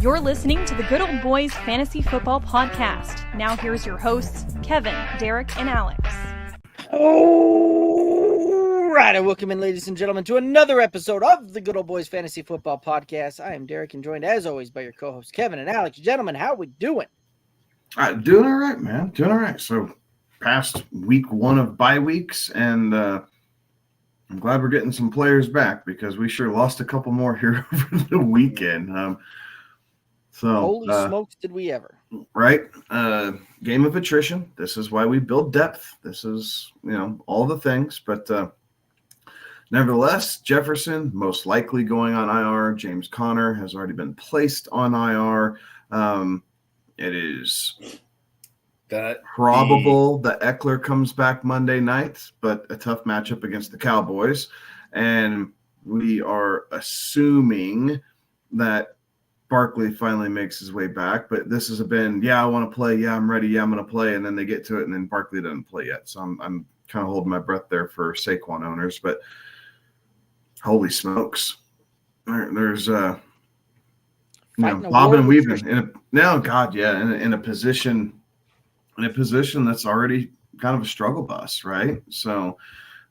You're listening to the Good Old Boys Fantasy Football Podcast. Now here's your hosts, Kevin, Derek, and Alex. All right, and welcome in, ladies and gentlemen, to another episode of the Good Old Boys Fantasy Football Podcast. I am Derek, and joined, as always, by your co-hosts, Kevin and Alex. Gentlemen, how we doing? Doing all right, man. Doing all right. So, past week one of bye weeks, and I'm glad we're getting some players back because we sure lost a couple more here over the weekend. Holy smokes, did we ever? Right. Game of attrition. This is why we build depth. This is, all the things. But nevertheless, Jefferson most likely going on IR. James Conner has already been placed on IR. It is probable that Eckler comes back Monday night, but a tough matchup against the Cowboys. And we are assuming that Barkley finally makes his way back, but this has been, I want to play. Yeah, I'm ready. Yeah, I'm going to play. And then they get to it, and then Barkley doesn't play yet. So I'm kind of holding my breath there for Saquon owners, but holy smokes. There's bobbing and weaving in a position that's already kind of a struggle bus, right? So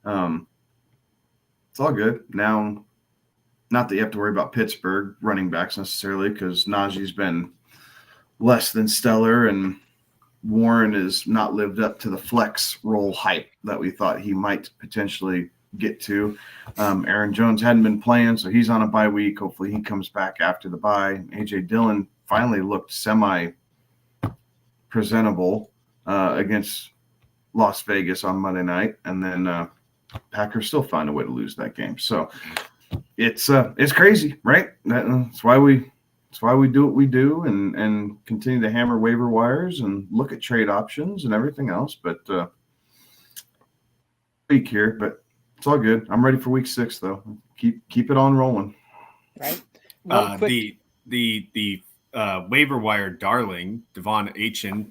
it's all good. Now, not that you have to worry about Pittsburgh running backs necessarily, because Najee's been less than stellar, and Warren has not lived up to the flex role hype that we thought he might potentially get to. Aaron Jones hadn't been playing, so he's on a bye week. Hopefully he comes back after the bye. A.J. Dillon finally looked semi-presentable against Las Vegas on Monday night, and then Packers still find a way to lose that game. So it's crazy, right? That's why we do what we do, and continue to hammer waiver wires and look at trade options and everything else. But week here, but it's all good. I'm ready for week 6 though. Keep it on rolling. Right. The waiver wire darling Devon Achane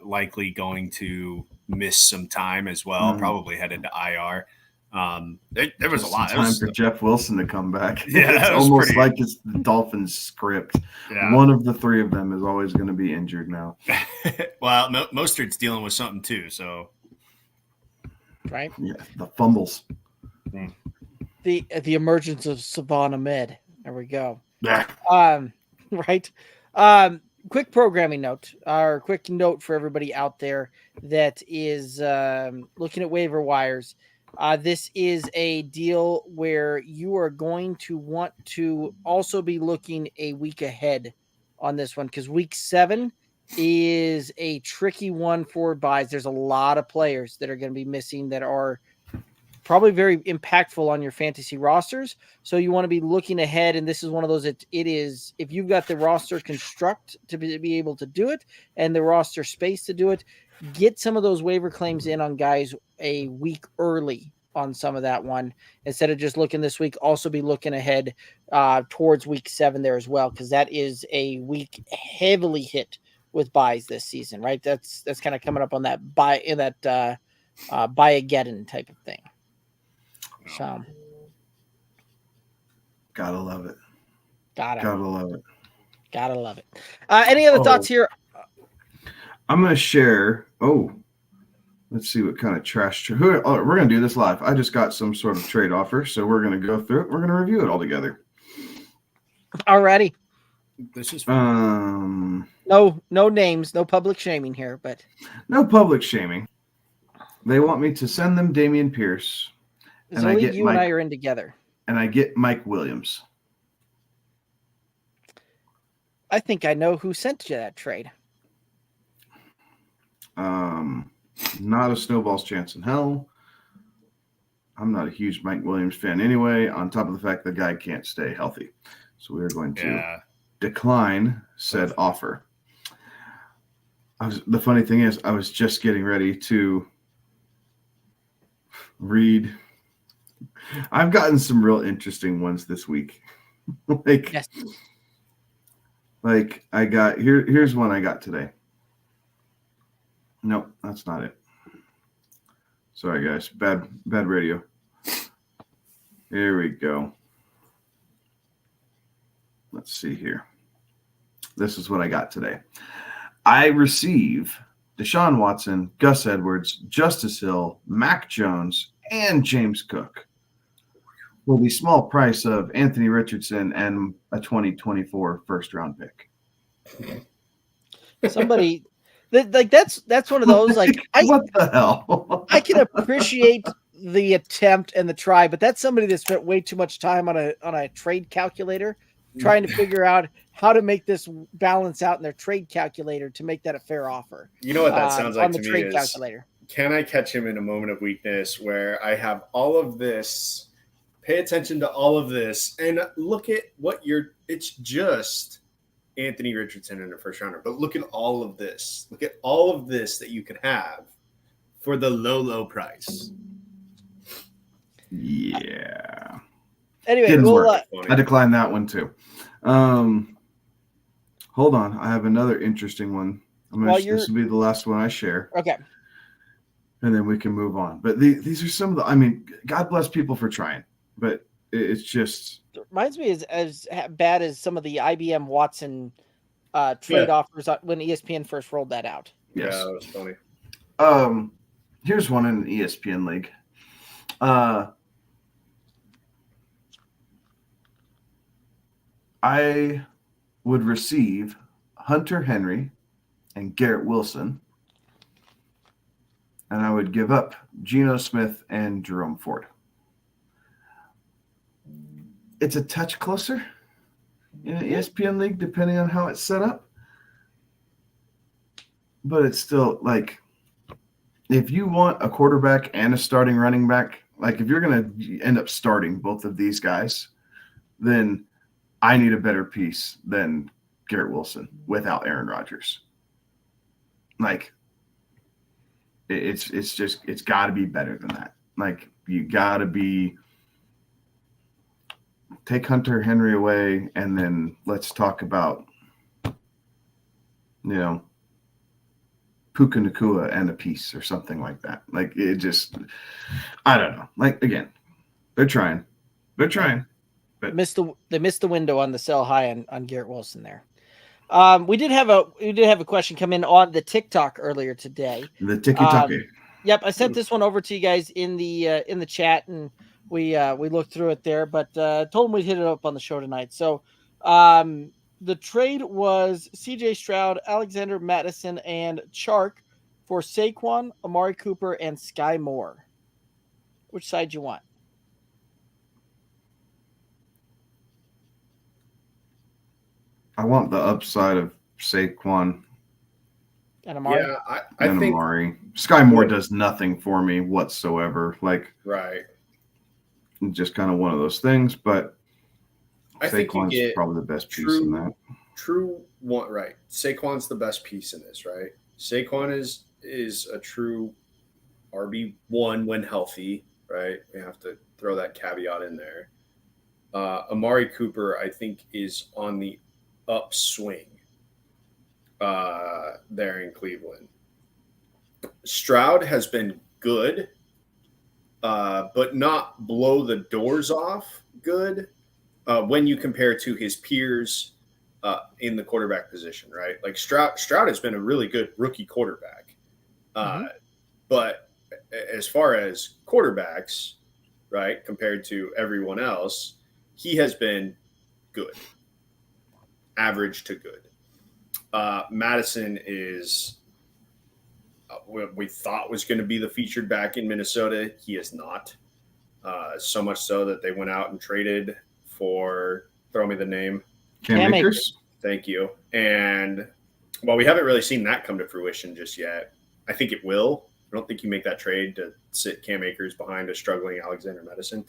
likely going to miss some time as well. Probably headed to IR. There was a lot. Time for Jeff Wilson to come back. Yeah, it's almost like it's the Dolphins script. Yeah. One of the three of them is always going to be injured now. Well, Mostert's dealing with something too. So, right? Yeah, the fumbles. The emergence of Savon Ahmed. There we go. Yeah. Right. Quick programming note, or quick note for everybody out there that is looking at waiver wires. This is a deal where you are going to want to also be looking a week ahead on this one, because week 7 is a tricky one for buys. There's a lot of players that are going to be missing that are probably very impactful on your fantasy rosters. So you want to be looking ahead. And this is one of those, it is, if you've got the roster construct to be able to do it and the roster space to do it, get some of those waiver claims in on guys a week early on some of that one, instead of just looking this week. Also be looking ahead towards week 7 there as well, because that is a week heavily hit with buys this season, right? That's kind of coming up on that buy-a-geddon type of thing. So Gotta love it. Gotta love it. Any other thoughts here? I'm going to share. Let's see what kind of trash. We're going to do this live. I just got some sort of trade offer, so we're going to go through it. We're going to review it all together. Alrighty. this is No names, no public shaming here, but no public shaming. They want me to send them Dameon Pierce, and I get you and I are in together, and I get Mike Williams. I think I know who sent you that trade. Not a snowball's chance in hell. I'm not a huge Mike Williams fan anyway, on top of the fact the guy can't stay healthy. So we are going to decline said offer. The funny thing is, I was just getting ready to read. I've gotten some real interesting ones this week. Like I got here's one I got today. Nope, that's not it. Sorry, guys. Bad radio. Here we go. Let's see here. This is what I got today. I receive Deshaun Watson, Gus Edwards, Justice Hill, Mac Jones, and James Cook for the small price of Anthony Richardson and a 2024 first-round pick. Somebody that's one of those what the hell? I can appreciate the attempt and the try, but that's somebody that spent way too much time on a trade calculator trying to figure out how to make this balance out in their trade calculator to make that a fair offer. You know what that sounds like on the to me trade is, calculator. can I catch him in a moment of weakness where I have all of this, pay attention to all of this, and look at what it's just Anthony Richardson in a first rounder, but look at all of this. Look at all of this that you could have for the low price. Yeah. Anyway, we'll, I declined that one too. Hold on. I have another interesting one. This will be the last one I share. Okay. And then we can move on. But these are some of the, God bless people for trying, but it's just. It reminds me as bad as some of the IBM Watson trade offers when ESPN first rolled that out. Yes. Yeah, that was funny. Here's one in an ESPN league. I would receive Hunter Henry and Garrett Wilson, and I would give up Geno Smith and Jerome Ford. It's a touch closer in an ESPN league, depending on how it's set up. But it's still if you want a quarterback and a starting running back, if you're going to end up starting both of these guys, then I need a better piece than Garrett Wilson without Aaron Rodgers. It's got to be better than that. You got to take Hunter Henry away, and then let's talk about, Puka Nacua and a piece or something like that. I don't know. Again, they're trying. But They missed the window on the sell high on Garrett Wilson there. We did have a question come in on the TikTok earlier today. The TikTok. Yep, I sent this one over to you guys in the chat, and we looked through it there, but told them we'd hit it up on the show tonight. So the trade was CJ Stroud, Alexander Mattison, and Chark for Saquon, Amari Cooper, and Sky Moore. Which side do you want? I want the upside of Saquon And Amari? Yeah, I think Amari. Sky Moore does nothing for me whatsoever. Right. Just kind of one of those things, but I think you Saquon's get probably the best piece in that. True one, right? Saquon's the best piece in this, right? Saquon is a true RB1 when healthy, right? We have to throw that caveat in there. Amari Cooper, I think, is on the upswing there in Cleveland. Stroud has been good, but not blow the doors off good when you compare to his peers in the quarterback position, right? Stroud has been a really good rookie quarterback. But as far as quarterbacks, right, compared to everyone else, he has been good, average to good. Madison is what we thought was going to be the featured back in Minnesota. He is not. So much so that they went out and traded for, throw me the name. Cam Akers. Thank you. And while we haven't really seen that come to fruition just yet, I think it will. I don't think you make that trade to sit Cam Akers behind a struggling Alexander Madison.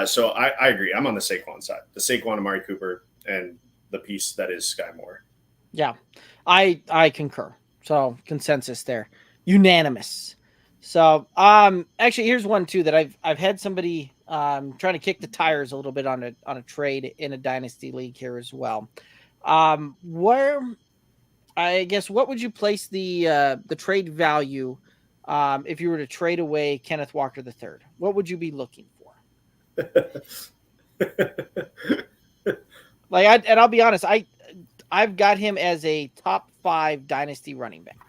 So I agree. I'm on the Saquon side. The Saquon, Amari Cooper, and the piece that is Sky Moore. Yeah, I concur. So consensus there, unanimous. So actually, here's one too that I've had somebody trying to kick the tires a little bit on a trade in a dynasty league here as well. Where I guess what would you place the trade value if you were to trade away Kenneth Walker III? What would you be looking for? And I'll be honest, I've got him as a top 5 dynasty running back.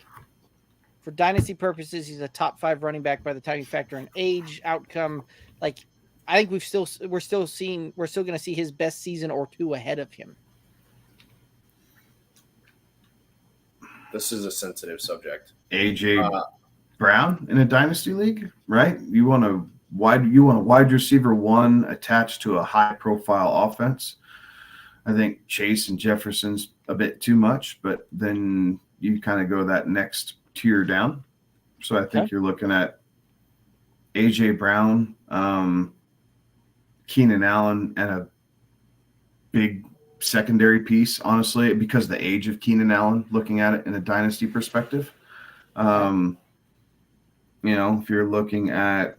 For dynasty purposes, he's a top 5 running back by the time you factor in age, outcome. Like, I think we're still going to see his best season or two ahead of him. This is a sensitive subject. AJ Brown in a dynasty league, right? You want a wide receiver 1 attached to a high profile offense. I think Chase and Jefferson's a bit too much, but then you kind of go that next tier down. So I think you're looking at AJ Brown, Keenan Allen, and a big secondary piece, honestly, because of the age of Keenan Allen, looking at it in a dynasty perspective. If you're looking at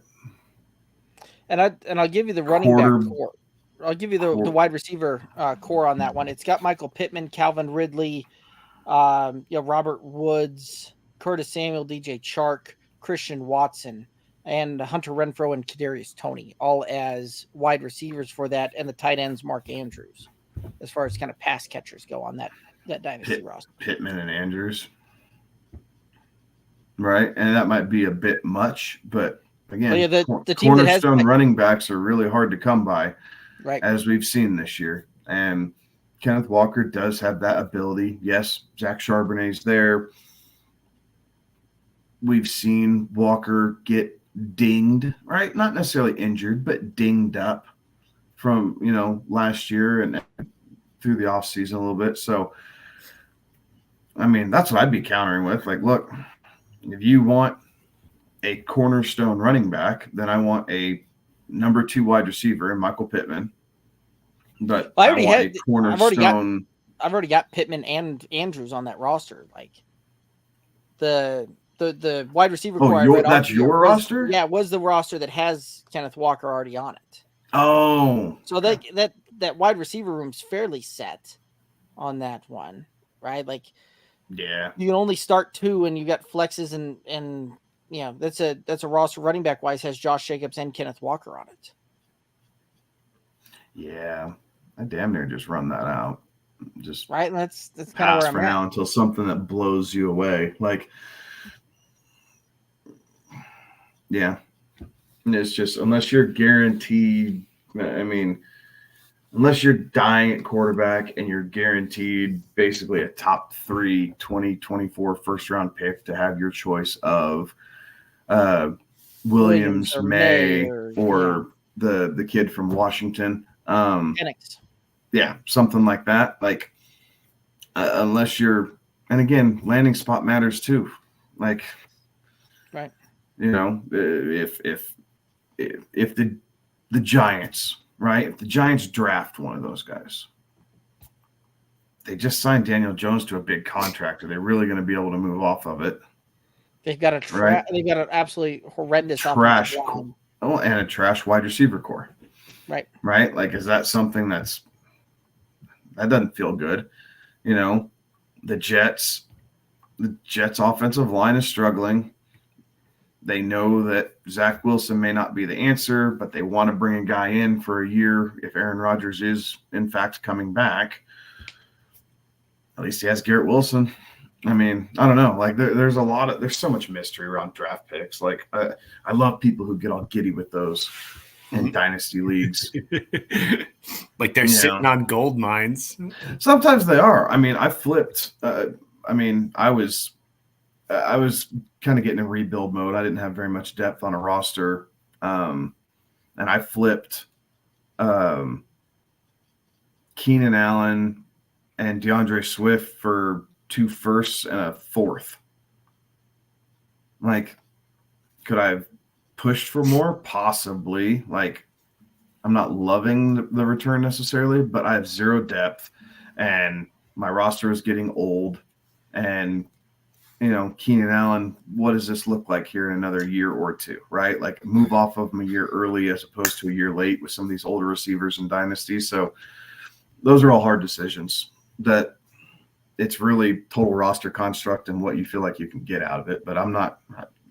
I'll give you the running back core. I'll give you the wide receiver core on that one. It's got Michael Pittman, Calvin Ridley, Robert Woods, Curtis Samuel, DJ Chark, Christian Watson, and Hunter Renfrow and Kadarius Toney, all as wide receivers for that, and the tight ends Mark Andrews, as far as kind of pass catchers go on that dynasty roster. Pittman and Andrews, right? And that might be a bit much, but again, the team cornerstone that has running backs are really hard to come by, right? As we've seen this year, and Kenneth Walker does have that ability. Yes, Zach Charbonnet's there. We've seen Walker get dinged, right? Not necessarily injured, but dinged up from, last year and through the offseason a little bit. So, I mean, that's what I'd be countering with. Like, look, if you want a cornerstone running back, then I want a number 2 wide receiver in Michael Pittman. But I've already got Pittman and Andrews on that roster. Like the wide receiver core. That's your roster? Yeah, it was the roster that has Kenneth Walker already on it. Oh. So that wide receiver room's fairly set on that one, right? Like, yeah, you can only start 2 and you got flexes and that's a roster running back wise has Josh Jacobs and Kenneth Walker on it. Yeah. I damn near just run that out. Just right. And that's kind of where I'm for at now until something that blows you away. Like, yeah. And it's just, unless you're guaranteed, unless you're dying at quarterback and you're guaranteed basically a top 3 2024 first round pick to have your choice of Williams, May, or the kid from Washington. Penix. Yeah, something like that. Like, unless you're, and again, landing spot matters too. Like, right. If the Giants, right? If the Giants draft one of those guys, they just signed Daniel Jones to a big contract. Are they really going to be able to move off of it? They've got they've got an absolutely horrendous trash line. Oh, and a trash wide receiver core. Right. Right. Like, is that something that doesn't feel good? The Jets offensive line is struggling. They know that Zach Wilson may not be the answer, but they want to bring a guy in for a year if Aaron Rodgers is, in fact, coming back. At least he has Garrett Wilson. I mean, I don't know. Like, there's so much mystery around draft picks. Like, I love people who get all giddy with those in dynasty leagues. Like they're sitting on gold mines. Sometimes they are. I mean, I flipped. I was kind of getting in rebuild mode. I didn't have very much depth on a roster. And I flipped Keenan Allen and DeAndre Swift for 2 firsts and a 4th. Like, could I have pushed for more? Possibly. Like, I'm not loving the return necessarily, but I have 0 depth and my roster is getting old. And, Keenan Allen, what does this look like here in another year or 2, right? Like, move off of him a year early as opposed to a year late with some of these older receivers in dynasty. So those are all hard decisions that it's really total roster construct and what you feel like you can get out of it. But I'm not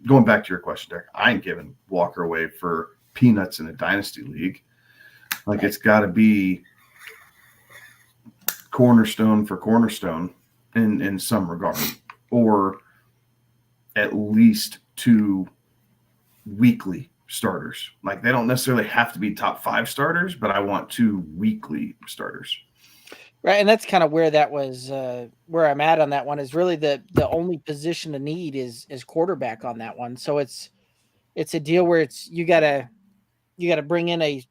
going back to your question, Derek. I ain't giving Walker away for peanuts in a dynasty league. Like, it's got to be cornerstone for cornerstone in some regard, or at least 2 weekly starters. Like, they don't necessarily have to be top 5 starters, but I want 2 weekly starters. Right, and that's kind of where that was where I'm at on that one. Is really the only position to need is quarterback on that one. So it's a deal where you gotta bring in a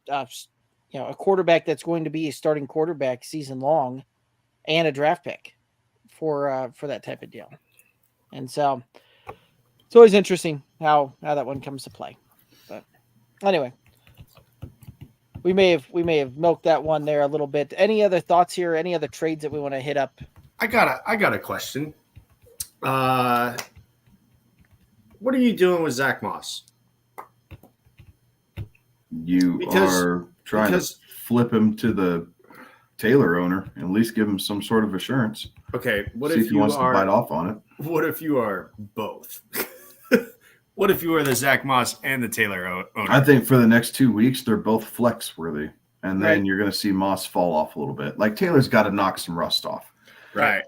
quarterback that's going to be a starting quarterback season long, and a draft pick for that type of deal. And so it's always interesting how that one comes to play. But anyway, we may have milked that one there a little bit. Any other thoughts here? Any other trades that we want to hit up? I got a question. What are you doing with Zach Moss? You are trying to flip him to the Taylor owner and at least give him some sort of assurance. Okay, what See if he you wants are to bite off on it? What if you are both? What if you are the Zach Moss and the Taylor owner? I think for the next 2 weeks, they're both flex worthy. And then Right. you're going to see Moss fall off a little bit. Like, Taylor's got to knock some rust off. Right.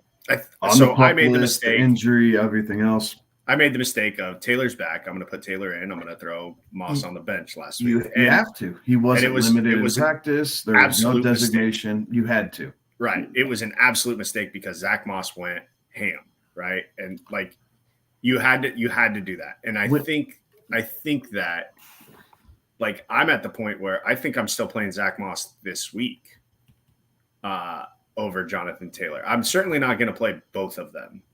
So I made the mistake. The injury, everything else. I made the mistake of Taylor's back. I'm going to put Taylor in. I'm going to throw Moss on the bench last week. You have to. He wasn't limited in an practice. There was no designation. Mistake. You had to. Right. It was an absolute mistake because Zach Moss went ham. Right. And like you had to do that. And I think that, like, I'm at the point where I think I'm still playing Zach Moss this week over Jonathan Taylor. I'm certainly not going to play both of them.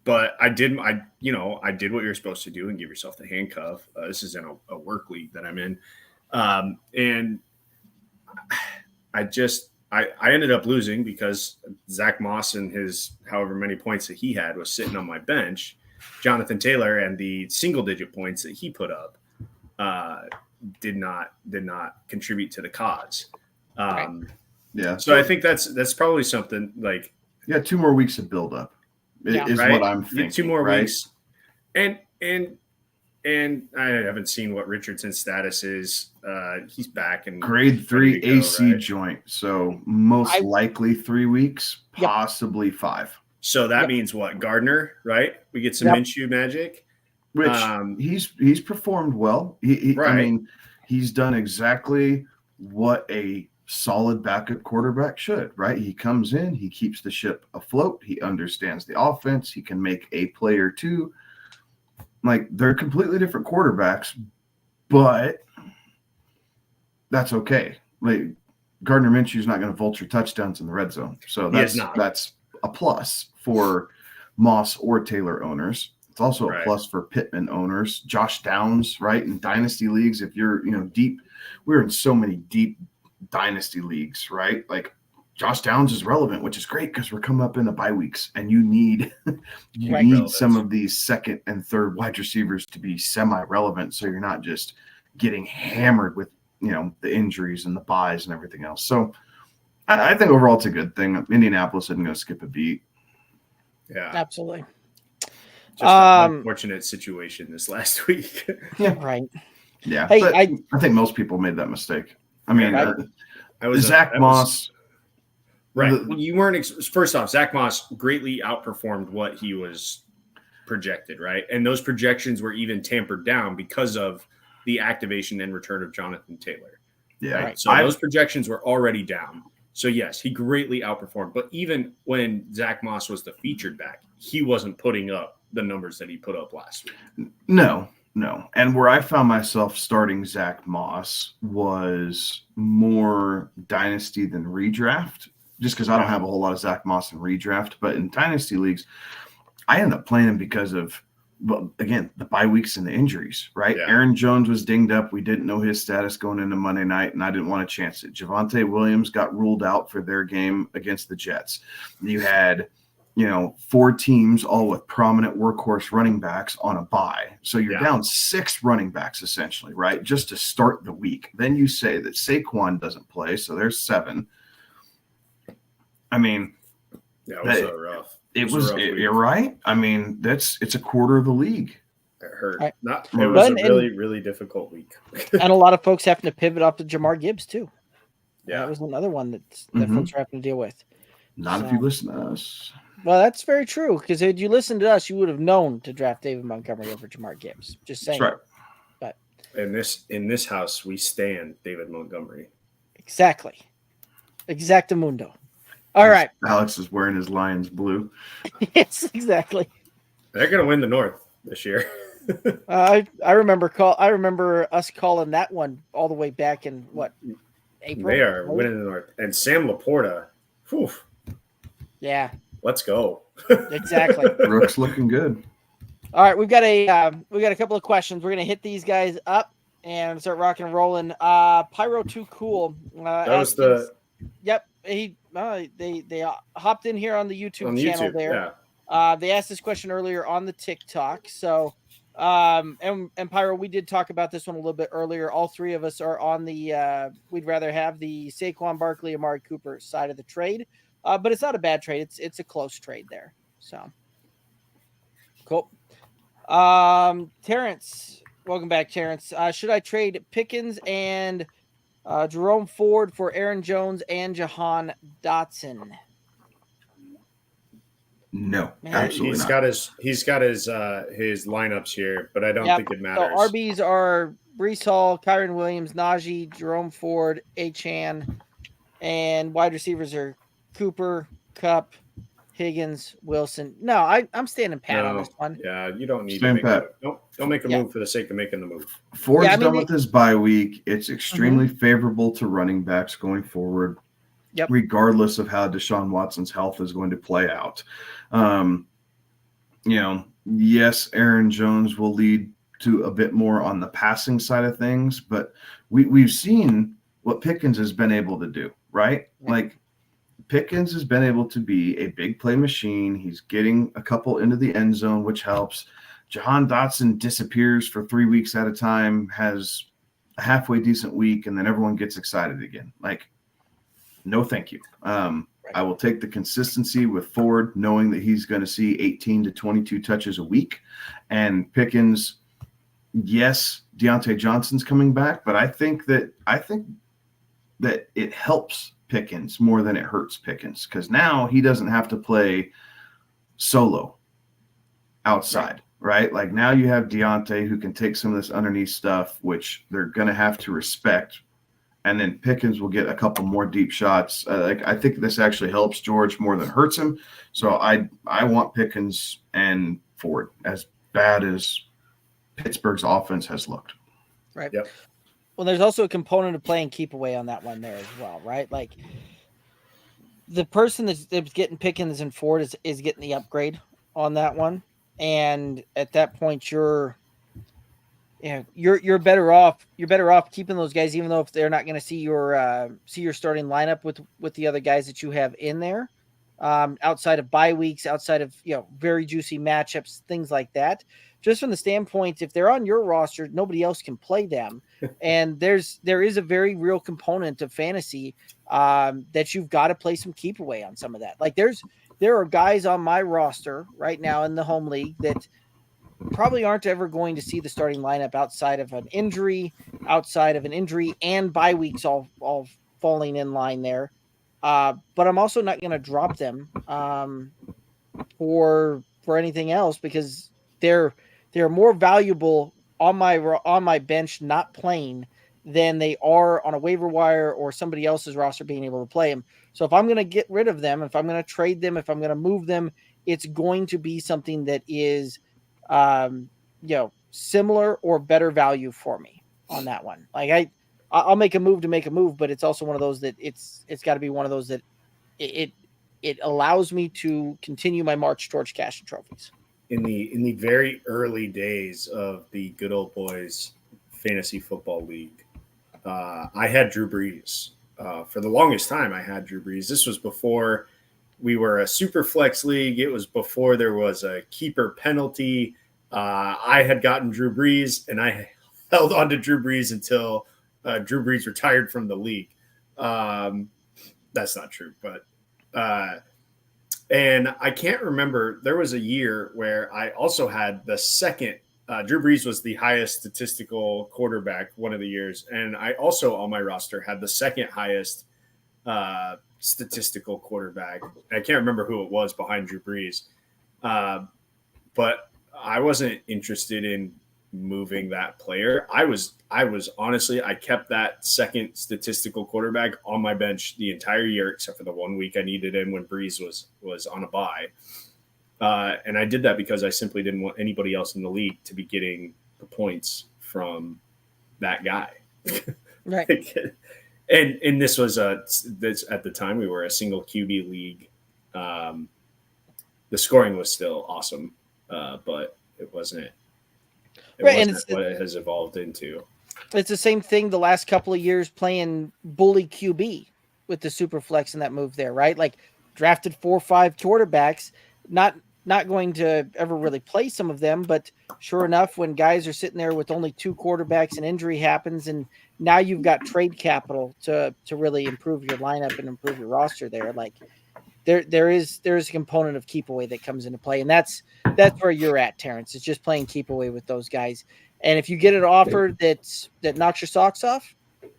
But I did what you're supposed to do and give yourself the handcuff. This is in a work league that I'm in. And I ended up losing because Zach Moss and his however many points that he had was sitting on my bench. Jonathan Taylor and the single-digit points that he put up did not contribute to the cause. Yeah. So I think that's probably something like 2 more weeks of build up is right? what I'm thinking. 2 more right? weeks, and I haven't seen what Richardson's status is. He's back and grade 3 AC right? joint, so most likely 3 weeks, possibly 5. So that means what? Gardner, right? We get some Minshew magic. Which he's performed well. Right. I mean, he's done exactly what a solid backup quarterback should, right? He comes in, he keeps the ship afloat, he understands the offense, he can make a play or two. Like, they're completely different quarterbacks, but that's okay. Like, Gardner Minshew's not going to vulture touchdowns in the red zone. So that's a plus for Moss or Taylor owners. It's also a plus for Pittman owners. Josh Downs, right? In dynasty leagues, if you're, deep, we're in so many deep dynasty leagues, right? Like, Josh Downs is relevant, which is great because we're coming up in the bye weeks and you need some of these second and third wide receivers to be semi-relevant. So you're not just getting hammered with, the injuries and the buys and everything else. So I think overall it's a good thing. Indianapolis isn't going to skip a beat. Yeah, absolutely. Just an unfortunate situation this last week. Yeah, right. Yeah, hey, I think most people made that mistake. I mean, Zach Moss. Right. You weren't first off, Zach Moss greatly outperformed what he was projected, right? And those projections were even tampered down because of the activation and return of Jonathan Taylor. Yeah. Right? So those projections were already down. So yes, he greatly outperformed. But even when Zach Moss was the featured back, he wasn't putting up the numbers that he put up last week. No. And where I found myself starting Zach Moss was more dynasty than redraft, just because I don't have a whole lot of Zach Moss in redraft. But in dynasty leagues, I end up playing him because of, again, the bye weeks and the injuries, right? Yeah. Aaron Jones was dinged up. We didn't know his status going into Monday night, and I didn't want to chance it. Javonte Williams got ruled out for their game against the Jets. You had, 4 teams all with prominent workhorse running backs on a bye. So you're down 6 running backs essentially, right? Just to start the week. Then you say that Saquon doesn't play, so there's 7. I mean, it was so rough. You're right. I mean, it's a quarter of the league. It hurt. It was a really, really difficult week. And a lot of folks having to pivot off to Jamar Gibbs too. Yeah. That was another one that Mhm. folks are having to deal with. Not if you listen to us. Well, that's very true, because had you listened to us, you would have known to draft David Montgomery over Jamar Gibbs. Just saying. That's right. But in this house, we stand David Montgomery. exactly. Exactamundo. All right. Alex is wearing his Lions blue. Yes, exactly. They're going to win the North this year. I remember us calling that one all the way back in what, April? They are winning the North. And Sam Laporta, whew, Yeah, let's go. exactly. Rook's looking good. All right, we've got a couple of questions. We're gonna hit these guys up and start rocking and rolling. Pyro Too Cool. That was the Yep, they hopped in here on the YouTube channel there. Yeah. They asked this question earlier on the TikTok. So, and Pyro, we did talk about this one a little bit earlier. All three of us are on the we'd rather have the Saquon Barkley, Amari Cooper side of the trade, but it's not a bad trade. It's a close trade there. So, cool. Terrence, welcome back, Terrence. Should I trade Pickens and Jerome Ford for Aaron Jones and Jahan Dotson? No, Man, absolutely He's not. got his lineups here, but I don't think it matters. So RBs are Brees Hall, Kyron Williams, Najee, Jerome Ford, Achan, and wide receivers are Cooper, Kupp, Higgins, Wilson. No, I'm standing pat on this one. Yeah, you don't need Stand to make pat. don't make a move for the sake of making the move. Ford's done with his bye week. It's extremely favorable to running backs going forward. Yep. Regardless of how Deshaun Watson's health is going to play out. Yes, Aaron Jones will lead to a bit more on the passing side of things, but we've seen what Pickens has been able to do, right? Like Pickens has been able to be a big play machine. He's getting a couple into the end zone, which helps. Jahan Dotson disappears for 3 weeks at a time, has a halfway decent week, and then everyone gets excited again. Like, no, thank you. I will take the consistency with Ford, knowing that he's going to see 18 to 22 touches a week. And Pickens, yes, Deontay Johnson's coming back, but I think that it helps Pickens more than it hurts Pickens, because now he doesn't have to play solo outside, right? Like now you have Deontay who can take some of this underneath stuff, which they're going to have to respect. And then Pickens will get a couple more deep shots. I think this actually helps George more than hurts him. So I want Pickens and Ford, as bad as Pittsburgh's offense has looked. Right. Yep. Well, there's also a component of playing keep away on that one there as well, right? Like the person that's getting Pickens and Ford is getting the upgrade on that one. And at that point, you're better off. You're better off keeping those guys, even though if they're not going to see your starting lineup with the other guys that you have in there, outside of bye weeks, outside of very juicy matchups, things like that. Just from the standpoint, if they're on your roster, nobody else can play them, and there is a very real component of fantasy that you've got to play some keep away on some of that. Like there are guys on my roster right now in the home league that probably aren't ever going to see the starting lineup outside of an injury and bye weeks all falling in line there. But I'm also not going to drop them for anything else, because they're more valuable on my bench not playing than they are on a waiver wire or somebody else's roster being able to play them. So if I'm going to get rid of them, if I'm going to trade them, if I'm going to move them, it's going to be something that is similar or better value for me on that one. Like I'll make a move to make a move, but it's also one of those that it's got to be one of those that it allows me to continue my march towards cash and trophies. In the very early days of the Good Old Boys Fantasy Football League, I had Drew Brees. For the longest time, I had Drew Brees. This was before we were a super flex league. It was before there was a keeper penalty. I had gotten Drew Brees, and I held on to Drew Brees until Drew Brees retired from the league. That's not true, but and I can't remember. There was a year where I also had the second. Drew Brees was the highest statistical quarterback one of the years, and I also on my roster had the second highest statistical quarterback. I can't remember who it was behind Drew Brees, but I wasn't interested in moving that player. I was honestly, I kept that second statistical quarterback on my bench the entire year, except for the 1 week I needed him when Breeze was on a bye. And I did that because I simply didn't want anybody else in the league to be getting the points from that guy. Right. and this was this at the time we were a single QB league. The scoring was still awesome, but it wasn't. Right, wasn't what it has evolved into. It's the same thing the last couple of years playing bully QB with the super flex in that move there, right? Like drafted 4 or 5 quarterbacks, not going to ever really play some of them, but sure enough, when guys are sitting there with only 2 quarterbacks and injury happens, and now you've got trade capital to really improve your lineup and improve your roster there, like there is a component of keep away that comes into play, and that's where you're at, Terrence. It's just playing keep away with those guys. And if you get an offer that knocks your socks off,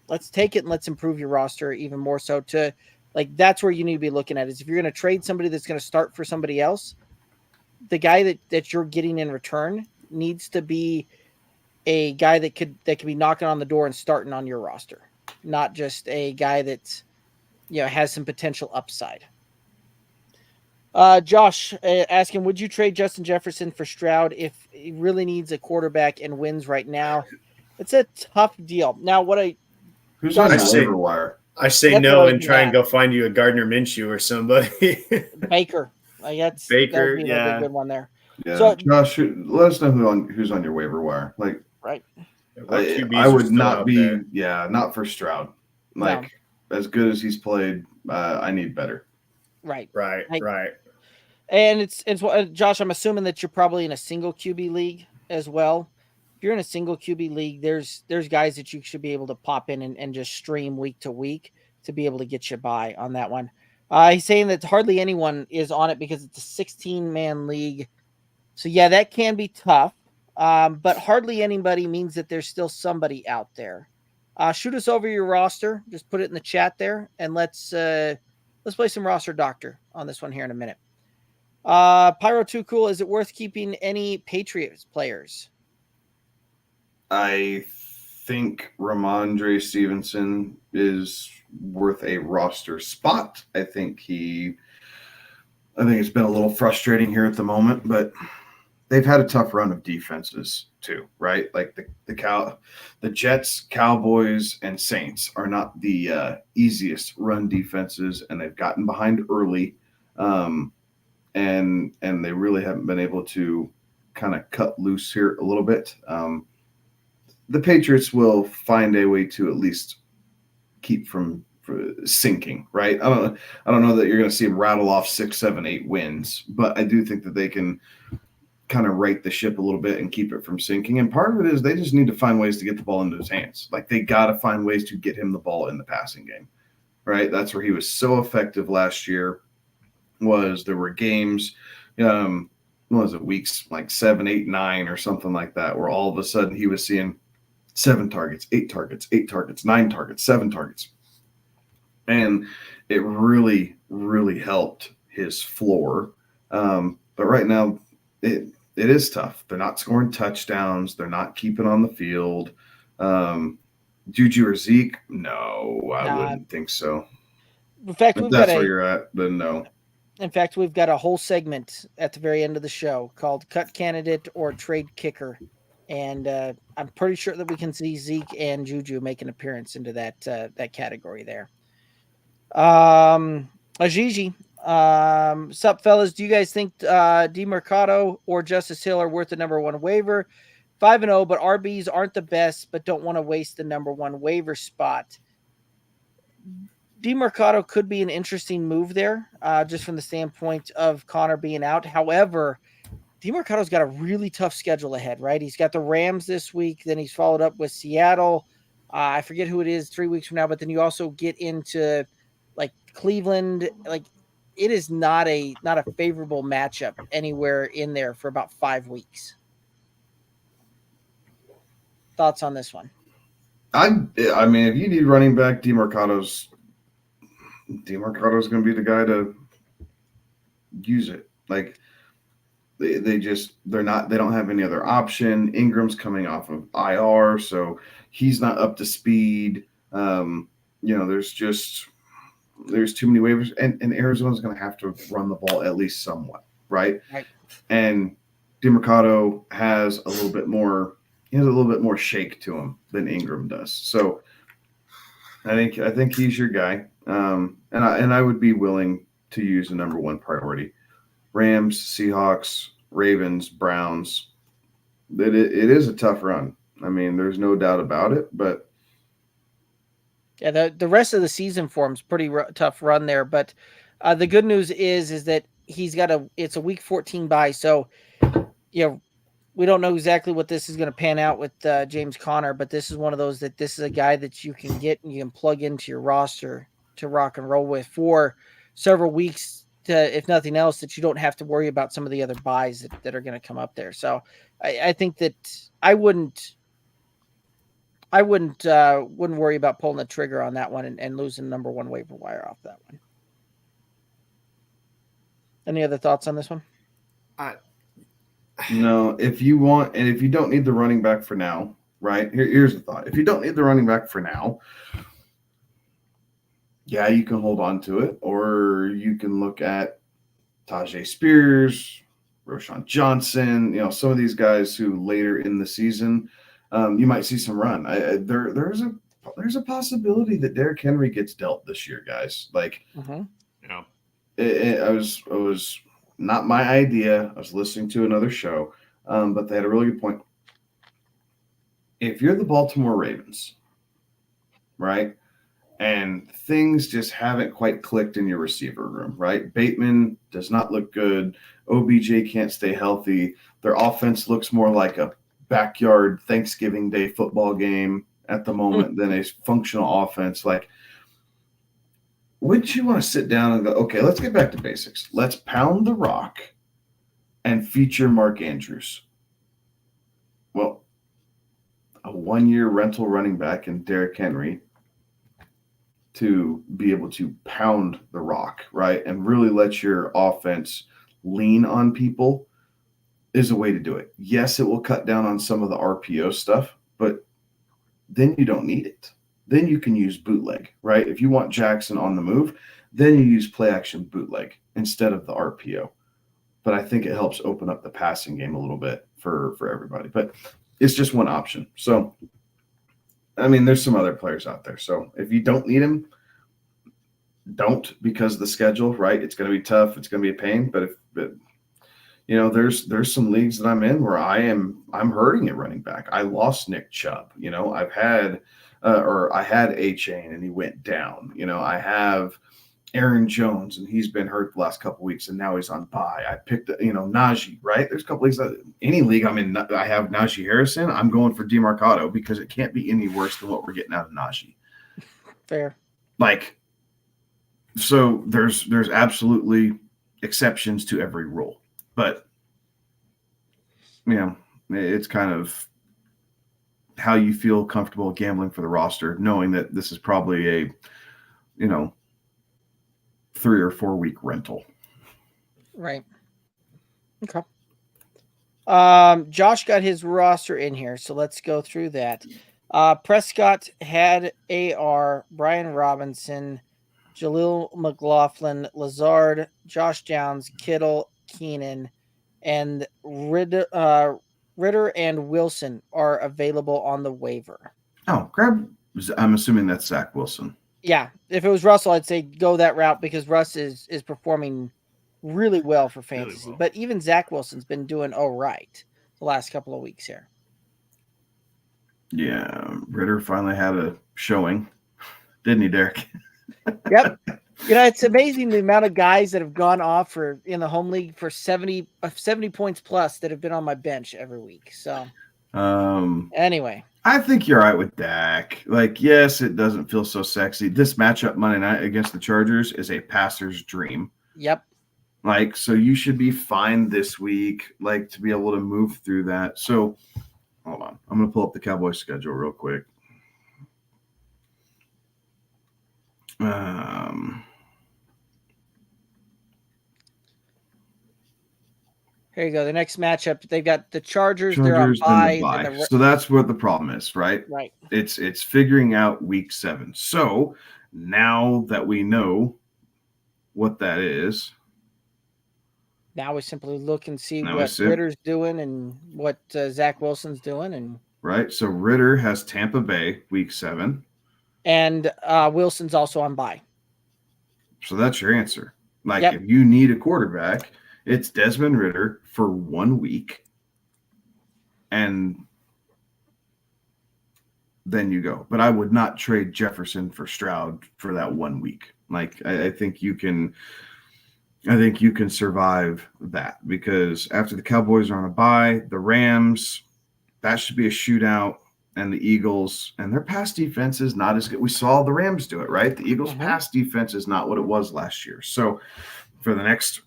let's take it and let's improve your roster even more so. To like, that's where you need to be looking at is if you're going to trade somebody that's going to start for somebody else, the guy that you're getting in return needs to be a guy that could be knocking on the door and starting on your roster, not just a guy that's, has some potential upside. Josh asking, would you trade Justin Jefferson for Stroud if he really needs a quarterback and wins right now? It's a tough deal. Now, who's on your waiver wire? I say no and try and go find you a Gardner Minshew or somebody. Baker. Baker, that'd be a good one there. Yeah, so, Josh, let us know who's on your waiver wire. Like, right. I would not be, not for Stroud. Like, as good as he's played, I need better. Right. And it's Josh, I'm assuming that you're probably in a single QB league as well. If you're in a single QB league, there's guys that you should be able to pop in and just stream week to week to be able to get you by on that one. He's saying that hardly anyone is on it because it's a 16-man league. So, yeah, that can be tough. But hardly anybody means that there's still somebody out there. Shoot us over your roster. Just put it in the chat there, and let's play some roster doctor on this one here in a minute. Pyro Too Cool, is it worth keeping any Patriots players? I think Ramondre Stevenson is worth a roster spot. I think it's been a little frustrating here at the moment, but they've had a tough run of defenses too, right? Like the Jets, Cowboys, and Saints are not the easiest run defenses, and they've gotten behind early. And they really haven't been able to kind of cut loose here a little bit. The Patriots will find a way to at least keep from sinking, right? I don't know that you're going to see them rattle off 6, 7, 8 wins, but I do think that they can kind of right the ship a little bit and keep it from sinking. And part of it is they just need to find ways to get the ball into his hands. Like, they got to find ways to get him the ball in the passing game, right? That's where he was so effective last year. There were games, what was it, weeks like 7, 8, 9 or something like that, where all of a sudden he was seeing 7 targets, 8 targets, 8 targets, 9 targets, 7 targets. And it really, really helped his floor. But right now it is tough. They're not scoring touchdowns. They're not keeping on the field. Juju or Zeke? No, I wouldn't think so. In fact, if that's where you're at, then no. In fact, we've got a whole segment at the very end of the show called Cut Candidate or Trade Kicker. And I'm pretty sure that we can see Zeke and Juju make an appearance into that category there. Ajiji, sup, fellas? Do you guys think DeMarcado or Justice Hill are worth the number 1 waiver? 5-0, but RBs aren't the best, but don't want to waste the number 1 waiver spot. DeMarcado could be an interesting move there, just from the standpoint of Connor being out. However, DeMarcado's got a really tough schedule ahead, right? He's got the Rams this week, then he's followed up with Seattle. I forget who it is 3 weeks from now, but then you also get into like Cleveland. Like, it is not a favorable matchup anywhere in there for about 5 weeks. Thoughts on this one? I mean, if you need running back, DeMarcado's DeMarcado is going to be the guy to use it. Like they don't have any other option. Ingram's coming off of IR, so he's not up to speed. There's too many waivers, and Arizona's going to have to run the ball at least somewhat, right? Right. And DeMarcado has a little bit more. He has a little bit more shake to him than Ingram does. So I think he's your guy. And I would be willing to use the number one priority. Rams, Seahawks, Ravens, Browns. It is a tough run. I mean, there's no doubt about it. But yeah, the rest of the season for him is pretty tough run there. But the good news is that it's a week 14 bye. So we don't know exactly what this is going to pan out with James Conner, but this is one of those that this is a guy that you can get and you can plug into your roster to rock and roll with for several weeks, if nothing else, that you don't have to worry about some of the other buys that are going to come up there. So I think that I wouldn't worry about pulling the trigger on that one and losing number one waiver wire off that one. Any other thoughts on this one? No, if you want, and if you don't need the running back for now, right? Here's the thought. If you don't need the running back for now, yeah, you can hold on to it, or you can look at Tajay Spears, Roshan Johnson, some of these guys who later in the season, you might see some run. There's a possibility that Derrick Henry gets dealt this year, guys. Like, I was not my idea. I was listening to another show, but they had a really good point. If you're the Baltimore Ravens, right, and things just haven't quite clicked in your receiver room, right? Bateman does not look good. OBJ can't stay healthy. Their offense looks more like a backyard Thanksgiving Day football game at the moment than a functional offense. Like, wouldn't you want to sit down and go, okay, let's get back to basics. Let's pound the rock and feature Mark Andrews. Well, a 1-year rental running back in Derrick Henry to be able to pound the rock, right, and really let your offense lean on people is a way to do it. Yes, it will cut down on some of the RPO stuff, but then you don't need it. Then you can use bootleg, right? If you want Jackson on the move, then you use play action bootleg instead of the RPO. But I think it helps open up the passing game a little bit for everybody. But it's just one option. So, I mean, there's some other players out there. So if you don't need him, don't, because of the schedule, right? It's going to be tough. It's going to be a pain. But there's some leagues that I'm in where I'm hurting at running back. I lost Nick Chubb. I've had I had A-Chain and he went down. I have Aaron Jones and he's been hurt the last couple of weeks and now he's on bye. I picked Najee, right? There's a couple leagues any league I'm in, I have Najee Harrison. I'm going for DeMarcado because it can't be any worse than what we're getting out of Najee. Fair. So there's absolutely exceptions to every rule, but it's kind of how you feel comfortable gambling for the roster, knowing that this is probably a 3 or 4 week rental. Right. Okay. Josh got his roster in here, so let's go through that. Prescott had AR, Brian Robinson, Jaleel McLaughlin, Lazard, Josh Downs, Kittle, Keenan, and Ritter and Wilson are available on the waiver. Oh, I'm assuming that's Zach Wilson. Yeah. If it was Russell, I'd say go that route because Russ is performing really well for fantasy. Really well. But even Zach Wilson's been doing all right the last couple of weeks here. Yeah. Ritter finally had a showing, didn't he, Derek? Yep. It's amazing the amount of guys that have gone off in the home league for 70 points plus that have been on my bench every week. So, anyway, I think you're right with Dak. Yes, it doesn't feel so sexy. This matchup Monday night against the Chargers is a passer's dream. Yep. So you should be fine this week, to be able to move through that. So, hold on. I'm going to pull up the Cowboys schedule real quick. Here you go. The next matchup, they've got the Chargers. They're on Chargers and the bye. bye. So that's what the problem is, right? Right. It's figuring out week 7. So now that we know what that is, now we simply look and see Now we what see- Ritter's doing and what Zach Wilson's doing, and right? So Ritter has Tampa Bay week 7. Wilson's also on bye. So that's your answer. Like Yep. if you need a quarterback, it's Desmond Ritter for 1 week. And then you go. But I would not trade Jefferson for Stroud for that 1 week. Like I think you can survive that, because after the Cowboys are on a bye, the Rams, that should be a shootout, and the Eagles, and their pass defense is not as good. We saw the Rams do it, right? The Eagles' pass defense is not what it was last year. So for the next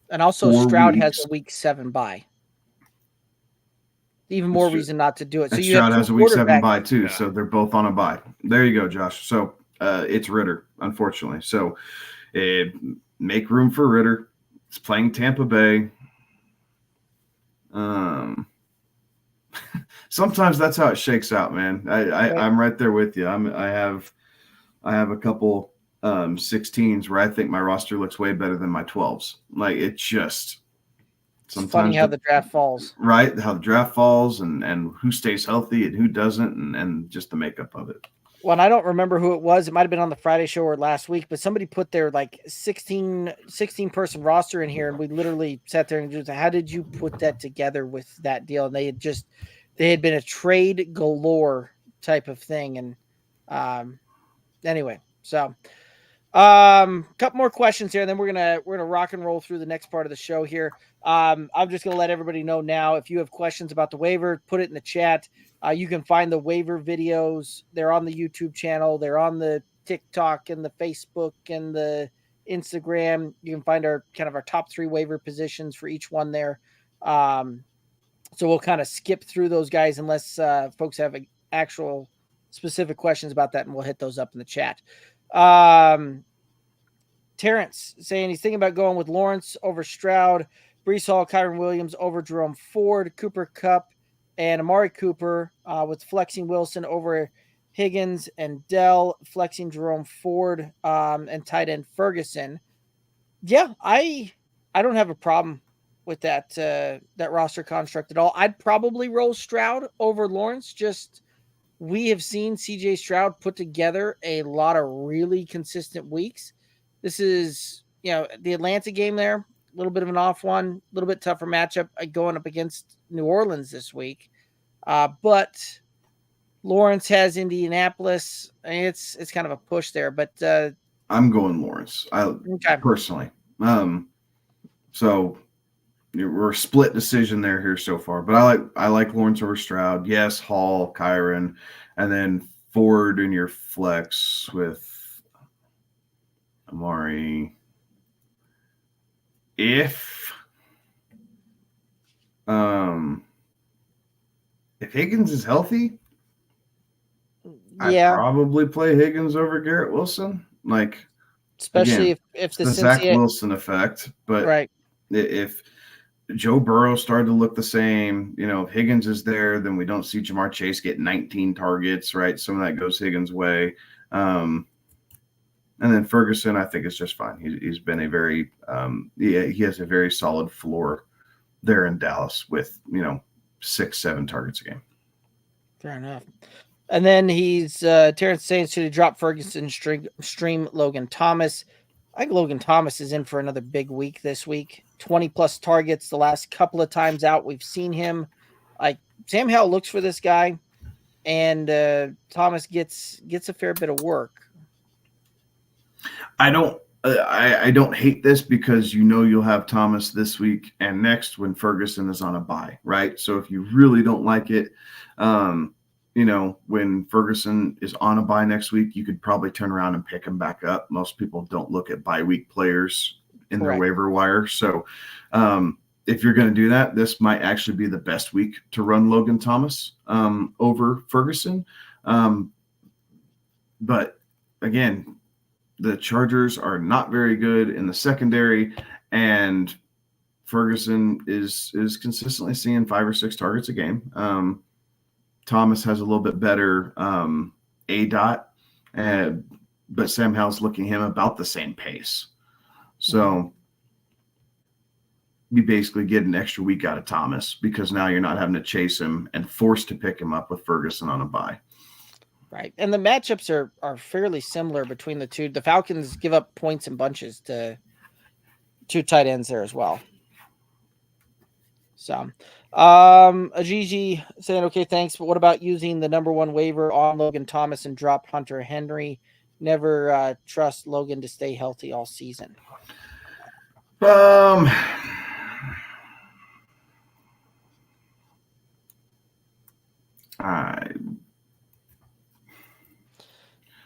And also 4 Stroud weeks, has a week 7 bye. Even more true. reason not to do it. So and you Stroud have has two a week 7 quarterbacks. bye too. Yeah. So they're both on a bye. There you go, Josh. So it's Ritter, unfortunately. So make room for Ritter. It's playing Tampa Bay. Sometimes that's how it shakes out, man. I'm right there with you. I have a couple 16s where I think my roster looks way better than my 12s. Like it just It's funny how the draft falls. Right, how the draft falls and who stays healthy and who doesn't, and just the makeup of it. Well, and I don't remember who it was. It might have been on the Friday show or last week, but somebody put their like 16 person roster in here, and we literally sat there and just, how did you put that together with that deal? And they had been a trade galore type of thing. And anyway, so couple more questions here, and then we're gonna rock and roll through the next part of the show here. I'm just gonna let everybody know now, if you have questions about the waiver, put it in the chat. You can find the waiver videos. They're on the YouTube channel. They're on the TikTok and the Facebook and the Instagram. You can find our top 3 waiver positions for each one there. So we'll kind of skip through those guys unless folks have actual specific questions about that, and we'll hit those up in the chat. Terrence saying he's thinking about going with Lawrence over Stroud, Breece Hall, Kyron Williams over Jerome Ford, Cooper Kupp, and Amari Cooper, with flexing Wilson over Higgins and Dell, flexing Jerome Ford, and tight end Ferguson. Yeah, I don't have a problem with that roster construct at all. I'd probably roll Stroud over Lawrence. Just we have seen CJ Stroud put together a lot of really consistent weeks. This is, the Atlanta game there, a little bit of an off one, a little bit tougher matchup going up against New Orleans this week. But Lawrence has Indianapolis. It's kind of a push there, but I'm going Lawrence. Personally. So we're a split decision here so far, but I like Lawrence over Stroud. Yes, Hall, Kyron, and then Ford in your flex with Amari. If Higgins is healthy, yeah, I'd probably play Higgins over Garrett Wilson. Like, especially again, if the Zach Wilson effect, but right. If Joe Burrow started to look the same, if Higgins is there, then we don't see Jamar Chase get 19 targets, right? Some of that goes Higgins' way. And then Ferguson, I think, is just fine. He's been a very he has a very solid floor there in Dallas with 6-7 targets a game. Fair enough. And then he's Terrence saying, should he drop Ferguson, stream Logan Thomas? I think Logan Thomas is in for another big week this week. 20 plus targets the last couple of times out we've seen him. Like, Sam Howell looks for this guy, and Thomas gets a fair bit of work. I don't hate this because you'll have Thomas this week and next when Ferguson is on a bye, right? So if you really don't like it, when Ferguson is on a bye next week, you could probably turn around and pick him back up. Most people don't look at bye week players in their waiver wire. So if you're going to do that, this might actually be the best week to run Logan Thomas over Ferguson. But again, the Chargers are not very good in the secondary, and Ferguson is consistently seeing 5 or 6 targets a game. Thomas has a little bit better ADOT, but Sam Howell's looking him about the same pace. So you basically get an extra week out of Thomas because now you're not having to chase him and forced to pick him up with Ferguson on a bye. Right. And the matchups are fairly similar between the two. The Falcons give up points in bunches to two tight ends there as well. So, Ajiji saying, okay, thanks. But what about using the number 1 waiver on Logan Thomas and drop Hunter Henry? Never trust Logan to stay healthy all season.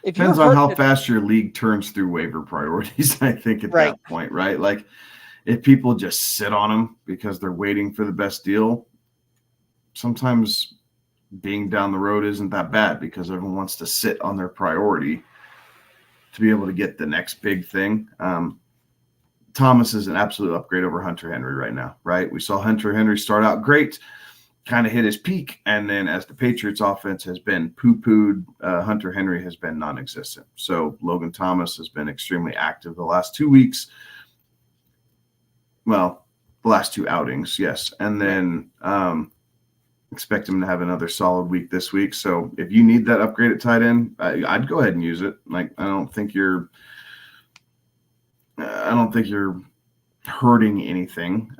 Depends on how fast your league turns through waiver priorities, I think, at that point, right? Like, if people just sit on them because they're waiting for the best deal, sometimes being down the road isn't that bad because everyone wants to sit on their priority to be able to get the next big thing. Thomas is an absolute upgrade over Hunter Henry right now, right? We saw Hunter Henry start out great, kind of hit his peak, and then as the Patriots offense has been poo-pooed, Hunter Henry has been non-existent. So Logan Thomas has been extremely active the last 2 weeks. Well, the last 2 outings, yes. And then expect him to have another solid week this week. So if you need that upgrade at tight end, I'd go ahead and use it. Like, I don't think you're hurting anything.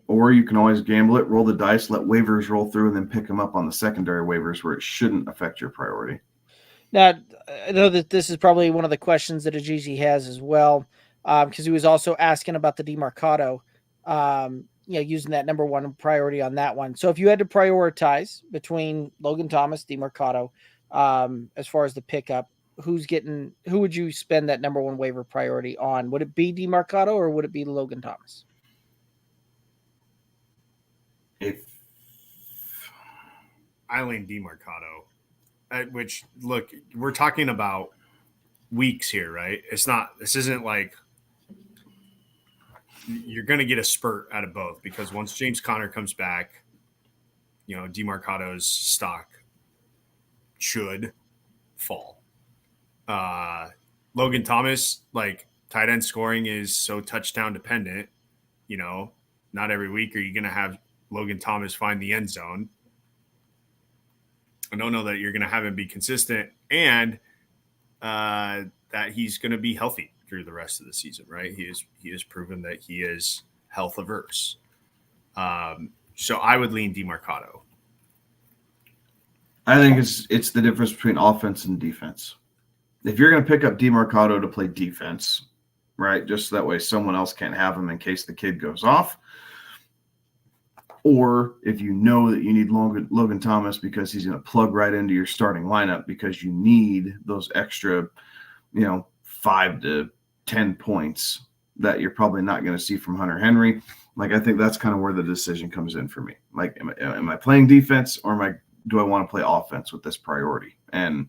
Or you can always gamble it, roll the dice, let waivers roll through, and then pick them up on the secondary waivers where it shouldn't affect your priority. Now, I know that this is probably one of the questions that Ajiji has as well, because he was also asking about the DeMarcado, using that number 1 priority on that one. So if you had to prioritize between Logan Thomas, DeMarcado, as far as the pickup, who would you spend that number 1 waiver priority on? Would it be DeMarcado or would it be Logan Thomas? If I lean DeMarcado, which, look, we're talking about weeks here, right? This isn't like you're going to get a spurt out of both because once James Conner comes back, DeMarcado's stock should fall. Logan Thomas, like, tight end scoring is so touchdown dependent, not every week are you going to have Logan Thomas find the end zone. I don't know that you're going to have him be consistent and that he's going to be healthy through the rest of the season, right? He has proven that he is health averse. So I would lean DeMarcado. I think it's the difference between offense and defense. If you're going to pick up DeMarcado to play defense, right, just so that way someone else can't have him in case the kid goes off, or if you know that you need Logan Thomas because he's going to plug right into your starting lineup because you need those extra, 5 to 10 points that you're probably not going to see from Hunter Henry. Like, I think that's kind of where the decision comes in for me. Like, am I playing defense or do I want to play offense with this priority? And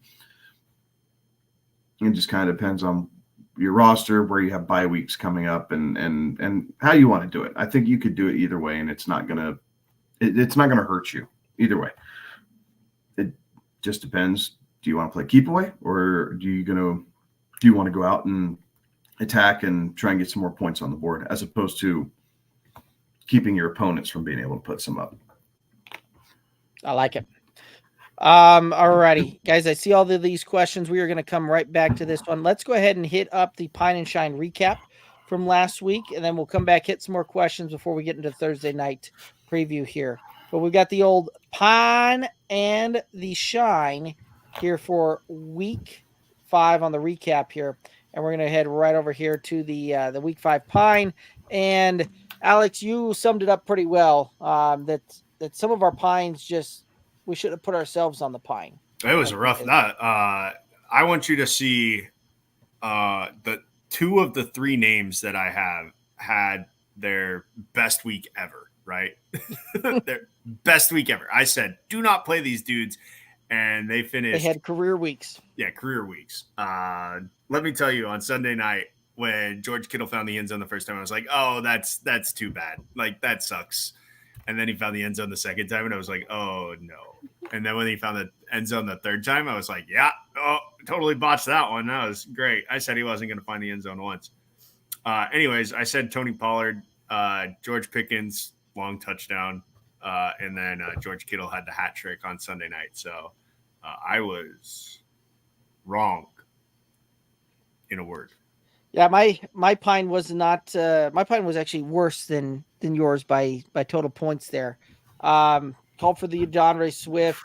it just kind of depends on your roster, where you have bye weeks coming up, and how you want to do it. I think you could do it either way, and it's not gonna hurt you either way. It just depends. Do you want to play keep away, or do you want to go out and attack and try and get some more points on the board, as opposed to keeping your opponents from being able to put some up? I like it. Alrighty, guys, I see all of these questions. We are going to come right back to this one. Let's go ahead and hit up the Pine and Shine recap from last week, and then we'll come back, hit some more questions before we get into Thursday night preview here. But we've got the old Pine and the Shine here for week 5 on the recap here. And we're going to head right over here to the week 5 Pine. And Alex, you summed it up pretty well. That some of our Pines we should have put ourselves on the Pine. It was a rough night. I want you to see the 2 of the 3 names that I have had their best week ever, right? Their best week ever. I said, do not play these dudes. And they finished. They had career weeks. Yeah, career weeks. Let me tell you, on Sunday night, when George Kittle found the end zone the first time, I was like, oh, that's too bad. Like, that sucks. And then he found the end zone the second time, and I was like, oh, no. And then when he found the end zone the third time, I was like, yeah, totally botched that one. That was great. I said he wasn't going to find the end zone once. Anyways, I said Tony Pollard, George Pickens, long touchdown, and then George Kittle had the hat trick on Sunday night. So I was wrong, in a word. Yeah, my pine was not. My pine was actually worse than yours by total points there. Called for the DeAndre Swift.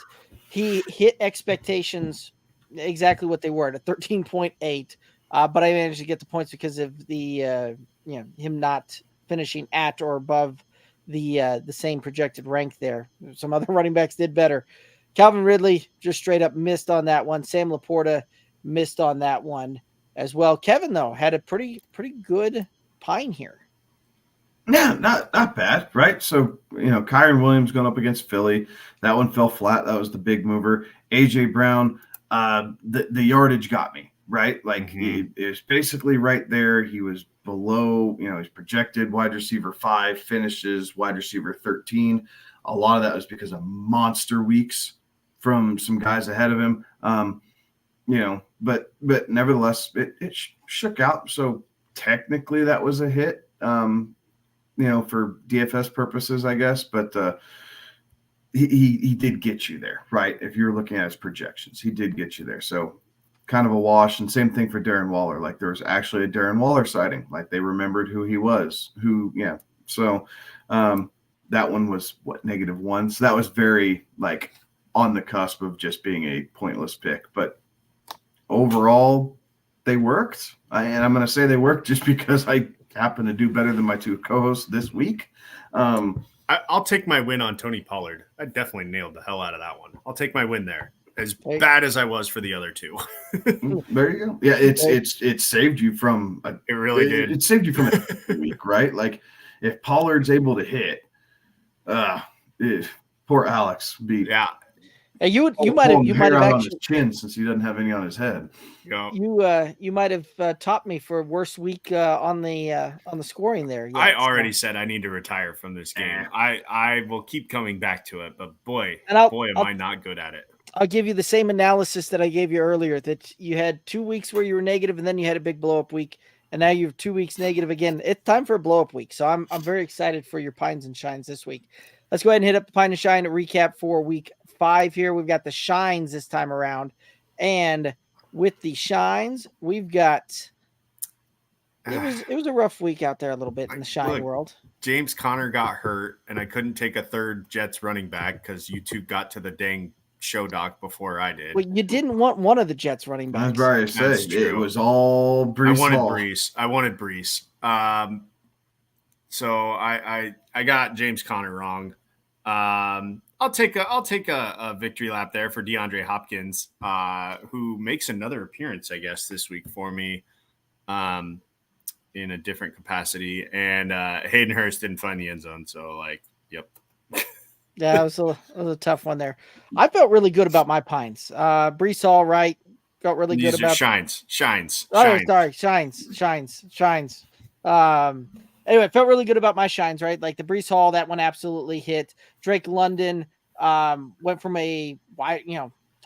He hit expectations exactly what they were at 13.8. But I managed to get the points because of the him not finishing at or above the same projected rank there. Some other running backs did better. Calvin Ridley just straight up missed on that one. Sam Laporta missed on that one as well. Kevin, though, had a pretty good pine here. Yeah, not bad, right? So, Kyron Williams going up against Philly. That one fell flat. That was the big mover. A.J. Brown, the yardage got me, right? Like, it was basically right there. He was below, he's projected wide receiver 5, finishes wide receiver 13. A lot of that was because of monster weeks from some guys ahead of him. But nevertheless, it shook out. So technically that was a hit, for DFS purposes, I guess. But he did get you there, right? If you're looking at his projections, he did get you there. So kind of a wash. And same thing for Darren Waller. Like, there was actually a Darren Waller sighting. Like, they remembered who he was. So that one was -1. So that was very on the cusp of just being a pointless pick. But overall, they worked. And I'm going to say they worked just because I happen to do better than my two co-hosts this week. I'll take my win on Tony Pollard. I definitely nailed the hell out of that one. I'll take my win there. As bad as I was for the other two. There you go. Yeah, it saved you from it really did. It saved you from a week, right? Like, if Pollard's able to hit, poor Alex beat. Yeah. You might have actually on his chin, since he doesn't have any on his head. Yeah. You might have topped me for worst week on the scoring there. Yes. I already said I need to retire from this game. I will keep coming back to it, but boy, am I not good at it. I'll give you the same analysis that I gave you earlier, that you had 2 weeks where you were negative, and then you had a big blow up week, and now you have 2 weeks negative again. It's time for a blow up week. So I'm very excited for your pines and shines this week. Let's go ahead and hit up the pine and shine recap for week 5 here. We've got the shines this time around. And with the shines, we've got it was a rough week out there a little bit in the shine world. James Conner got hurt, and I couldn't take a third Jets running back because you two got to the dang show doc before I did. Well, you didn't want one of the Jets running backs. That's right. I say it was all Brees. I wanted Brees. So I got James Conner wrong. I'll take a victory lap there for DeAndre Hopkins, who makes another appearance, I guess, this week for me, in a different capacity. And Hayden Hurst didn't find the end zone, so yep. Yeah, it was a tough one there. I felt really good about my pines. Brees Hall, right? Felt really good about shines. Oh, sorry, shines. Anyway, felt really good about my shines, right? Like the Brees Hall, that one absolutely hit. Drake London went from a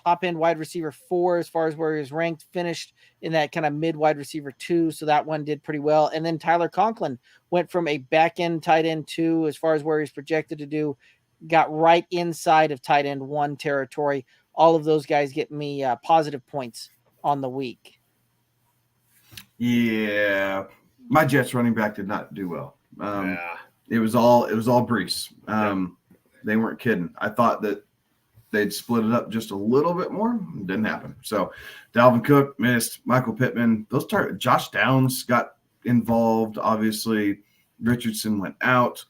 top end wide receiver 4 as far as where he was ranked, finished in that kind of mid wide receiver 2. So that one did pretty well. And then Tyler Conklin went from a back end tight end 2 as far as where he's projected to do, got right inside of tight end 1 territory. All of those guys get me positive points on the week. Yeah. My Jets running back did not do well. It was all Brees. They weren't kidding. I thought that they'd split it up just a little bit more. It didn't happen. So Dalvin Cook missed. Michael Pittman. Josh Downs got involved. Obviously, Richardson went out.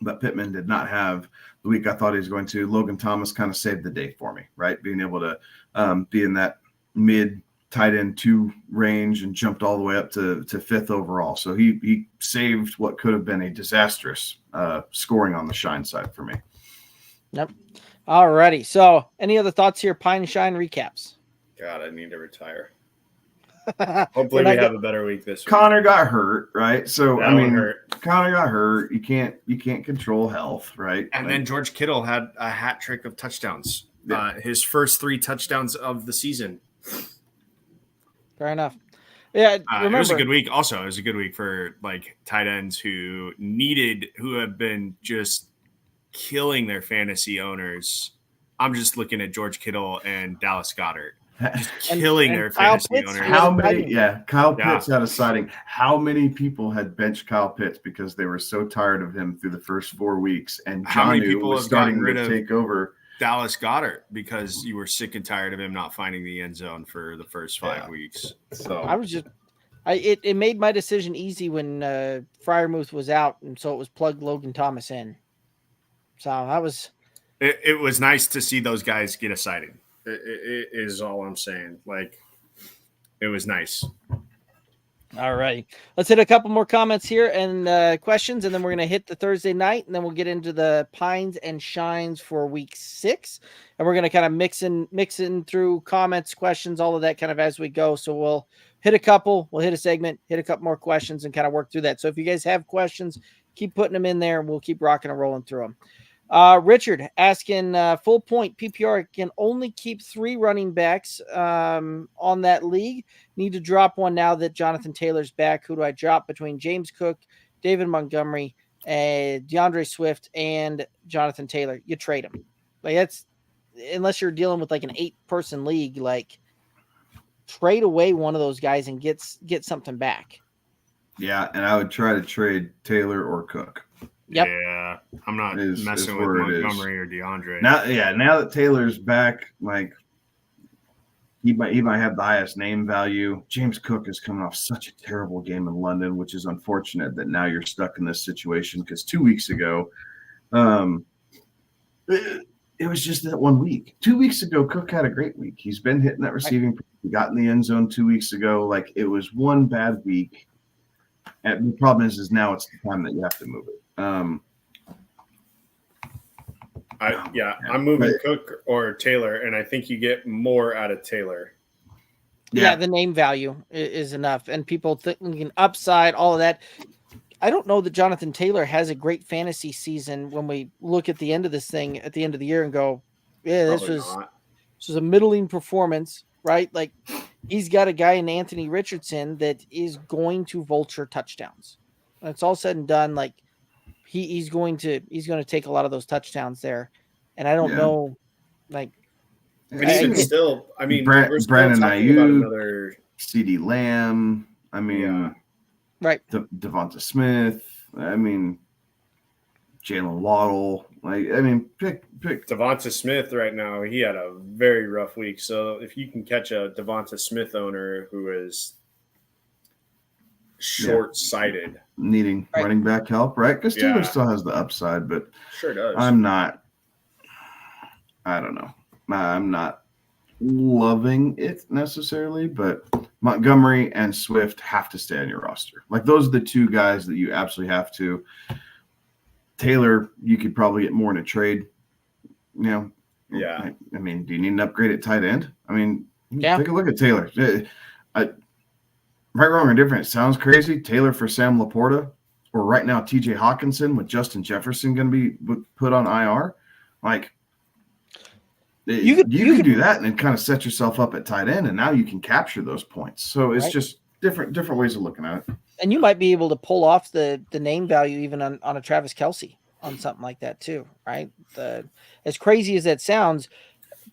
But Pittman did not have the week I thought he was going to. Logan Thomas kind of saved the day for me, right? Being able to be in that mid tight end 2 range and jumped all the way up to 5th overall. So he saved what could have been a disastrous scoring on the shine side for me. Yep. All righty. So any other thoughts here? Pine and shine recaps. God, I need to retire. Hopefully we have a better week this week. Connor got hurt, right? So That I mean, one hurt. Connor got hurt. You can't control health, right? And then George Kittle had a hat trick of touchdowns. Yeah. His first 3 touchdowns of the season. Fair enough. Yeah, It was a good week. Also, it was a good week for like tight ends who have been just killing their fantasy owners. I'm just looking at George Kittle and Dallas Goedert, just killing their Kyle fantasy Pitts, owners. How many? Yeah, Kyle Pitts had a sighting. How many people had benched Kyle Pitts because they were so tired of him through the first 4 weeks? And How many Jonnu people was have gotten starting rid to of take over. Dallas Goedert because you were sick and tired of him not finding the end zone for the first 5 weeks? So it made my decision easy when Freiermuth was out, and so it was plug Logan Thomas in. So that was. It was nice to see those guys get a sighting. It is all I'm saying. Like, it was nice. All right. Let's hit a couple more comments here and questions, and then we're going to hit the Thursday night, and then we'll get into the Pines and Shines for week 6. And we're going to kind of mix in through comments, questions, all of that kind of as we go. So we'll hit a couple, we'll hit a segment, hit a couple more questions, and kind of work through that. So if you guys have questions, keep putting them in there, and we'll keep rocking and rolling through them. Richard asking full point PPR can only keep 3 running backs on that league. Need to drop one now that Jonathan Taylor's back. Who do I drop between James Cook, David Montgomery, DeAndre Swift, and Jonathan Taylor? You trade him. Like, that's unless you're dealing with like an 8-person league, like trade away one of those guys and get something back. yeah, and I would try to trade Taylor or Cook. Yep. Yeah, I'm not Is messing with where it is. Montgomery or DeAndre. Now that Taylor's back, like he might have the highest name value. James Cook is coming off such a terrible game in London, which is unfortunate that now you're stuck in this situation because 2 weeks ago, it was just that 1 week. 2 weeks ago, Cook had a great week. He's been hitting that receiving. He got in the end zone 2 weeks ago. Like, it was one bad week. And the problem is now it's the time that you have to move it. I'm moving Cook or Taylor, and I think you get more out of Taylor. Yeah, the name value is enough, and people thinking upside, all of that. I don't know that Jonathan Taylor has a great fantasy season when we look at the end of this thing at the end of the year and go, yeah, this was a middling performance, right? Like, he's got a guy in Anthony Richardson that is going to vulture touchdowns. When it's all said and done, like he's going to take a lot of those touchdowns there, and I don't know, like. And even still, I mean, Brandon Ayuk, another CeeDee Lamb. I mean, right? Devonta Smith. I mean, Jalen Waddle. Like, I mean, pick Devonta Smith right now. He had a very rough week. So if you can catch a Devonta Smith owner who is short-sighted, needing running back help, right? Because Taylor still has the upside, but sure does. I'm not. I don't know. I'm not loving it necessarily, but Montgomery and Swift have to stay on your roster. Like, those are the 2 guys that you absolutely have to. Taylor, you could probably get more in a trade. You know, yeah. I mean, do you need an upgrade at tight end? I mean, take a look at Taylor. Right, wrong, or different. It sounds crazy. Taylor for Sam Laporta, or right now TJ Hawkinson with Justin Jefferson going to be put on IR. Like, you could do that and then kind of set yourself up at tight end, and now you can capture those points. So it's just different ways of looking at it. And you might be able to pull off the name value even on a Travis Kelce on something like that too, right? As crazy as that sounds,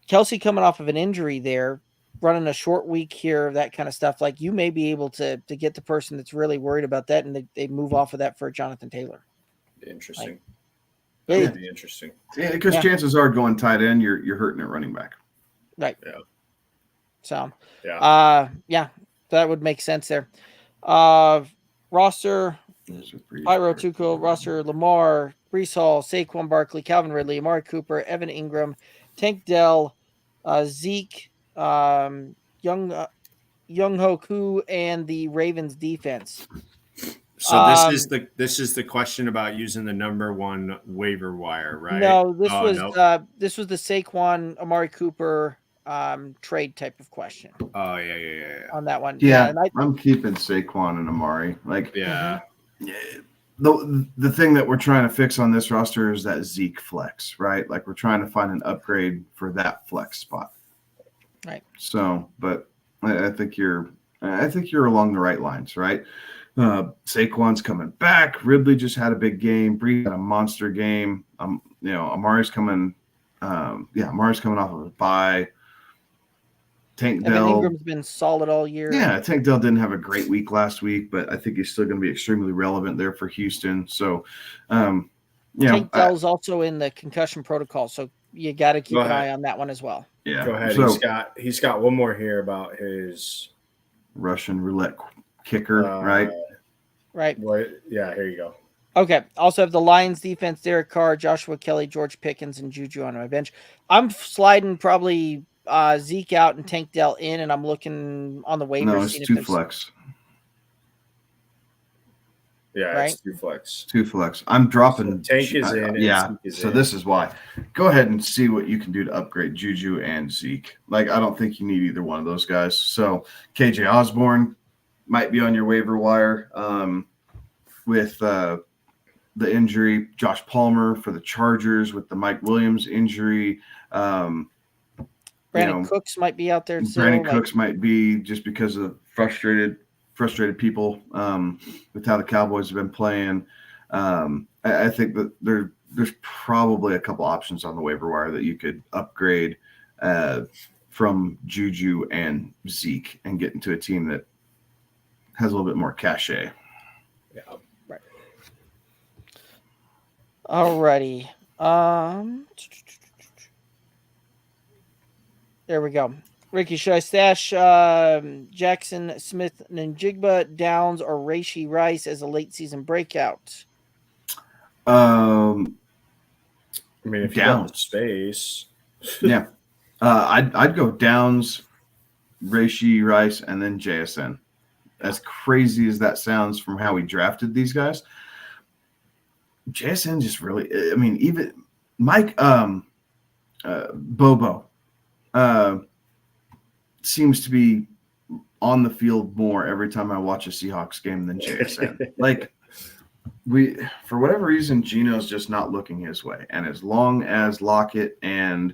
Kelce coming off of an injury there, running a short week here, that kind of stuff, like you may be able to get the person that's really worried about that, and they move off of that for Jonathan Taylor. Interesting. That would be interesting. Yeah, because chances are going tight end, you're hurting at running back. Right. Yeah. So, that would make sense there. Roster, Pyro Tuco, roster, Lamar, Brees Hall, Saquon Barkley, Calvin Ridley, Amari Cooper, Evan Ingram, Tank Dell, Zeke, Young Hoku, and the Ravens defense. So this is the question about using the number 1 waiver wire, right? No, this was the Saquon, Amari Cooper, trade type of question Oh yeah. on that one. Yeah, and I'm keeping Saquon and Amari. Like, Yeah. The thing that we're trying to fix on this roster is that Zeke flex, right? Like, we're trying to find an upgrade for that flex spot. Right. So, but I think you're along the right lines, right? Saquon's coming back. Ridley just had a big game. Bree had a monster game. Amari's coming. Amari's coming off of a bye. Tank Evan Dell. Ingram's been solid all year. Yeah, Tank Dell didn't have a great week last week, but I think he's still going to be extremely relevant there for Houston. So, Tank Dell's also in the concussion protocol, so you got to keep an eye on that one as well. Yeah, Go ahead. So, He's got one more here about his Russian roulette kicker, right? Right. Yeah, here you go. Okay. Also have the Lions defense: Derek Carr, Joshua Kelly, George Pickens, and Juju on my bench. I'm sliding probably Zeke out and Tank Dell in, and I'm looking on the waivers. No, it's two flex. Yeah, right? It's two flex. Two flex. I'm dropping. So Tank is in. Yeah. Zeke is So in. this is why. Go ahead and see what you can do to upgrade Juju and Zeke. Like, I don't think you need either one of those guys. So KJ Osborne might be on your waiver wire with the injury. Josh Palmer for the Chargers with the Mike Williams injury. Brandon Cooks might be out there too. Brandon Cooks might be just because of frustrated people with how the Cowboys have been playing. I think that there's probably a couple options on the waiver wire that you could upgrade from Juju and Zeke and get into a team that has a little bit more cachet. Yeah. Right. Alrighty. There we go. Ricky, should I stash Jackson Smith Njigba, Downs, or Rashee Rice as a late season breakout? I mean, if you got Downs. the space. Yeah. I'd go Downs, Rashee Rice, and then JSN. As crazy as that sounds from how we drafted these guys, JSN just really, I mean, even Mike Bobo seems to be on the field more every time I watch a Seahawks game than JSN. Like, for whatever reason, Geno's just not looking his way. And as long as Lockett and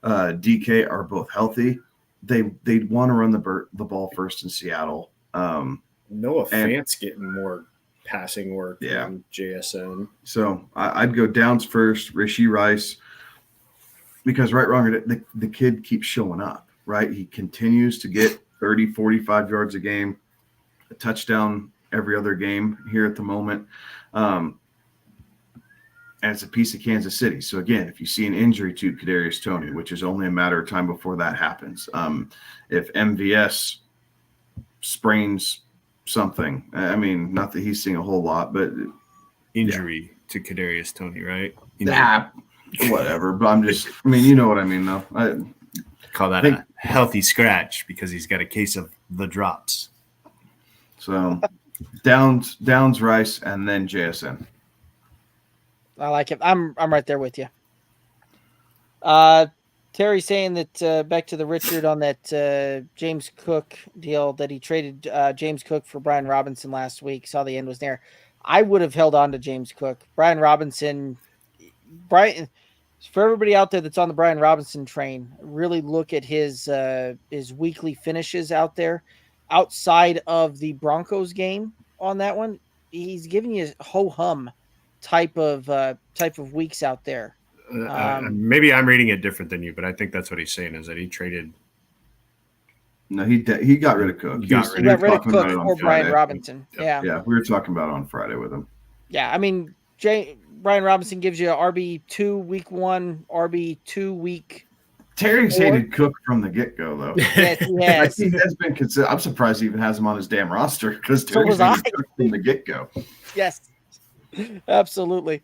DK are both healthy, they'd want to run the ball first in Seattle. Noah Fant's getting more passing work than JSN. So I'd go Downs first, Rashee Rice, because right, wrong, the kid keeps showing up, right? He continues to get 30, 45 yards a game, a touchdown every other game here at the moment. And it's a piece of Kansas City. So, again, if you see an injury to Kadarius Toney, which is only a matter of time before that happens, if MVS sprains something, I mean, not that he's seeing a whole lot, but Injury to Kadarius Toney, right? Whatever. But I'm just, I mean, you know what I mean, though. Call that a healthy scratch because he's got a case of the drops. So, Downs, Rice, and then JSN. I like it. I'm right there with you. Terry saying that back to the Richard on that James Cook deal that he traded James Cook for Brian Robinson last week. Saw the end was there. I would have held on to James Cook. Brian Robinson, for everybody out there that's on the Brian Robinson train, really look at his weekly finishes out there. Outside of the Broncos game on that one, he's giving you a ho-hum type of weeks out there. Maybe I'm reading it different than you, but I think that's what he's saying is that he traded. No, he got rid of Cook. He got rid of Cook for Brian Robinson. Yeah, we were talking about it on Friday with him. Yeah, I mean, Brian Robinson gives you RB2 week 1, RB2 week. Terry's hated Cook from the get-go, though. Yes, he has. He has been considered. I'm surprised he even has him on his damn roster because Terry's hated Cook from the get-go. Yes, absolutely.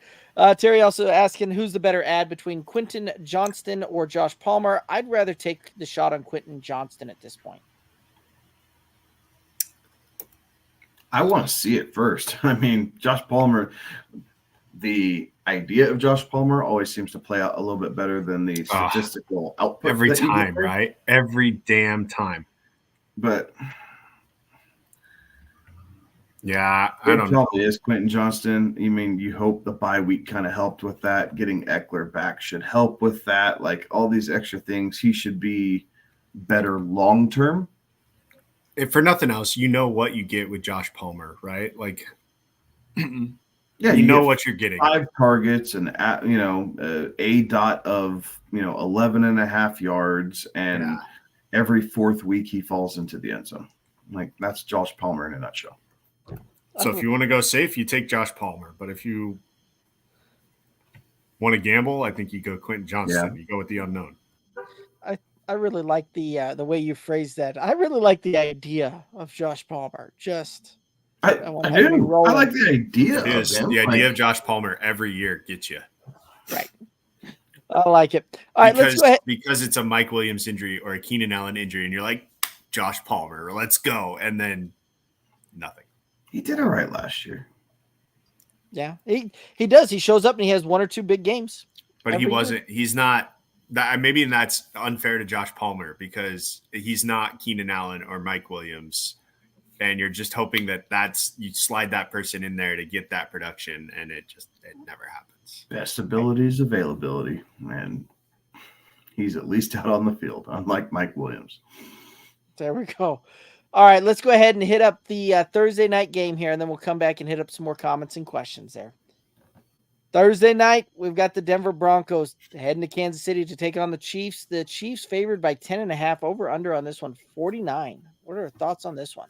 Terry also asking who's the better ad between Quentin Johnston or Josh Palmer. I'd rather take the shot on Quentin Johnston at this point. I want to see it first. I mean, Josh Palmer, the idea of Josh Palmer always seems to play out a little bit better than the statistical output every that you get time, there. right? Every damn time. But yeah, I it don't know. probably is Quentin Johnston. You mean you hope the bye week kind of helped with that? Getting Eckler back should help with that. Like all these extra things, he should be better long term. If for nothing else, you know what you get with Josh Palmer, right? Like, Yeah, you know get what you're getting. 5 targets and a dot of 11.5 yards, and every fourth week he falls into the end zone. Like that's Josh Palmer in a nutshell. So if you want to go safe, you take Josh Palmer. But if you want to gamble, I think you go Quentin Johnston. Yeah. You go with the unknown. I really like the way you phrased that. I really like the idea of Josh Palmer. I do. I like the idea It of is. him. The idea of Josh Palmer every year gets you. Right. I like it. All right, let's go ahead. Because it's a Mike Williams injury or a Keenan Allen injury, and you're like, Josh Palmer, let's go. And then nothing. He did all right last year. Yeah, he does. He shows up and he has 1 or 2 big games. But he wasn't. He's not. That maybe that's unfair to Josh Palmer because he's not Keenan Allen or Mike Williams, and you're just hoping that you slide that person in there to get that production, and it never happens. Best ability is availability, and he's at least out on the field, unlike Mike Williams. There we go. All right, let's go ahead and hit up the Thursday night game here, and then we'll come back and hit up some more comments and questions there. Thursday night, we've got the Denver Broncos heading to Kansas City to take on the Chiefs. The Chiefs favored by 10.5, over under on this one, 49. What are your thoughts on this one?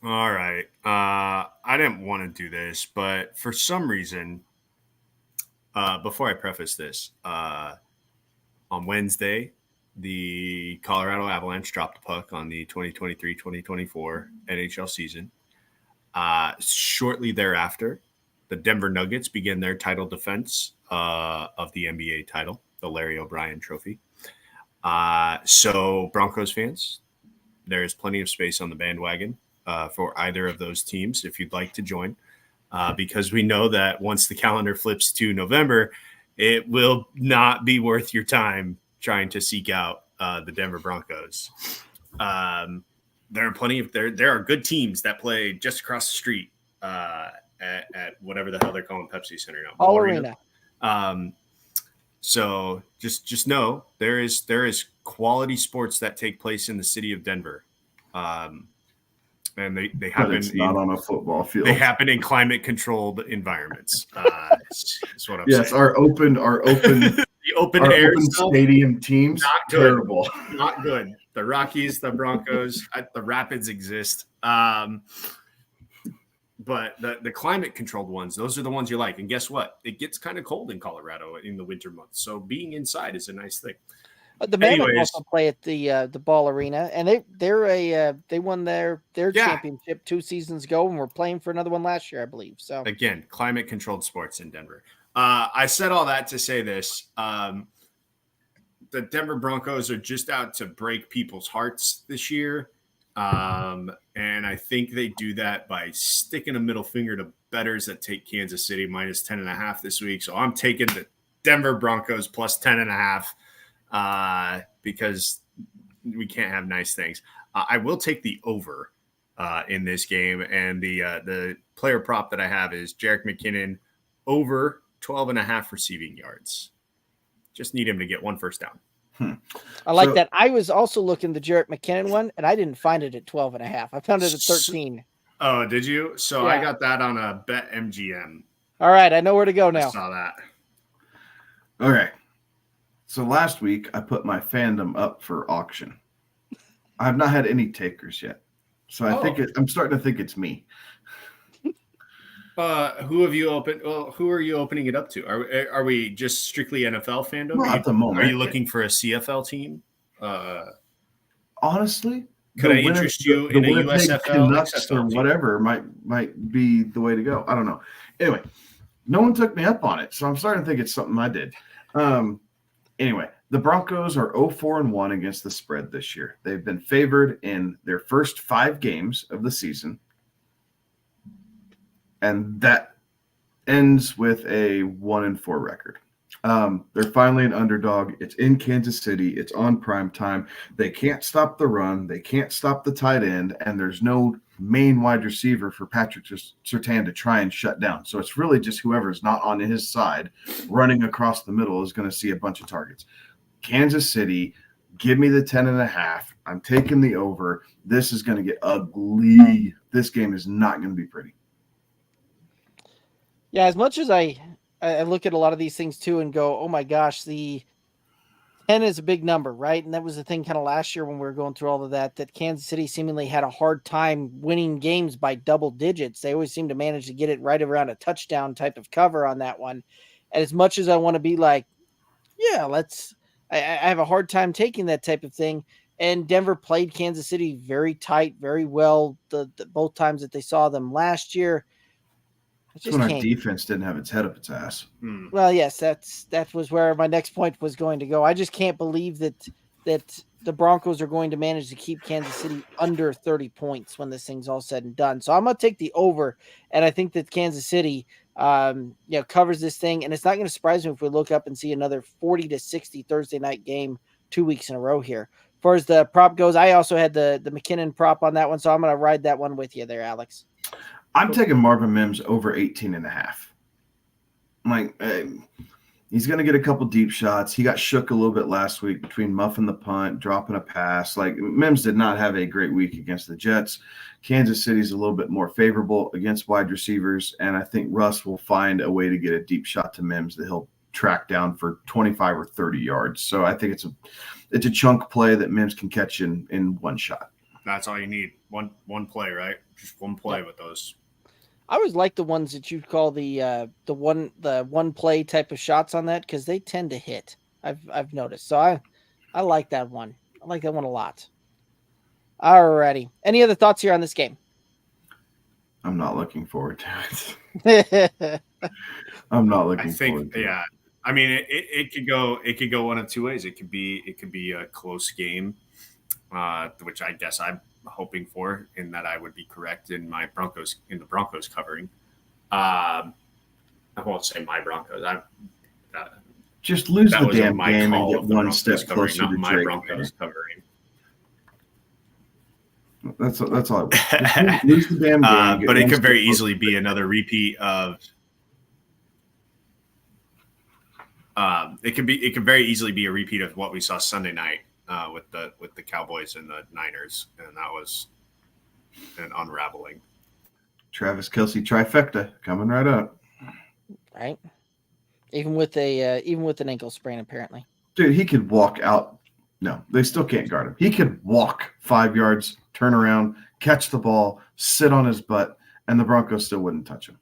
All right. I didn't want to do this, but for some reason, before I preface this, on Wednesday, the Colorado Avalanche dropped the puck on the 2023-2024 NHL season. Shortly thereafter, the Denver Nuggets begin their title defense of the NBA title, the Larry O'Brien Trophy. So Broncos fans, there is plenty of space on the bandwagon for either of those teams if you'd like to join, because we know that once the calendar flips to November, it will not be worth your time trying to seek out the Denver Broncos. There are plenty of there are good teams that play just across the street at whatever the hell they're calling Pepsi Center now. Ball Arena. So just know there is quality sports that take place in the city of Denver. And they happen. But it's not on a football field. They happen in climate controlled environments. That's what I'm saying. Yes, our open the open air open stadium teams, not good. Terrible. Not good. The Rockies, the Broncos, the Rapids exist. But the climate controlled ones, those are the ones you like. And guess what? It gets kind of cold in Colorado in the winter months. So being inside is a nice thing. The Mammoth also play at the Ball Arena, and they won their championship 2 seasons ago, and we're playing for another one last year, I believe. So again, climate controlled sports in Denver. I said all that to say this: the Denver Broncos are just out to break people's hearts this year, and I think they do that by sticking a middle finger to bettors that take Kansas City minus 10.5 this week. So I'm taking the Denver Broncos plus 10.5. Because we can't have nice things. I will take the over in this game, and the player prop that I have is Jerick McKinnon over 12.5 receiving yards. Just need him to get 1 first down. I like that. I was also looking the Jerick McKinnon one, and I didn't find it at 12.5. I found it at 13. Oh, did you? So yeah. I got that on a BetMGM. All right, I know where to go now. I saw that. Okay. So last week, I put my fandom up for auction. I have not had any takers yet. So I think I'm starting to think it's me. Who have you opened? Well, who are you opening it up to? Are we just strictly NFL fandom? Not at the moment. Are you looking for a CFL team? Honestly, could I interest you in a USFL Canucks or whatever might be the way to go. I don't know. Anyway, no one took me up on it, so I'm starting to think it's something I did. Anyway, the Broncos are 0-4-1 against the spread this year. They've been favored in their first 5 games of the season. And that ends with a 1-4 record. They're finally an underdog. It's in Kansas City. It's on prime time. They can't stop the run. They can't stop the tight end, and there's no main wide receiver for Patrick Surtain to try and shut down. So it's really just whoever's not on his side running across the middle is going to see a bunch of targets. Kansas City, give me the 10.5. I'm taking the over. This is going to get ugly. This game is not going to be pretty. Yeah, as much as I look at a lot of these things too and go, oh my gosh, the 10 is a big number, right? And that was the thing kind of last year when we were going through all of that Kansas City seemingly had a hard time winning games by double digits. They always seem to manage to get it right around a touchdown type of cover on that one. And as much as I want to be like, yeah, I have a hard time taking that type of thing. And Denver played Kansas City very tight, very well the both times that they saw them last year. That's when our defense didn't have its head up its ass. Well, yes, that was where my next point was going to go. I just can't believe that the Broncos are going to manage to keep Kansas City under 30 points when this thing's all said and done. So I'm going to take the over, and I think that Kansas City covers this thing, and it's not going to surprise me if we look up and see another 40-60 Thursday night game 2 weeks in a row here. As far as the prop goes, I also had the McKinnon prop on that one, so I'm going to ride that one with you there, Alex. I'm taking Marvin Mims over 18.5. He's going to get a couple deep shots. He got shook a little bit last week between muffing the punt, dropping a pass. Mims did not have a great week against the Jets. Kansas City's a little bit more favorable against wide receivers, and I think Russ will find a way to get a deep shot to Mims that he'll track down for 25 or 30 yards. So I think it's a chunk play that Mims can catch in one shot. That's all you need. One play, right? Just one play with those. I always like the ones that you'd call the one play type of shots on that because they tend to hit. I've noticed. So I like that one. I like that one a lot. Alrighty. Any other thoughts here on this game? I'm not looking forward to it. I'm not looking forward to it. Yeah. I mean, it could go one of two ways. It could be a close game, which I guess I'm hoping for, in that I would be correct in the Broncos covering. I won't say my Broncos. Just lose the damn game and get one step covering, closer not to my Drake. Broncos covering. That's all. Just lose the damn game. But it could very easily be another repeat of. It could very easily be a repeat of what we saw Sunday night with the Cowboys and the Niners, and that was an unraveling. Travis Kelce trifecta coming right up. Right. Even with an ankle sprain, apparently. Dude, he could walk out. No, they still can't guard him. He could walk 5 yards, turn around, catch the ball, sit on his butt, and the Broncos still wouldn't touch him.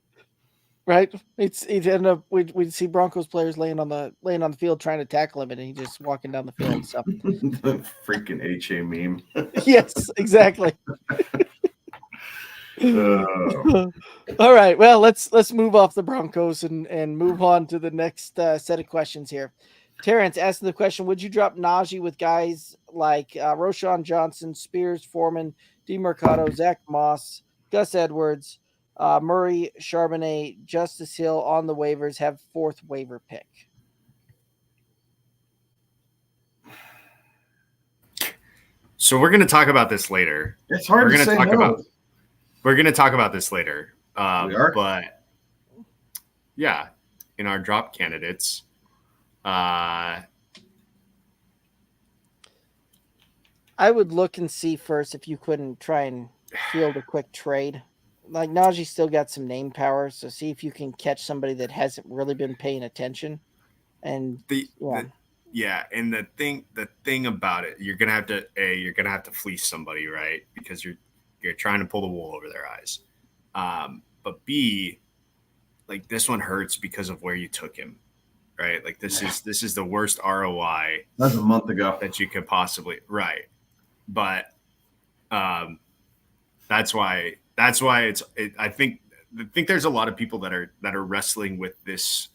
Right? It's end up we'd see Broncos players laying on the field trying to tackle him, and he just walking down the field. So the freaking HA meme. Yes, exactly. All right. Well, let's move off the Broncos and move on to the next set of questions here. Terrence asked the question: would you drop Najee with guys like Roschon Johnson, Spears, Foreman, DeMarcado, Zach Moss, Gus Edwards, Murray, Charbonnet, Justice Hill on the waivers, have fourth waiver pick? So we're going to talk about this later. It's hard to say no. We're going to talk about this later. We are? But yeah, in our drop candidates, I would look and see first if you couldn't try and field a quick trade. Like Najee still got some name power, so see if you can catch somebody that hasn't really been paying attention. And and the thing about it, you're gonna have to fleece somebody, right? Because you're trying to pull the wool over their eyes. But B, like this one hurts because of where you took him, right? Like this is the worst ROI. That's a month ago that you could possibly, right? But that's why I think there's a lot of people that are wrestling with this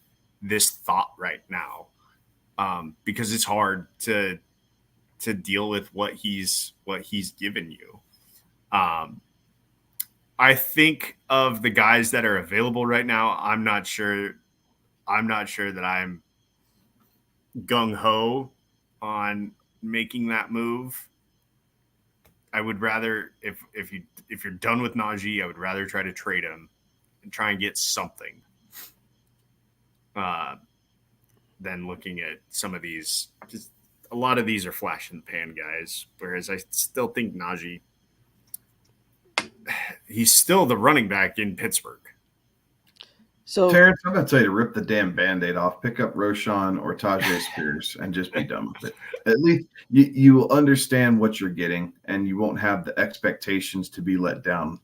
thought right now, because it's hard to deal with what he's given you. I I think of the guys that are available right now, I'm not sure that I'm gung ho on making that move. I would rather, if you're done with Najee, I would rather try to trade him and try and get something than looking at some of these. Just a lot of these are flash in the pan guys, whereas I still think Najee, he's still the running back in Pittsburgh. So Terrence, I'm going to tell you to rip the damn Band-Aid off, pick up Roshan or Tajay Spears, and just be done with it. At least you will understand what you're getting, and you won't have the expectations to be let down.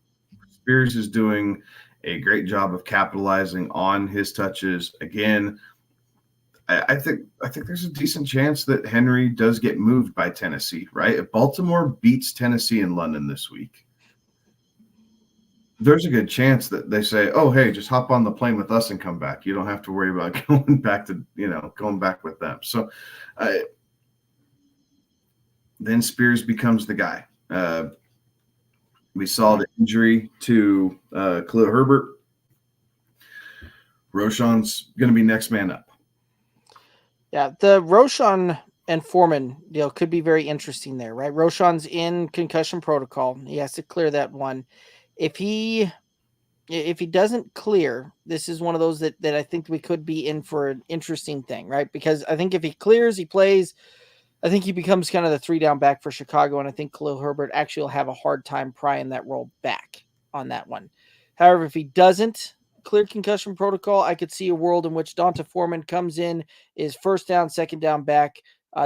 Spears is doing a great job of capitalizing on his touches. Again, I think there's a decent chance that Henry does get moved by Tennessee, right? If Baltimore beats Tennessee in London this week, there's a good chance that they say, "Oh, hey, just hop on the plane with us and come back. You don't have to worry about going back with them." So, then Spears becomes the guy. We saw the injury to Khalil Herbert. Roshan's going to be next man up. yeah, the Roshan and Foreman deal could be very interesting there, right? Roshan's in concussion protocol. He has to clear that one. If he doesn't clear, this is one of those that I think we could be in for an interesting thing, right? Because I think if he clears, he plays. I think he becomes kind of the 3-down back for Chicago, and I think Khalil Herbert actually will have a hard time prying that role back on that one. However, if he doesn't clear concussion protocol, I could see a world in which Donta Foreman comes in, is first down, second down back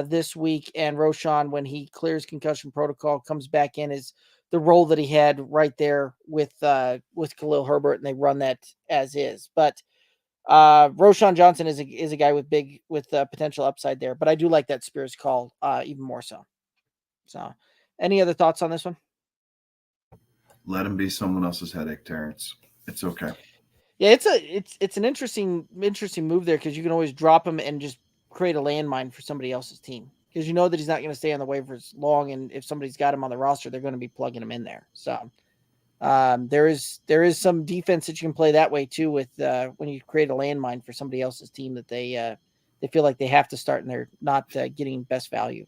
this week, and Roshan, when he clears concussion protocol, comes back in as the role that he had right there with Khalil Herbert, and they run that as is. But Roshan Johnson is a guy with potential upside there, but I do like that Spears call even more so. So, any other thoughts on this one? Let him be someone else's headache, Terrence. It's okay. Yeah, it's an interesting move there because you can always drop him and just create a landmine for somebody else's team because you know that he's not going to stay on the waivers long, and if somebody's got him on the roster, they're going to be plugging him in there. So. There is some defense that you can play that way too with when you create a landmine for somebody else's team that they feel like they have to start and they're not getting best value.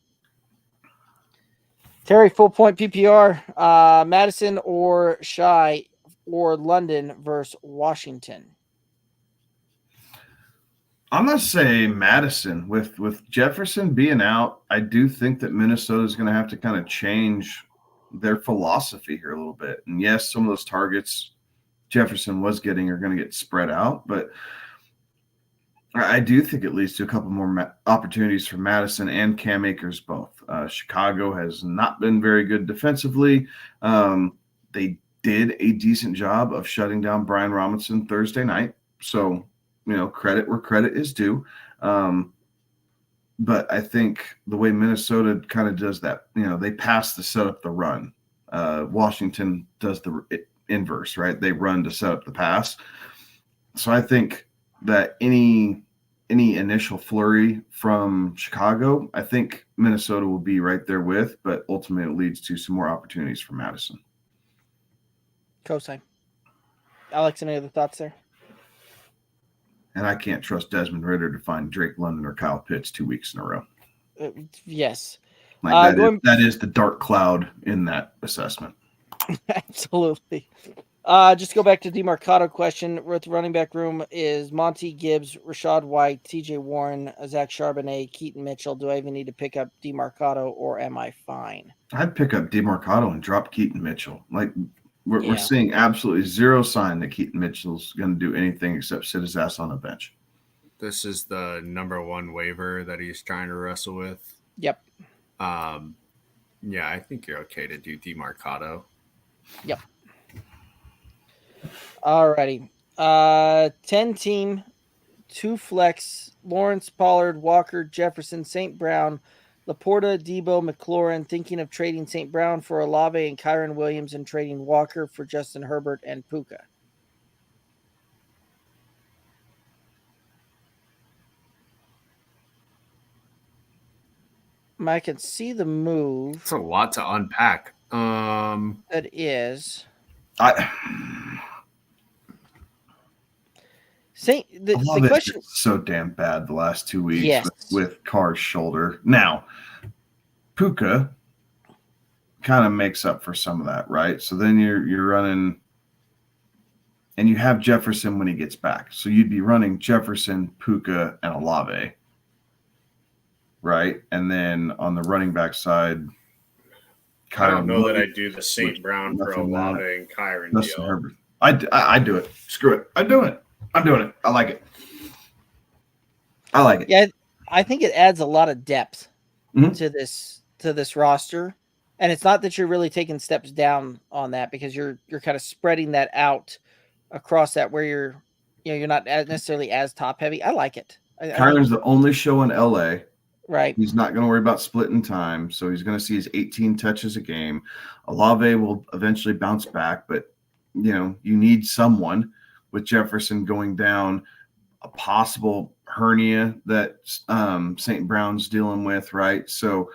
Terry, full point PPR, Madison or Shy or London versus Washington. I'm going to say Madison. With Jefferson being out, I do think that Minnesota is going to have to kind of change their philosophy here a little bit. And yes, some of those targets Jefferson was getting are going to get spread out, but I do think it leads to a couple more opportunities for Madison and Cam Akers both. Chicago has not been very good defensively. They did a decent job of shutting down Brian Robinson Thursday night. So, credit where credit is due. But I think the way Minnesota kind of does that, they pass to set up the run. Washington does the inverse, right? They run to set up the pass. So I think that any initial flurry from Chicago, I think Minnesota will be right there with, but ultimately it leads to some more opportunities for Madison. Cosine. Alex, any other thoughts there? And I can't trust Desmond Ridder to find Drake London or Kyle Pitts 2 weeks in a row. Yes. That is the dark cloud in that assessment. Absolutely. Just go back to DeMarcado question with the running back room is Monty Gibbs, Rashad White, TJ Warren, Zach Charbonnet, Keaton Mitchell. Do I even need to pick up DeMarcado or am I fine? I'd pick up DeMarcado and drop Keaton Mitchell. We're seeing absolutely zero sign that Keaton Mitchell's going to do anything except sit his ass on a bench. This is the number one waiver that he's trying to wrestle with. Yep. Yeah, I think you're okay to do DeMarcado. Yep. Alrighty. 10-team, 2 flex, Lawrence, Pollard, Walker, Jefferson, St. Brown, Laporta, Debo, McLaurin, thinking of trading St. Brown for Olave and Kyron Williams and trading Walker for Justin Herbert and Puka. I can see the move. It's a lot to unpack. That is. The question so damn bad the last 2 weeks Yes. with Carr's shoulder. Now, Puka kind of makes up for some of that, right? So then you're running, and you have Jefferson when he gets back. So you'd be running Jefferson, Puka, and Olave, right? And then on the running back side, I don't know that I do the St. Brown for Olave and Kyron Justin deal. Herbert. I do it. Screw it. I'm doing it. I like it. Yeah, I think it adds a lot of depth Mhm. to this roster, and it's not that you're really taking steps down on that, because you're kind of spreading that out across that, where you're not necessarily as top heavy. I like it. Kyron's the only show in LA. Right. He's not going to worry about splitting time, so he's going to see his 18 touches a game. Olave will eventually bounce back, but you need someone with Jefferson going down, a possible hernia that St. Brown's dealing with, right? So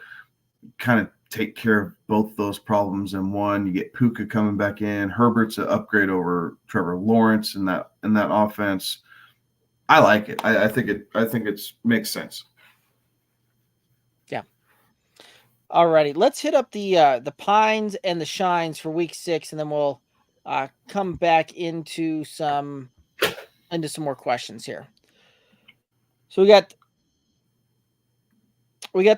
kind of take care of both those problems in one. You get Puka coming back in. Herbert's an upgrade over Trevor Lawrence in that offense. I like it. I think it makes sense. Alrighty, let's hit up the pines and the shines for week 6, and then we'll come back into some more questions here. So we got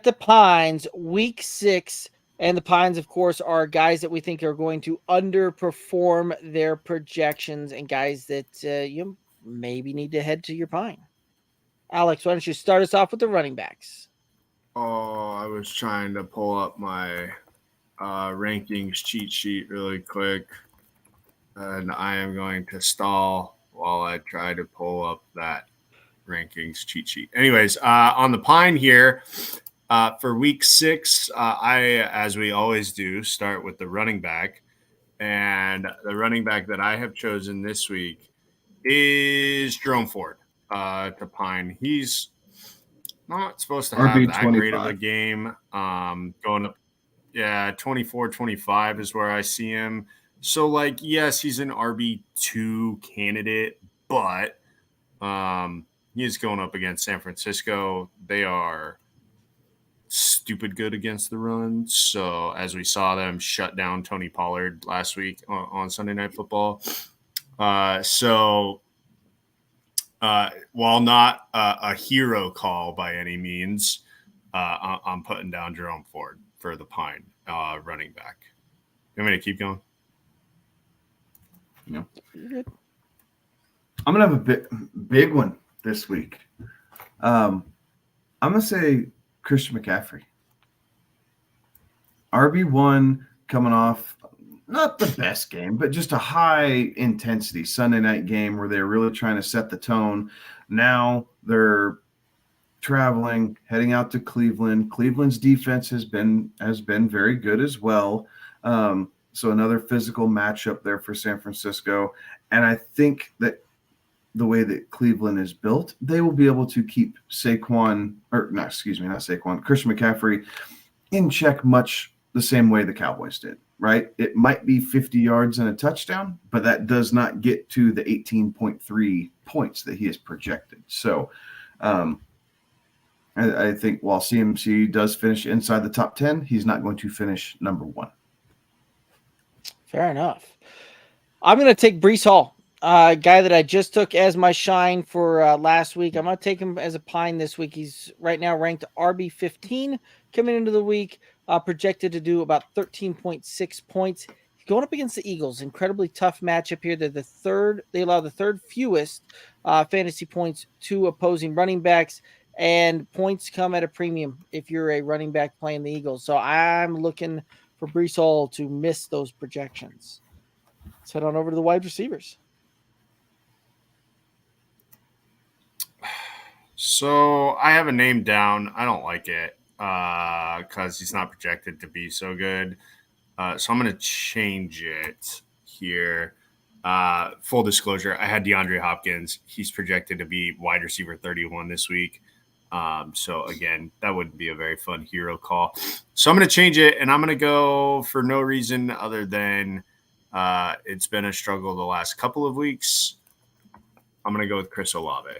the pines week 6, and the pines, of course, are guys that we think are going to underperform their projections, and guys that you maybe need to head to your pine. Alex, why don't you start us off with the running backs? Oh, I was trying to pull up my rankings cheat sheet really quick, and I am going to stall while I try to pull up that rankings cheat sheet. Anyways, on the pine here, for week 6, I, as we always do, start with the running back, and the running back that I have chosen this week is Jerome Ford to pine. He's not supposed to have that great of a game. Going up, 24-25 is where I see him. So, yes, he's an RB2 candidate, but he's going up against San Francisco. They are stupid good against the run. So, as we saw them shut down Tony Pollard last week on Sunday Night Football. While not a hero call by any means, I'm putting down Jerome Ford for the pine running back. You want me to keep going? No. I'm going to have a big one this week. I'm going to say Christian McCaffrey. RB1 coming off not the best game, but just a high intensity Sunday night game where they're really trying to set the tone. Now they're traveling, heading out to Cleveland. Cleveland's defense has been very good as well. So another physical matchup there for San Francisco. And I think that the way that Cleveland is built, they will be able to keep Christian McCaffrey in check much the same way the Cowboys did, right? It might be 50 yards and a touchdown, but that does not get to the 18.3 points that he is projected. So I think while CMC does finish inside the top 10, he's not going to finish number 1. Fair enough. I'm going to take Breece Hall, a guy that I just took as my shine for last week. I'm going to take him as a pine this week. He's right now ranked RB15 coming into the week, projected to do about 13.6 points. Going up against the Eagles, incredibly tough matchup here. They allow the third fewest fantasy points to opposing running backs, and points come at a premium if you're a running back playing the Eagles. So I'm looking for Breece Hall to miss those projections. Let's head on over to the wide receivers. So I have a name down. I don't like it because he's not projected to be so good. So I'm going to change it here. Full disclosure, I had DeAndre Hopkins. He's projected to be wide receiver 31 this week. So again, that wouldn't be a very fun hero call. So I'm going to change it, and I'm going to go for no reason other than It's been a struggle the last couple of weeks. I'm going to go with Chris Olave.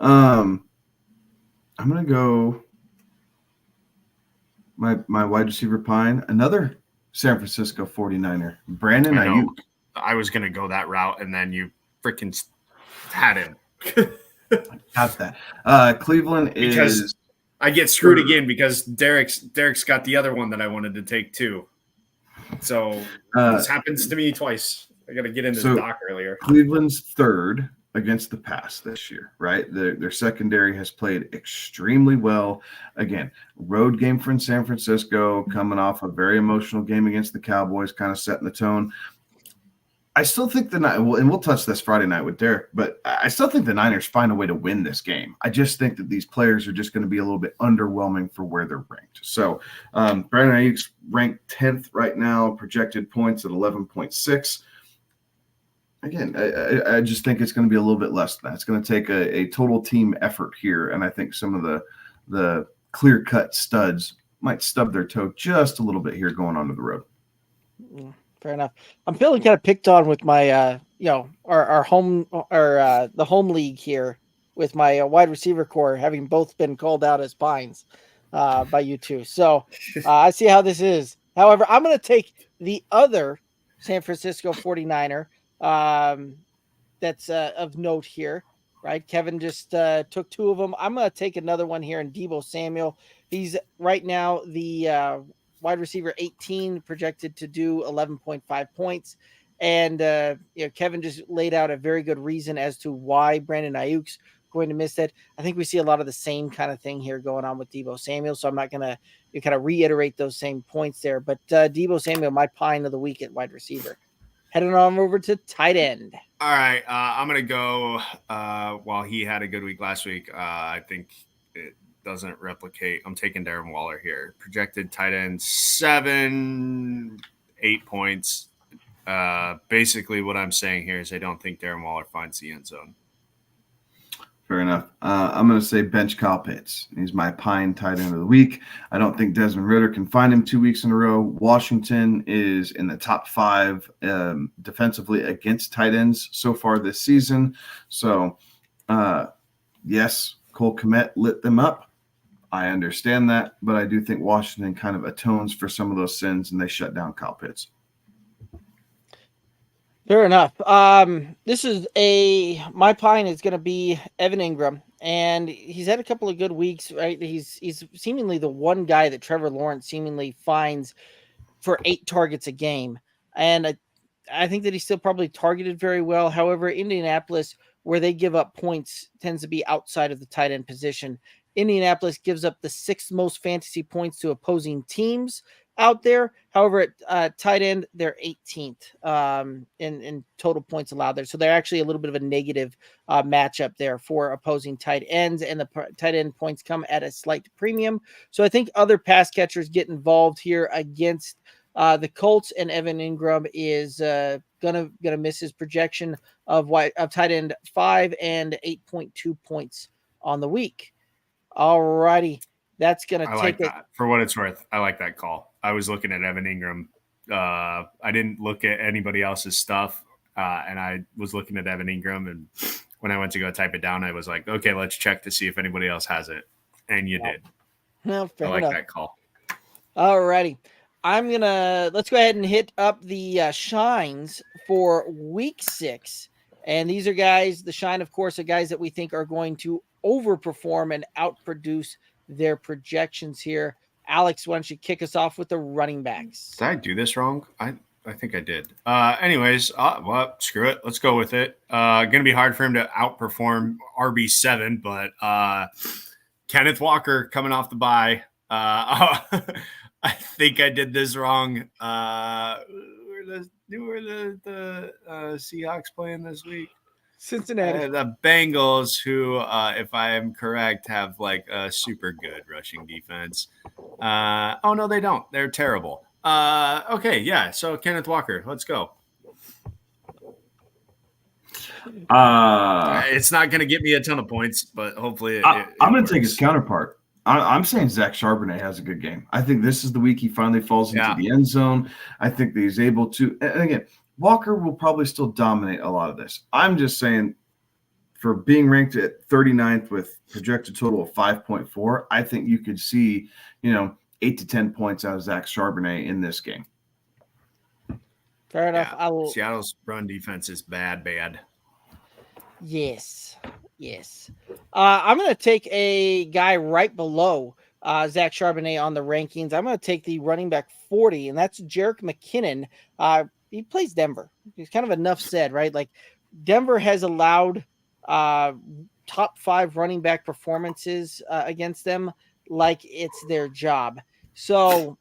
I'm going to go my wide receiver pine, another San Francisco 49er, Brandon Ayuk. I was going to go that route, and then you freaking had him. Got that. Cleveland is... I get screwed again because Derek's got the other one that I wanted to take too. So this happens to me twice. I got to get into the doc earlier. Cleveland's third against the pass this year, right? Their secondary has played extremely well. Again, road game for San Francisco, coming off a very emotional game against the Cowboys, kind of setting the tone. I still think and we'll touch this Friday night with Derek, but I still think the Niners find a way to win this game. I just think that these players are just going to be a little bit underwhelming for where they're ranked. So Brandon Ayuk's ranked 10th right now, projected points at 11.6. Again, I just think it's going to be a little bit less than that. It's going to take a total team effort here, and I think some of the clear-cut studs might stub their toe just a little bit here going onto the road. Fair enough. I'm feeling kind of picked on with my, our home or the home league here with my wide receiver core having both been called out as pines by you two. So I see how this is. However, I'm going to take the other San Francisco 49er that's of note here, right? Kevin just took two of them. I'm going to take another one here in Deebo Samuel. He's right now the wide receiver 18, projected to do 11.5 points. And Kevin just laid out a very good reason as to why Brandon Ayuk's going to miss it. I think we see a lot of the same kind of thing here going on with Deebo Samuel, so I'm not going to kind of reiterate those same points there. But Deebo Samuel, my pine of the week at wide receiver. Heading on over to tight end. All right, I'm going to go while he had a good week last week. I think it doesn't replicate. I'm taking Darren Waller here. Projected tight end 7-8 points. Basically what I'm saying here is I don't think Darren Waller finds the end zone. Fair enough. I'm going to say bench Kyle Pitts. He's my pine tight end of the week. I don't think Desmond Ridder can find him 2 weeks in a row. Washington is in the top 5 defensively against tight ends so far this season. So, yes, Cole Kmet lit them up. I understand that, but I do think Washington kind of atones for some of those sins, and they shut down Kyle Pitts. Fair enough. This is my pine is going to be Evan Ingram, and he's had a couple of good weeks, right? He's seemingly the one guy that Trevor Lawrence seemingly finds for 8 targets a game. And I think that he's still probably targeted very well. However, Indianapolis, where they give up points, tends to be outside of the tight end position. Indianapolis gives up the 6th most fantasy points to opposing teams out there. However, at tight end, they're 18th in total points allowed there. So they're actually a little bit of a negative matchup there for opposing tight ends, and the tight end points come at a slight premium. So I think other pass catchers get involved here against the Colts, and Evan Ingram is gonna miss his projection of tight end 5 and 8.2 points on the week. All righty. That's going to take it. That. For what it's worth, I like that call. I was looking at Evan Ingram. I didn't look at anybody else's stuff, and I was looking at Evan Ingram. And when I went to go type it down, I was like, okay, let's check to see if anybody else has it. And you did. No, fair I like enough. that call. All righty. Let's go ahead and hit up the shines for week 6. And these are guys, the shine, of course, are guys that we think are going to overperform and outproduce their projections here. Alex, why don't you kick us off with the running backs? Did I do this wrong? I think I did. Anyways, well, screw it. Let's go with it. Going to be hard for him to outperform RB7, but Kenneth Walker coming off the bye. I think I did this wrong. Who are the Seahawks playing this week? Cincinnati. The Bengals, who, if I am correct, have like a super good rushing defense. Oh, no, they don't. They're terrible. Okay, yeah. So Kenneth Walker, let's go. It's not going to get me a ton of points, but hopefully I'm going to take his counterpart. I'm saying Zach Charbonnet has a good game. I think this is the week he finally falls into the end zone. I think that he's able to. And again, Walker will probably still dominate a lot of this. I'm just saying, for being ranked at 39th with projected total of 5.4, I think you could see, 8 to 10 points out of Zach Charbonnet in this game. Fair enough. Yeah. Seattle's run defense is bad. Yes. I'm going to take a guy right below Zach Charbonnet on the rankings. I'm going to take the running back 40, and that's Jerick McKinnon. He plays Denver. He's kind of enough said, right? Like, Denver has allowed top 5 running back performances against them like it's their job. So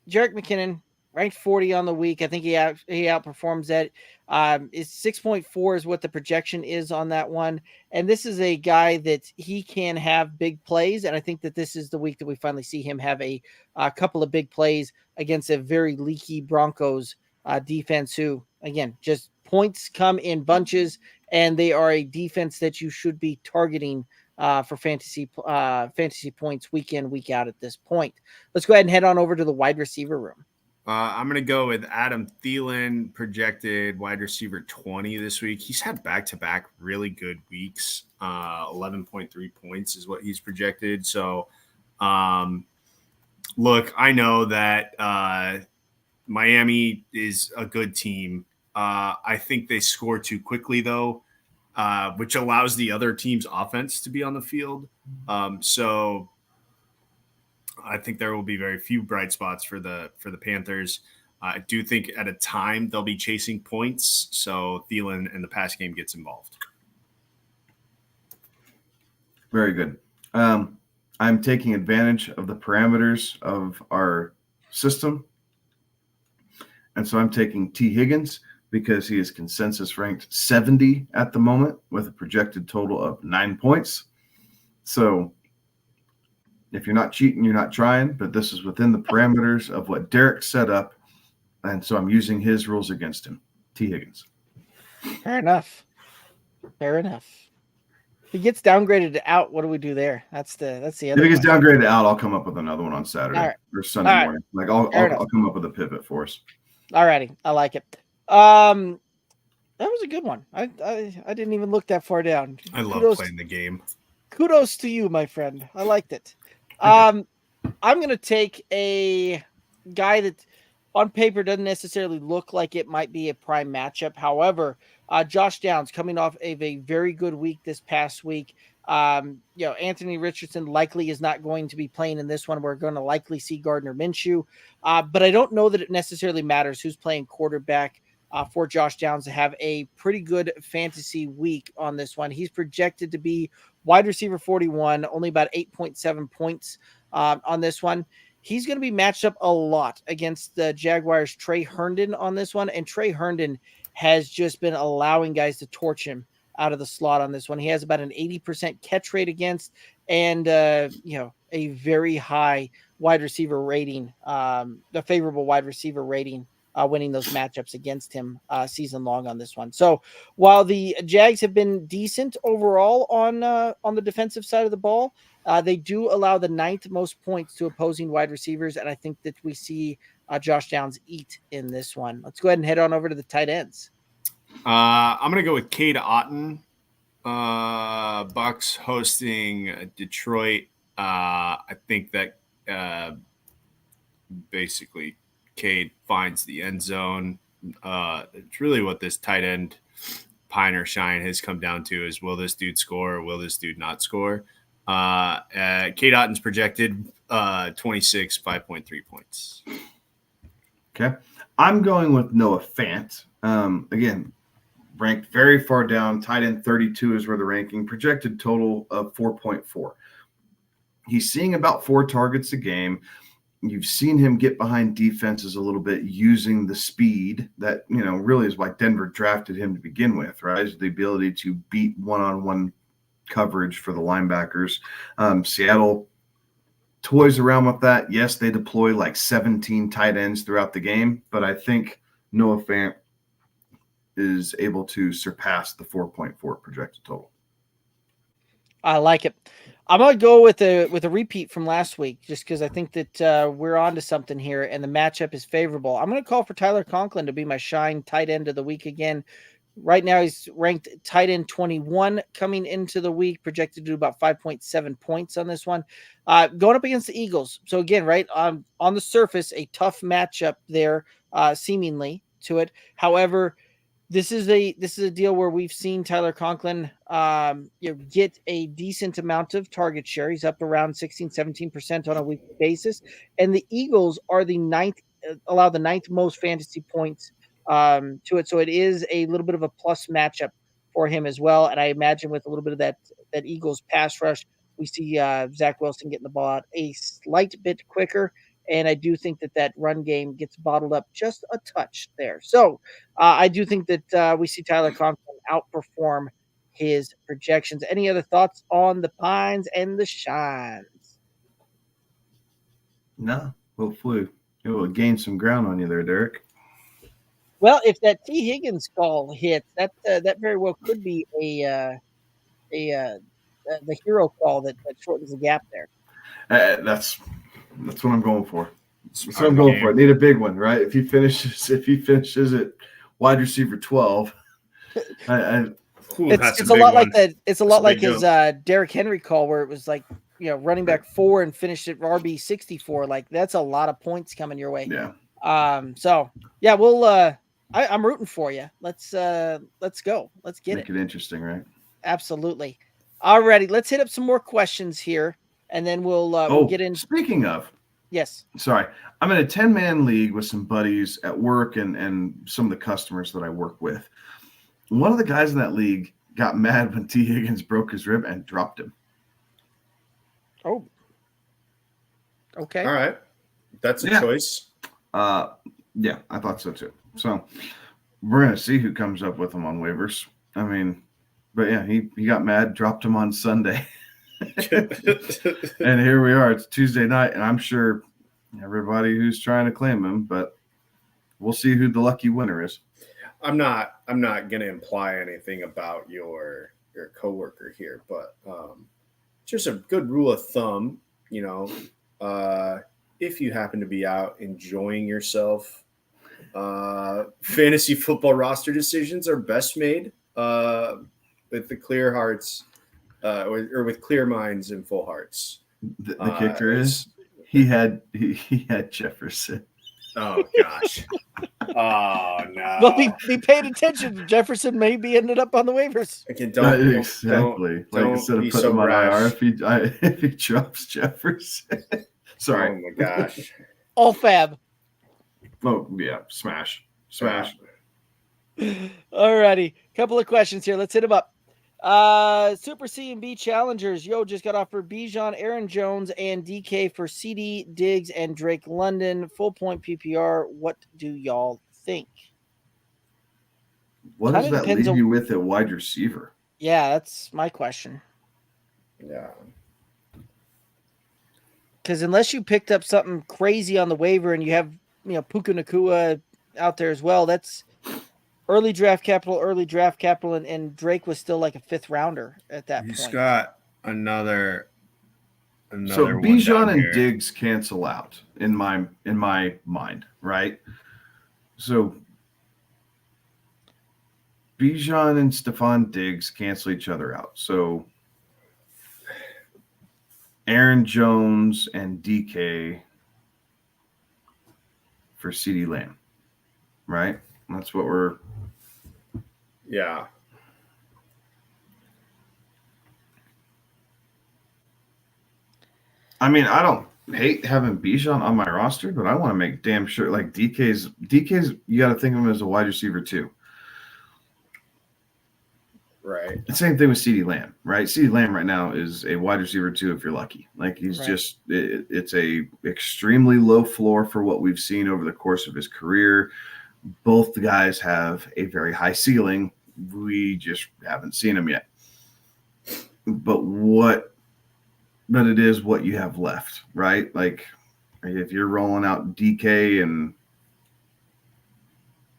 Jerick McKinnon, ranked 40 on the week. I think he outperforms that. Is 6.4 is what the projection is on that one. And this is a guy that he can have big plays. And I think that this is the week that we finally see him have a couple of big plays against a very leaky Broncos defense who, again, just points come in bunches, and they are a defense that you should be targeting for fantasy points week in, week out at this point. Let's go ahead and head on over to the wide receiver room. I'm going to go with Adam Thielen, projected wide receiver 20 this week. He's had back-to-back really good weeks. 11.3 points is what he's projected. So, look, I know that Miami is a good team. I think they score too quickly, though, which allows the other team's offense to be on the field. So I think there will be very few bright spots for the Panthers. I do think at a time they'll be chasing points, so Thielen and the pass game gets involved. Very good. I'm taking advantage of the parameters of our system, and so I'm taking T. Higgins because he is consensus ranked 70 at the moment with a projected total of 9 points. So if you're not cheating, you're not trying, but this is within the parameters of what Derek set up, and so I'm using his rules against him. T. Higgins. Fair enough. If he gets downgraded to out, what do we do there? That's the other. If he gets downgraded out, I'll come up with another one on Saturday or Sunday morning. Like I'll come up with a pivot for us. All righty, I like it. That was a good one. I didn't even look that far down. I love playing the game. Kudos to you, my friend. I liked it. I'm going to take a guy that on paper doesn't necessarily look like it might be a prime matchup. However, Josh Downs coming off of a very good week this past week. Anthony Richardson likely is not going to be playing in this one. We're going to likely see Gardner Minshew. But I don't know that it necessarily matters who's playing quarterback for Josh Downs to have a pretty good fantasy week on this one. He's projected to be wide receiver 41, only about 8.7 points on this one. He's going to be matched up a lot against the Jaguars' Trey Herndon on this one. And Trey Herndon has just been allowing guys to torch him out of the slot on this one. He has about an 80% catch rate against and, a very high wide receiver rating, the favorable wide receiver rating, winning those matchups against him season long on this one. So while the Jags have been decent overall on the defensive side of the ball, they do allow the 9th most points to opposing wide receivers. And I think that we see Josh Downs eat in this one. Let's go ahead and head on over to the tight ends. I'm going to go with Cade Otton. Bucks hosting Detroit. I think that basically Cade finds the end zone. It's really what this tight end pine or shine has come down to is, will this dude score or will this dude not score? Cade Otton's projected 26, 5.3 points. Okay. I'm going with Noah Fant. Again, ranked very far down. Tight end 32 is where the ranking. Projected total of 4.4. He's seeing about 4 targets a game. You've seen him get behind defenses a little bit using the speed that, really is why Denver drafted him to begin with, right? Is the ability to beat one-on-one coverage for the linebackers. Seattle toys around with that. Yes, they deploy like 17 tight ends throughout the game, but I think Noah Fant is able to surpass the 4.4 projected total. I like it. I'm gonna go with a repeat from last week, just because I think that we're on to something here, and the matchup is favorable. I'm gonna call for Tyler Conklin to be my shine tight end of the week again. Right now, he's ranked tight end 21 coming into the week, projected to do about 5.7 points on this one. Going up against the Eagles. So again, right on the surface, a tough matchup there, seemingly to it. However, this is a deal where we've seen Tyler Conklin get a decent amount of target share. He's up around 16-17% on a weekly basis, and the Eagles are the allow the ninth most fantasy points to it. So it is a little bit of a plus matchup for him as well. And I imagine with a little bit of that Eagles pass rush, we see Zach Wilson getting the ball out a slight bit quicker. And I do think that run game gets bottled up just a touch there. So I do think that we see Tyler Conklin outperform his projections. Any other thoughts on the Pines and the Shines? No, hopefully it will gain some ground on you there, Derek. Well, if that T. Higgins call hits, that very well could be the hero call that shortens the gap there. That's what I'm going for. That's what I'm going for. I need a big one, right? If he finishes at wide receiver 12, it's a lot like that. It's a lot like his Derrick Henry call where it was like, running back 4 and finished at RB 64. Like that's a lot of points coming your way. Yeah. So yeah, we'll I'm rooting for you. Let's go. Let's get Make it interesting, right? Absolutely. Alrighty, let's hit up some more questions here, and then we'll get in. Speaking of, yes. Sorry, I'm in a 10-man league with some buddies at work and some of the customers that I work with. One of the guys in that league got mad when T. Higgins broke his rib and dropped him. Oh. Okay. All right. That's a choice. Yeah, I thought so too. So we're going to see who comes up with him on waivers. I mean, but yeah, he got mad, dropped him on Sunday. And here we are. It's Tuesday night, and I'm sure everybody who's trying to claim him, but we'll see who the lucky winner is. I'm not going to imply anything about your coworker here, but just a good rule of thumb, if you happen to be out enjoying yourself, fantasy football roster decisions are best made with the clear hearts or with clear minds and full hearts. The kicker is he had Jefferson. Oh gosh. Oh no. Well, be paying attention. Jefferson may be ended up on the waivers. Again, exactly. Instead of putting him on IR, if he drops Jefferson. Sorry. Oh my gosh. All fab. Oh yeah, smash. Alrighty, couple of questions here. Let's hit them up. Super C and B challengers. Just got offered Bijan, Aaron Jones, and DK for CD, Diggs, and Drake London. Full point PPR. What do y'all think? What does that leave you with at wide receiver? Yeah, that's my question. Yeah. Because unless you picked up something crazy on the waiver and you have, Puka Nacua out there as well, that's early draft capital, and Drake was still like a 5th rounder at that point. He's got another so Bijan and Diggs cancel out in my mind, right? So Bijan and Stephon Diggs cancel each other out. So Aaron Jones and DK for CeeDee Lamb, right? That's what we're. Yeah. I mean, I don't hate having Bijan on my roster, but I want to make damn sure like DK's you got to think of him as a wide receiver too. Right. The same thing with CeeDee Lamb, right? CeeDee Lamb right now is a wide receiver too if you're lucky. Like he's just it's a extremely low floor for what we've seen over the course of his career. Both the guys have a very high ceiling. We just haven't seen them yet. But it is what you have left, right? Like if you're rolling out DK and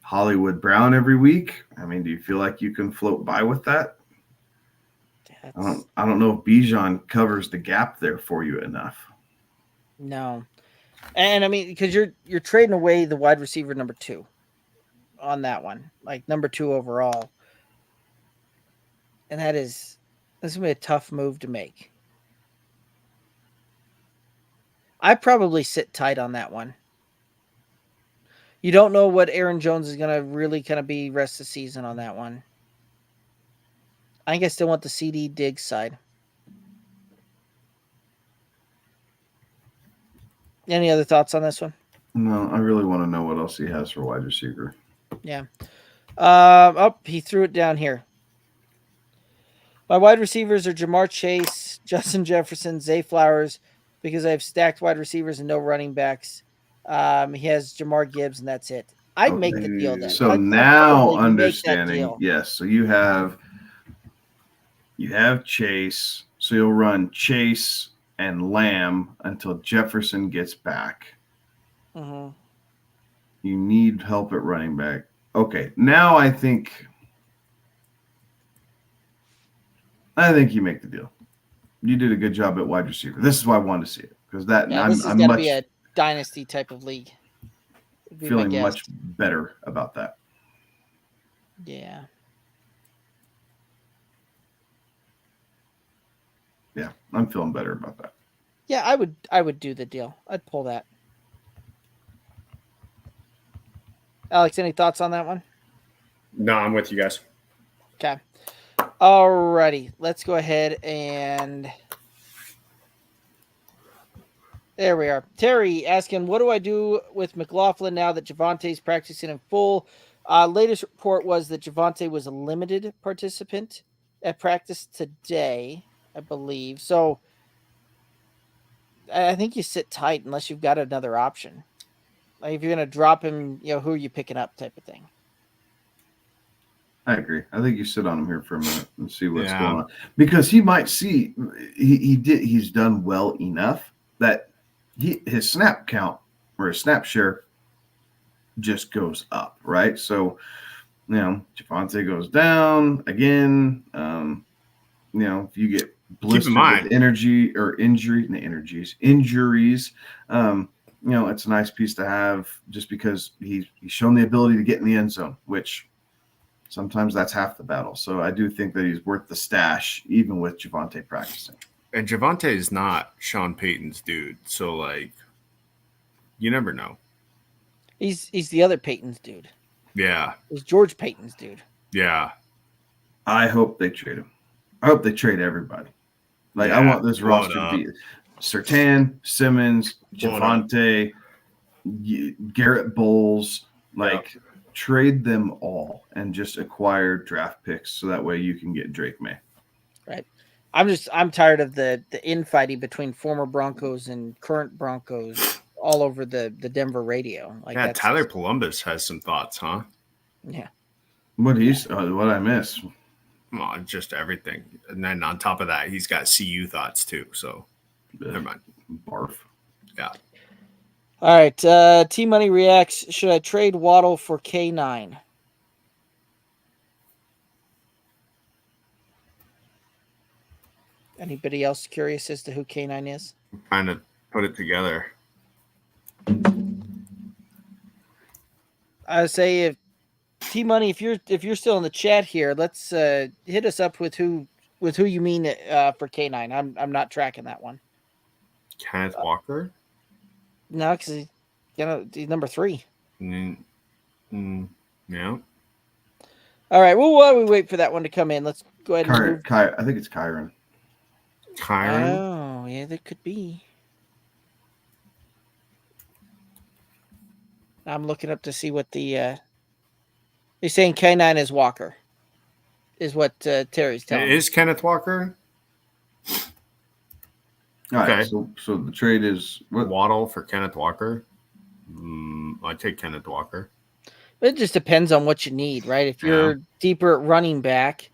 Hollywood Brown every week, I mean, do you feel like you can float by with that? I don't know if Bijan covers the gap there for you enough. No. And I mean, because you're trading away the wide receiver number 2 on that one, like number 2 overall. And that's gonna be a tough move to make. I'd probably sit tight on that one. You don't know what Aaron Jones is gonna really kind of be rest of the season on that one. I think I still want the CD Diggs side. Any other thoughts on this one? No, I really want to know what else he has for wide receiver. Yeah. He threw it down here. My wide receivers are Jamar Chase, Justin Jefferson, Zay Flowers, because I have stacked wide receivers and no running backs. He has Jamar Gibbs, and that's it. I'd make the deal then. So I'd now probably make that understanding, deal. yes. So you have Chase. So you'll run Chase and Lamb until Jefferson gets back. Mhm. You need help at running back. Okay, now I think you make the deal. You did a good job at wide receiver. This is why I wanted to see it, because This is going to be a dynasty type of league. Would be my feeling guess. much better about that. Yeah. Yeah, I'm feeling better about that. Yeah, I would do the deal. I'd pull that. Alex, any thoughts on that one? No, I'm with you guys. Okay. Alrighty. Let's go ahead and there we are. Terry asking, what do I do with McLaughlin now that Javante's practicing in full? Latest report was that Javante was a limited participant at practice today, I believe. So I think you sit tight unless you've got another option. Like if you're going to drop him, who are you picking up type of thing. I agree. I think you sit on him here for a minute and see what's going on, because he might see he's done well enough that his snap count or his snap share just goes up, right? So, Javante goes down again. If you get blistered with injuries, it's a nice piece to have just because he's shown the ability to get in the end zone, which sometimes that's half the battle. So I do think that he's worth the stash, even with Javante practicing. And Javante is not Sean Payton's dude. So, you never know. He's the other Payton's dude. Yeah. He's George Payton's dude. Yeah. I hope they trade him. I hope they trade everybody. I want this roster to be Surtain, Simmons, Javante, Garrett Bowles, trade them all and just acquire draft picks so that way you can get Drake May. Right. I'm tired of the infighting between former Broncos and current Broncos all over the Denver radio. Tyler Columbus has some thoughts, huh? Yeah. What I miss? Well, just everything. And then on top of that, he's got CU thoughts too. So never mind. Barf. Yeah. All right. T Money reacts. Should I trade Waddle for K9? Anybody else curious as to who K9 is? I'm trying to put it together. I would say if T Money, if you're still in the chat here, let's hit us up with who you mean for K9. I'm not tracking that one. Kenneth Walker? No, because he's number 3. Yeah. All right. Well, while we wait for that one to come in, let's go ahead and move. I think it's Kyron. Oh, yeah, there could be. I'm looking up to see what the he's saying K9 is Walker, is what Terry's telling me. Is Kenneth Walker? All right, so the trade is Waddle for Kenneth Walker. I take Kenneth Walker. It just depends on what you need, right? If you're deeper at running back,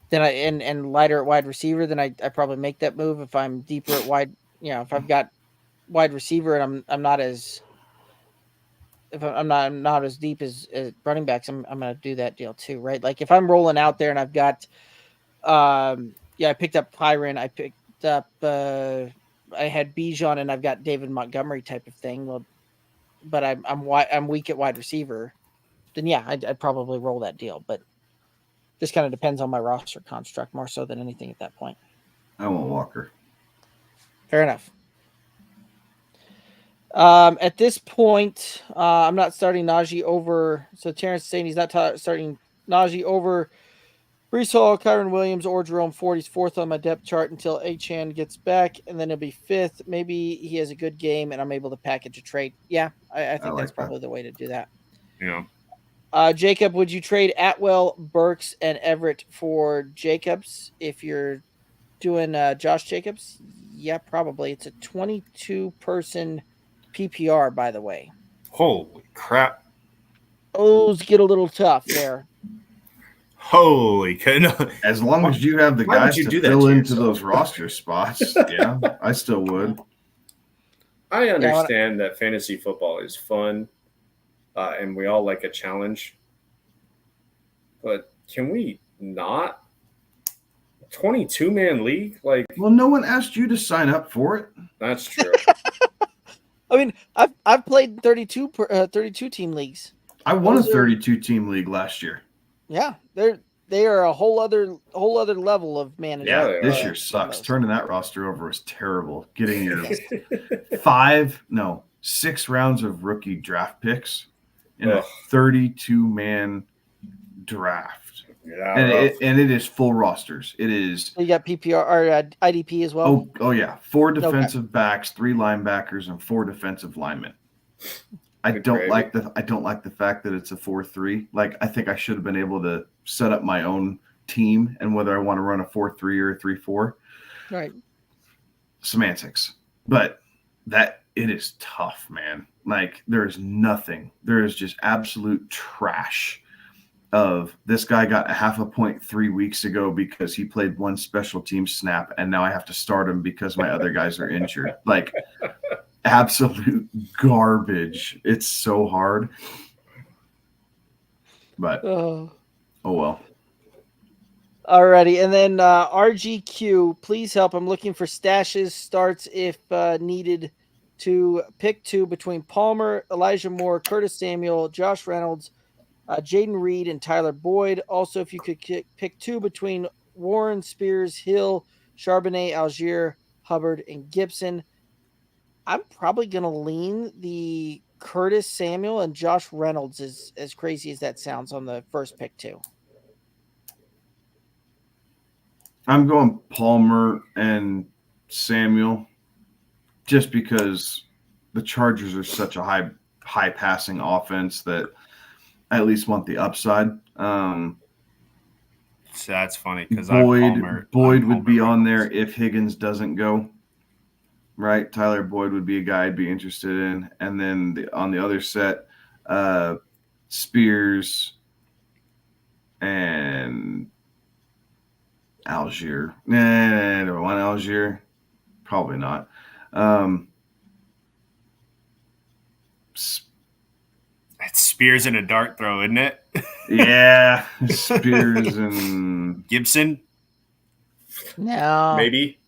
then and lighter at wide receiver, then I probably make that move. If I'm deeper at wide, if I've got wide receiver and I'm not as deep as running backs, I'm going to do that deal too, right? Like if I'm rolling out there and I've got I picked up Pyron. I picked up. I had Bijan, and I've got David Montgomery type of thing. Well, but I'm weak at wide receiver. Then yeah, I'd probably roll that deal. But this kind of depends on my roster construct more so than anything at that point. I want Walker. Fair enough. At this point, I'm not starting Najee over. So Terrence is saying he's not starting Najee over Brees Hall, Kyron Williams, or Jerome Ford. He's fourth on my depth chart until Achane gets back, and then he'll be fifth. Maybe he has a good game, and I'm able to package a trade. Yeah, I think that's probably the way to do that. Yeah. Jacob, would you trade Atwell, Burks, and Everett for Jacobs if you're doing Josh Jacobs? Yeah, probably. It's a 22-person PPR, by the way. Holy crap. O's get a little tough there. Holy cow. As long as you have the Why would guys you to do that fill to into yourself? those roster spots, yeah, I still would. I understand that fantasy football is fun, and we all like a challenge. But can we not? 22-man league? Like, Well, no one asked you to sign up for it. that's true. I mean, I've played 32 team leagues. I won Those a are- 32-team league last year. Yeah, they are a whole other level of management. Yeah, they This are. year sucks. Those. Turning that roster over was terrible. Getting your Yes. 6 rounds of rookie draft picks in a Ugh. 32-man draft. Yeah, And it is full rosters. It is You got PPR or IDP as well. oh yeah, 4 defensive backs, 3 linebackers, and 4 defensive linemen. I Good don't gravy. like the fact that it's a 4-3. Like, I think I should have been able to set up my own team and whether I want to run a 4-3 or a 3-4. Right. Semantics. But that it is tough, man. Like, there is nothing. There is just absolute trash of this guy got a half a point 3 weeks ago because he played one special team snap and now I have to start him because my other guys are injured. Like, absolute garbage. It's so hard. But oh well. Alrighty, and then RGQ, please help. I'm looking for stashes, starts if needed, to pick 2 between Palmer, Elijah Moore, Curtis Samuel, Josh Reynolds, Jaden Reed, and Tyler Boyd. Also, if you could pick 2 between Warren, Spears, Hill, Charbonnet, Algier, Hubbard, and Gibson. I'm probably going to lean the Curtis Samuel and Josh Reynolds, as crazy as that sounds, on the first pick too. I'm going Palmer and Samuel just because the Chargers are such a high passing offense that I at least want the upside. So that's funny because Boyd would be on there if Higgins doesn't go. Right, Tyler Boyd would be a guy I'd be interested in, and then on the other set, Spears and Algier. Do I want Algier? Probably not. It's Spears in a dart throw, isn't it? Yeah, Spears and Gibson. No, maybe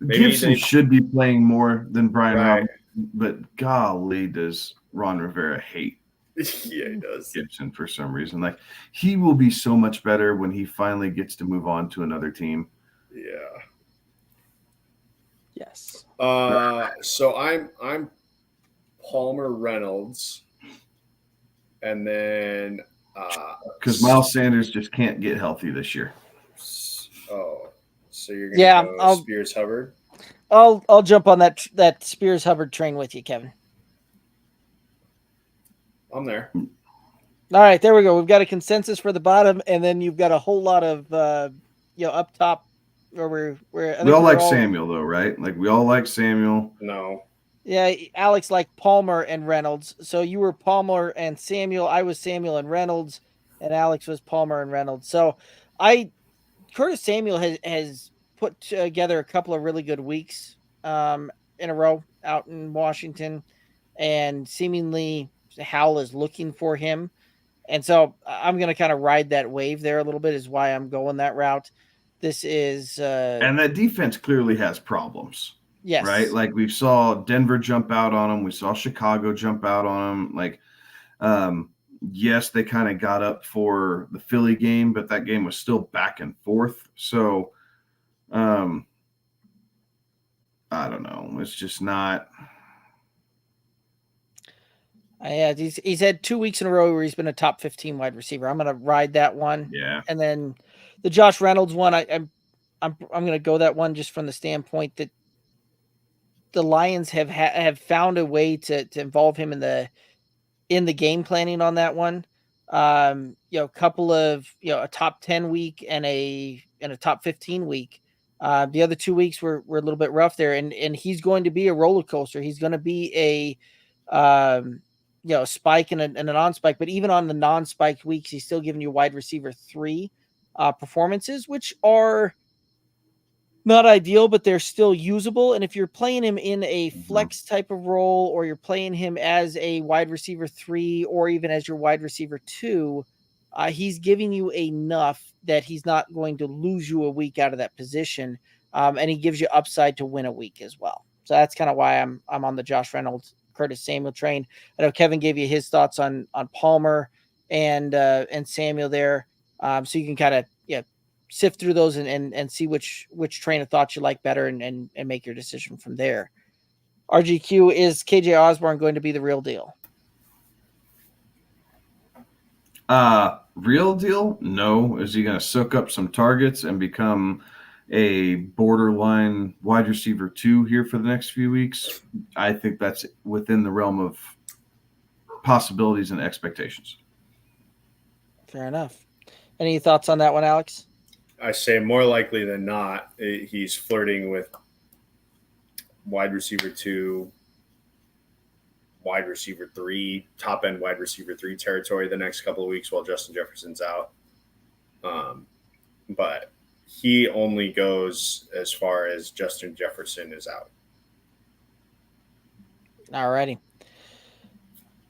Gibson they- should be playing more than Brian Right. Robinson, but golly, does Ron Rivera hate Yeah, he does. Gibson for some reason? Like, he will be so much better when he finally gets to move on to another team. Yeah. Yes. So I'm Palmer Reynolds, and then Because Miles Sanders just can't get healthy this year. so you're gonna Yeah, go I'll- Spears Hubbard. I'll jump on that Spears Hubbard train with you, Kevin. I'm there. All right, there we go. We've got a consensus for the bottom, and then you've got a whole lot of up top where We all like Samuel, though, right? Like, we all like Samuel. No. Yeah, Alex liked Palmer and Reynolds. So you were Palmer and Samuel. I was Samuel and Reynolds, and Alex was Palmer and Reynolds. So Curtis Samuel has put together a couple of really good weeks in a row out in Washington, and seemingly Howell is looking for him. And so I'm going to kind of ride that wave there a little bit, is why I'm going that route. This is and that defense clearly has problems. yes, Right? Like we saw Denver jump out on them. We saw Chicago jump out on them. Like, yes, they kind of got up for the Philly game, but that game was still back and forth. So, I don't know. It's just not. Yeah, he's had 2 weeks in a row where he's been a top 15 wide receiver. I'm going to ride that one. Yeah. And then the Josh Reynolds one, I'm going to go that one just from the standpoint that the Lions have found a way to involve him in the game planning on that one. Couple of, a top 10 week and a top 15 week. The other 2 weeks were a little bit rough there, and he's going to be a roller coaster. He's going to be a spike and a non-spike, but even on the non-spiked weeks, he's still giving you wide receiver 3 performances, which are not ideal, but they're still usable. And if you're playing him in a flex type of role, or you're playing him as a wide receiver 3, or even as your wide receiver 2, he's giving you enough that he's not going to lose you a week out of that position. And he gives you upside to win a week as well. So that's kind of why I'm on the Josh Reynolds, Curtis Samuel train. I know Kevin gave you his thoughts on Palmer and Samuel there. So you can kind of, sift through those and see which train of thought you like better and make your decision from there. RGQ, is KJ Osborne going to be the real deal? Real deal? No. Is he going to soak up some targets and become a borderline wide receiver 2 here for the next few weeks? I think that's within the realm of possibilities and expectations. Fair enough. Any thoughts on that one, Alex? I say more likely than not, he's flirting with wide receiver 2, wide receiver 3, top end wide receiver 3 territory the next couple of weeks while Justin Jefferson's out. But he only goes as far as Justin Jefferson is out. All righty.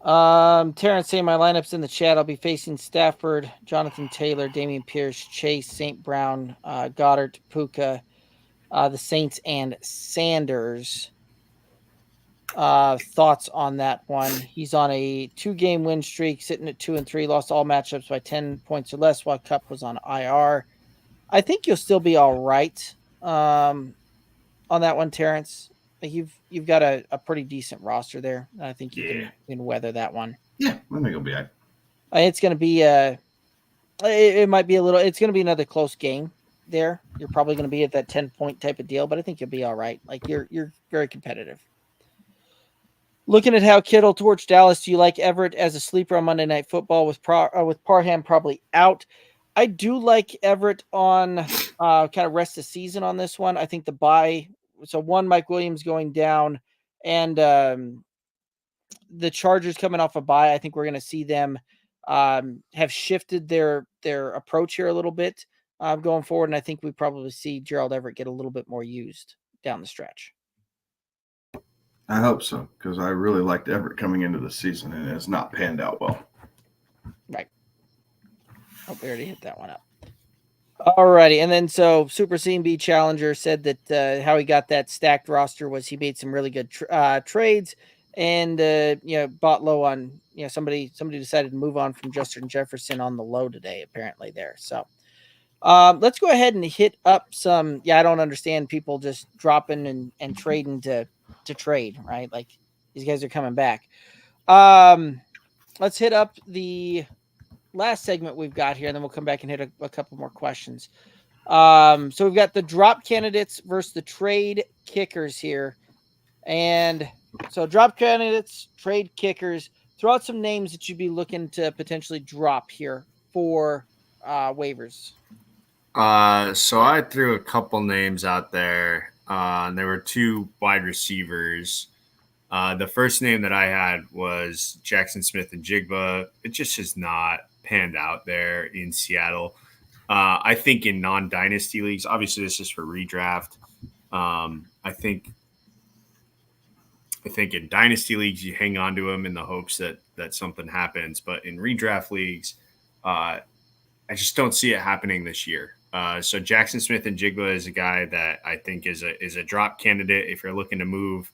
Terrence saying my lineup's in the chat. I'll be facing Stafford, Jonathan Taylor, Damian Pierce, Chase, St. Brown, Goddard, Puka, the Saints, and Sanders. Thoughts on that one? He's on a 2-game win streak, sitting at 2-3, lost all matchups by 10 points or less while Kupp was on IR. I think you'll still be all right on that one, Terrence. You've got a pretty decent roster there. I think you can weather that one. Yeah, I think it'll be all right. It's going to be it might be a little. It's going to be another close game there. You're probably going to be at that 10-point type of deal, but I think you'll be all right. Like you're very competitive. Looking at how Kittle torched Dallas, do you like Everett as a sleeper on Monday Night Football with Parham probably out? I do like Everett on kind of rest of season on this one. I think the bye. So one, Mike Williams going down, and the Chargers coming off a bye. I think we're going to see them have shifted their approach here a little bit going forward, and I think we probably see Gerald Everett get a little bit more used down the stretch. I hope so, because I really liked Everett coming into the season, and it has not panned out well. Right. Hope we already hit that one up. Alrighty, and then so Super CMB Challenger said that how he got that stacked roster was he made some really good trades and bought low on somebody decided to move on from Justin Jefferson on the low today apparently there. So let's go ahead and hit up some. I don't understand people just dropping and trading to trade, right? Like these guys are coming back. Let's hit up the last segment we've got here, and then we'll come back and hit a couple more questions. So we've got the drop candidates versus the trade kickers here. And so drop candidates, trade kickers, throw out some names that you'd be looking to potentially drop here for waivers. So I threw a couple names out there. And there were 2 wide receivers. The first name that I had was Jackson Smith and Jigba. It just has not panned out there in Seattle. I think in non-dynasty leagues, obviously this is for redraft. I think in dynasty leagues you hang on to him in the hopes that something happens, but in redraft leagues, I just don't see it happening this year. So Jackson Smith and Jigba is a guy that I think is a drop candidate if you're looking to move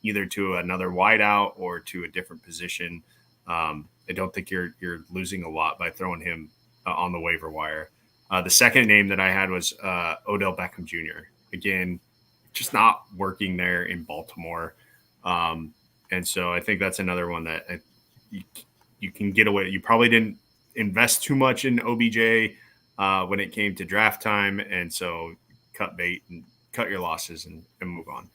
either to another wideout or to a different position. I don't think you're losing a lot by throwing him on the waiver wire. The second name that I had was Odell Beckham Jr. Again, just not working there in Baltimore. And so I think that's another one that you can get away. You probably didn't invest too much in OBJ when it came to draft time. And so cut bait and cut your losses and move on.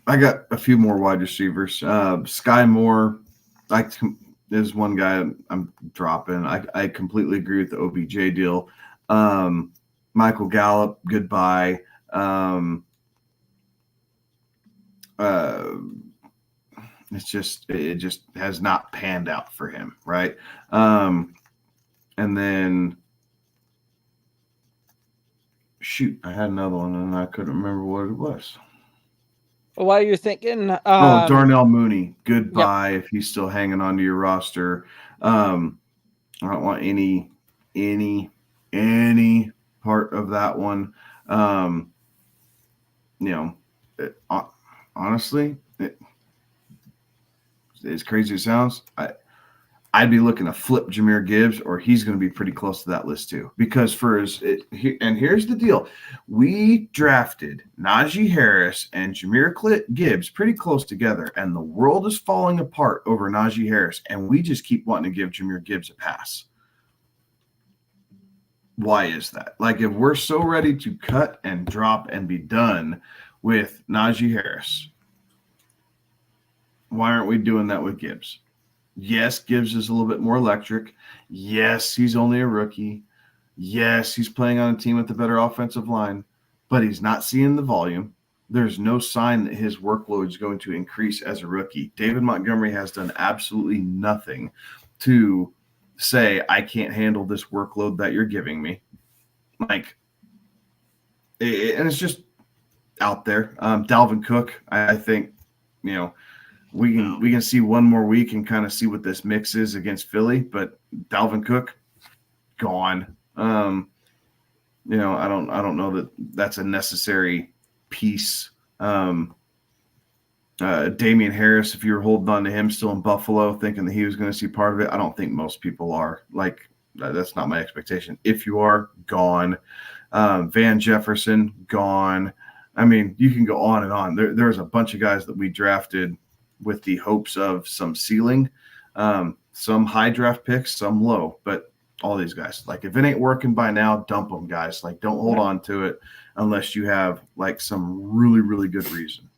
I got a few more wide receivers. Sky Moore is one guy I'm dropping. I completely agree with the OBJ deal. Michael Gallup, goodbye. It just has not panned out for him, right? And then shoot, I had another one and I couldn't remember what it was. Well, while you're thinking, Darnell Mooney, goodbye. Yep. If he's still hanging onto your roster, I don't want any part of that one. Honestly, as crazy as it sounds, I'd be looking to flip Jahmyr Gibbs, or he's going to be pretty close to that list too. Because and here's the deal: we drafted Najee Harris and Jahmyr Gibbs pretty close together, and the world is falling apart over Najee Harris, and we just keep wanting to give Jahmyr Gibbs a pass. Why is that? Like, if we're so ready to cut and drop and be done with Najee Harris, why aren't we doing that with Gibbs? Yes, Gibbs is a little bit more electric. Yes, he's only a rookie. Yes, he's playing on a team with a better offensive line, but he's not seeing the volume. There's no sign that his workload is going to increase as a rookie. David Montgomery has done absolutely nothing to say, I can't handle this workload that you're giving me. And it's just out there. Dalvin Cook, I think, we can see one more week and kind of see what this mix is against Philly, but Dalvin Cook, gone. I don't know that that's a necessary piece. Damian Harris, if you were holding on to him still in Buffalo, thinking that he was going to see part of it, I don't think most people are. Like, that's not my expectation. If you are, gone. Van Jefferson, gone. I mean, you can go on and on. There's a bunch of guys that we drafted with the hopes of some ceiling, some high draft picks, some low, but all these guys, like, if it ain't working by now, dump them, guys. Like, don't hold on to it unless you have like some really, really good reason.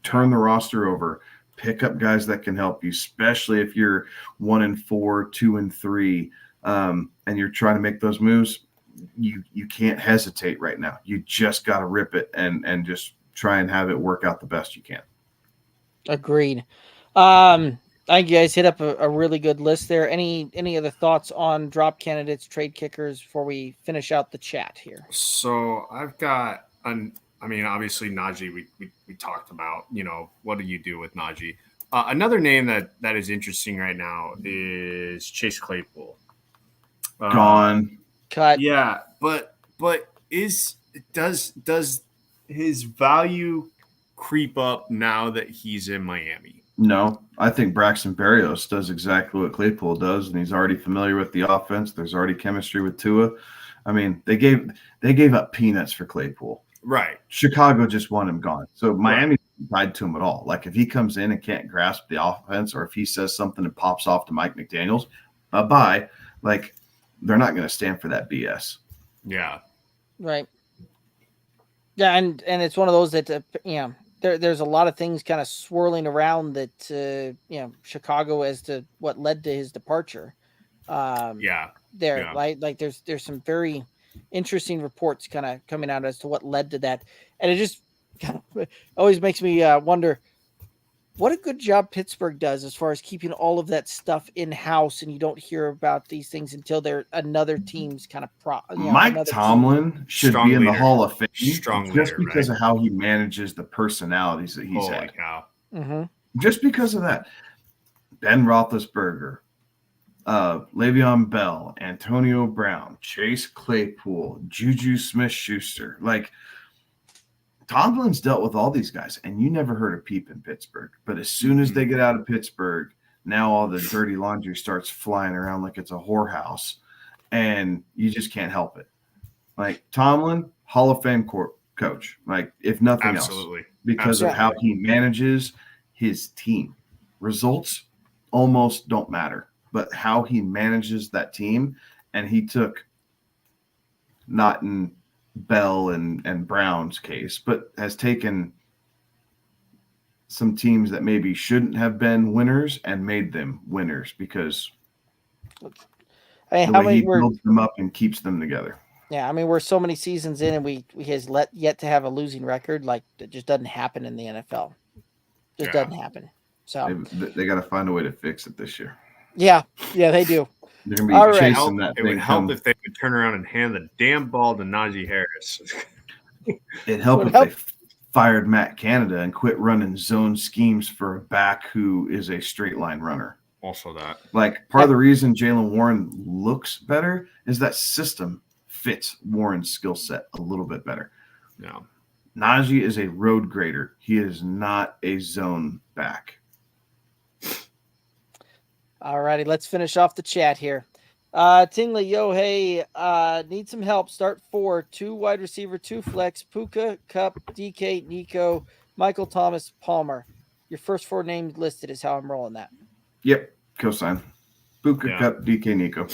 Turn the roster over, pick up guys that can help you, especially if you're 1-4, 2-3, and you're trying to make those moves. You can't hesitate right now. You just got to rip it and just try and have it work out the best you can. Agreed. I think you guys hit up a really good list there. Any other thoughts on drop candidates, trade kickers before we finish out the chat here? So I've got obviously Najee, we talked about, what do you do with Najee? Another name that is interesting right now is Chase Claypool. Gone. Cut. Yeah, but does his value creep up now that he's in Miami? No, I think Braxton Berrios does exactly what Claypool does, and he's already familiar with the offense. There's already chemistry with Tua. I mean, they gave up peanuts for Claypool. Right. Chicago just want him gone. So Miami tied to him at all. Like, if he comes in and can't grasp the offense, or if he says something and pops off to Mike McDaniels, bye. Like, they're not going to stand for that BS. Yeah. Right. Yeah, and it's one of those that there's a lot of things kind of swirling around that Chicago as to what led to his departure. Right? Like there's some very interesting reports kind of coming out as to what led to that, and it just kind of always makes me wonder what a good job Pittsburgh does as far as keeping all of that stuff in house, and you don't hear about these things until they're another team's kind of Mike Tomlin should be in the Hall of Fame just because of how he manages the personalities that he's had. Mm-hmm. Just because of that. Ben Roethlisberger, Le'Veon Bell, Antonio Brown, Chase Claypool, Juju Smith-Schuster. Like, Tomlin's dealt with all these guys, and you never heard a peep in Pittsburgh. But as soon as they get out of Pittsburgh, now all the dirty laundry starts flying around like it's a whorehouse, and you just can't help it. Like, Tomlin, Hall of Fame coach, like, if nothing else, because of how he manages his team. Results almost don't matter, but how he manages that team, and he took not in Bell and Brown's case, but has taken some teams that maybe shouldn't have been winners and made them winners because the way he builds them up and keeps them together. Yeah, I mean, we're so many seasons in, and we has yet to have a losing record. Like, it just doesn't happen in the NFL. Just doesn't happen. So they got to find a way to fix it this year. Yeah, they do. They're gonna be chasing that. It would help if they could turn around and hand the damn ball to Najee Harris. It'd help if they fired Matt Canada and quit running zone schemes for a back who is a straight line runner. Also that. Like, part of the reason Jaylen Warren looks better is that system fits Warren's skill set a little bit better. Yeah. Najee is a road grader. He is not a zone back. All righty, let's finish off the chat here. Tingley, hey, need some help. Start 4, 2 wide receiver, 2 flex, Puka, Cup, DK, Nico, Michael Thomas, Palmer. Your first 4 names listed is how I'm rolling that. Yep, cosign. Puka, Cup, DK, Nico.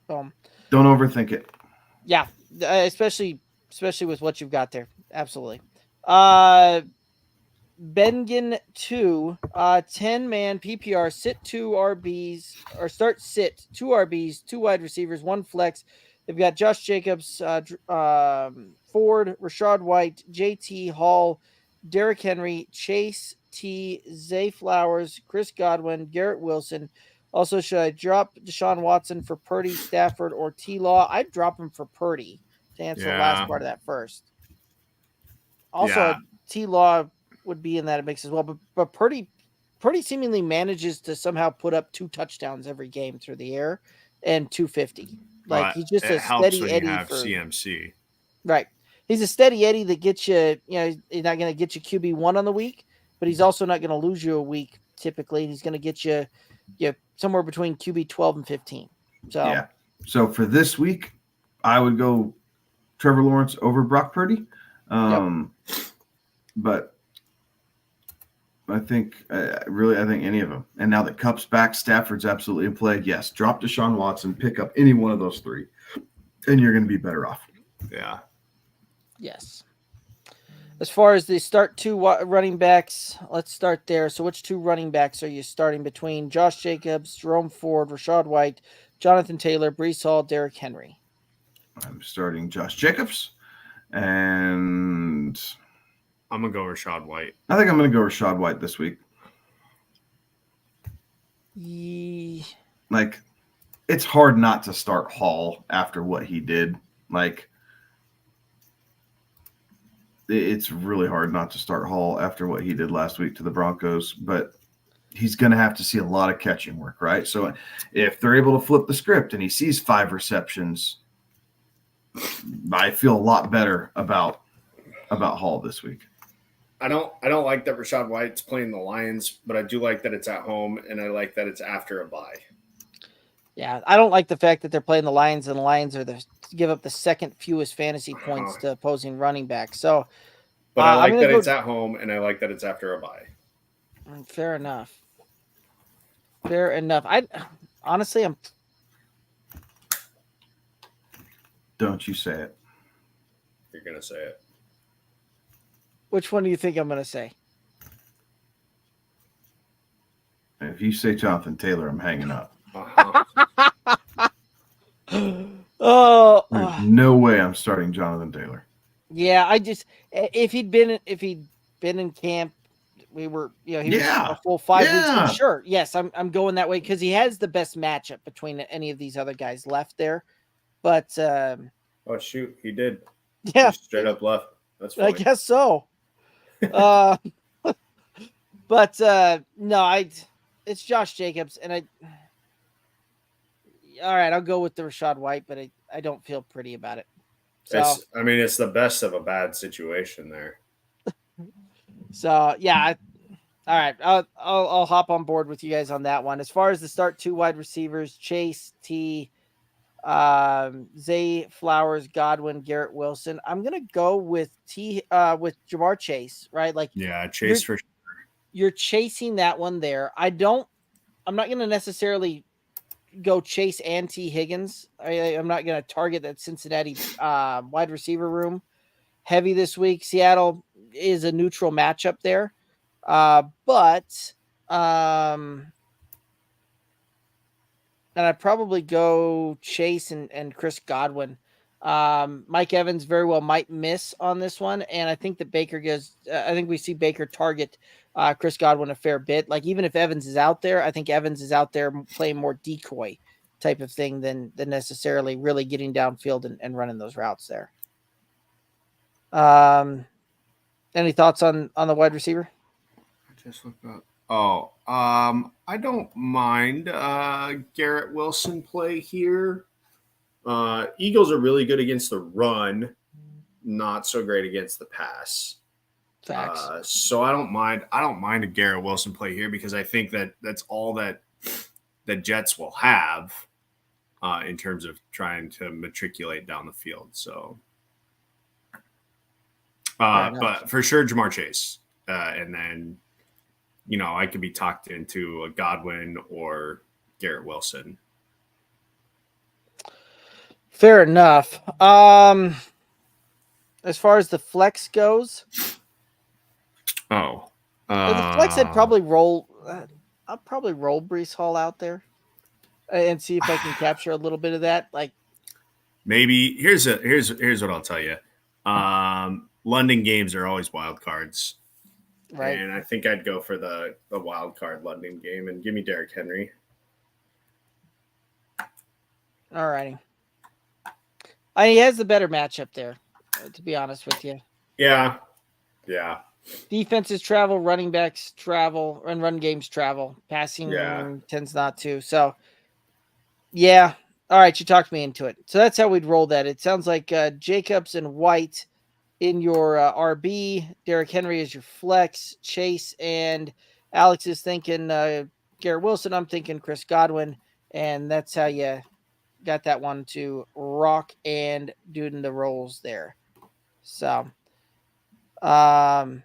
Don't overthink it. Yeah, especially with what you've got there. Absolutely. Bengen 2, 10-man PPR, sit 2 RBs, or start sit 2 RBs, 2 wide receivers, 1 flex. They've got Josh Jacobs, Ford, Rashad White, JT Hall, Derrick Henry, Chase T, Zay Flowers, Chris Godwin, Garrett Wilson. Also, should I drop Deshaun Watson for Purdy, Stafford, or T-Law? I'd drop him for Purdy to answer the last part of that first. Also, T-Law would be in that mix as well, but Purdy seemingly manages to somehow put up 2 touchdowns every game through the air and 250. Like, he's just a steady Eddie for CMC. Right. He's a steady Eddie that gets you, he's not going to get you QB1 on the week, but he's also not going to lose you a week typically. He's going to get you somewhere between QB 12 and 15. So yeah. So for this week, I would go Trevor Lawrence over Brock Purdy. But I think any of them. And now that Kupp's back, Stafford's absolutely in play. Yes, drop Deshaun Watson, pick up any one of those 3, and you're going to be better off. Yeah. Yes. As far as the start 2 running backs, let's start there. So which 2 running backs are you starting between? Josh Jacobs, Jerome Ford, Rashad White, Jonathan Taylor, Breece Hall, Derrick Henry. I'm starting Josh Jacobs, and I'm going to go Rashad White. I think I'm going to go Rashad White this week. Like, it's hard not to start Hall after what he did. Like, it's really hard not to start Hall after what he did last week to the Broncos, but he's going to have to see a lot of catching work, right? So if they're able to flip the script and he sees 5 receptions, I feel a lot better about Hall this week. I don't like that Rashad White's playing the Lions, but I do like that it's at home, and I like that it's after a bye. Yeah, I don't like the fact that they're playing the Lions, and the Lions are give up the second fewest fantasy points to opposing running backs. So, but I like that it's at home, and I like that it's after a bye. Fair enough. I honestly, Don't you say it. You're gonna say it. Which one do you think I'm going to say? If you say Jonathan Taylor, I'm hanging up. There's no way I'm starting Jonathan Taylor. Yeah, if he'd been in camp, we were, he was a full 5 weeks. For sure. Yes, I'm going that way because he has the best matchup between any of these other guys left there. But oh shoot, he did. Yeah, he straight up left. That's funny. I guess so. But no, it's Josh Jacobs, and all right, I'll go with the Rachaad White, but I don't feel pretty about it. So, it's the best of a bad situation there. So yeah, all right. I'll hop on board with you guys on that one. As far as the start 2 wide receivers, Chase, T, Zay Flowers, Godwin, Garrett Wilson. I'm gonna go with with Jamar Chase, right? Like Yeah, Chase for sure. You're chasing that one there. I'm not gonna necessarily go Chase and T Higgins. I'm not gonna target that Cincinnati wide receiver room heavy this week. Seattle is a neutral matchup there. But and I'd probably go Chase and Chris Godwin. Mike Evans very well might miss on this one, and I think that Baker goes. I think we see Baker target Chris Godwin a fair bit. Like even if Evans is out there, I think Evans is out there playing more decoy type of thing than necessarily really getting downfield and running those routes there. Any thoughts on the wide receiver? I just looked up. Oh, I don't mind Garrett Wilson play here. Eagles are really good against the run, not so great against the pass. Facts. So I don't mind a Garrett Wilson play here because I think that's all that the Jets will have in terms of trying to matriculate down the field. So, but for sure, Jamar Chase, and then. I could be talked into a Godwin or Garrett Wilson. Fair enough. As far as the flex goes, the flex I'd probably roll. I'll probably roll Breece Hall out there and see if I can capture a little bit of that. Like maybe here's what I'll tell you. London games are always wild cards. Right. And I think I'd go for the wild card London game and give me Derrick Henry. All righty. He has the better matchup there, to be honest with you. Yeah. Defenses travel, running backs travel, and run games travel. Passing tends not to. So, yeah. All right, you talked me into it. So that's how we'd roll that. It sounds like Jacobs and White in your RB, Derrick Henry is your flex, Chase and Alex is thinking Garrett Wilson. I'm thinking Chris Godwin, and that's how you got that one to rock and doing the rolls there. So, alrighty.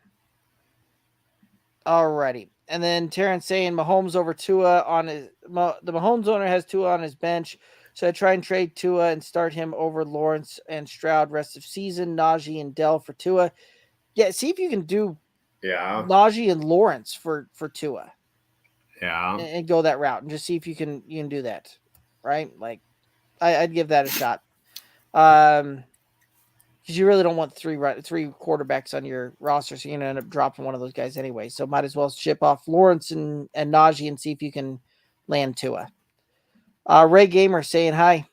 And then Terrence saying Mahomes over Tua on the Mahomes owner has Tua on his bench. So I try and trade Tua and start him over Lawrence and Stroud rest of season, Najee and Dell for Tua. Yeah, see if you can do Najee and Lawrence for Tua. Yeah. And go that route and just see if you can do that. Right? Like I'd give that a shot. Because you really don't want three quarterbacks on your roster, so you're gonna end up dropping one of those guys anyway. So might as well ship off Lawrence and Najee and see if you can land Tua. Ray Gamer saying hi.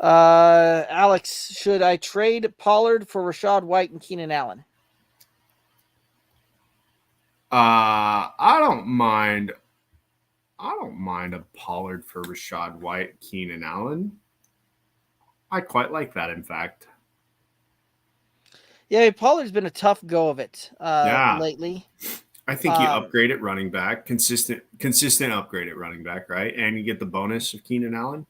Alex, should I trade Pollard for Rachaad White and Keenan Allen? I don't mind a Pollard for Rachaad White, Keenan Allen. I quite like that, in fact. Yeah, Pollard's been a tough go of it lately. I think you upgrade at running back, consistent upgrade at running back, right? And you get the bonus of Keenan Allen.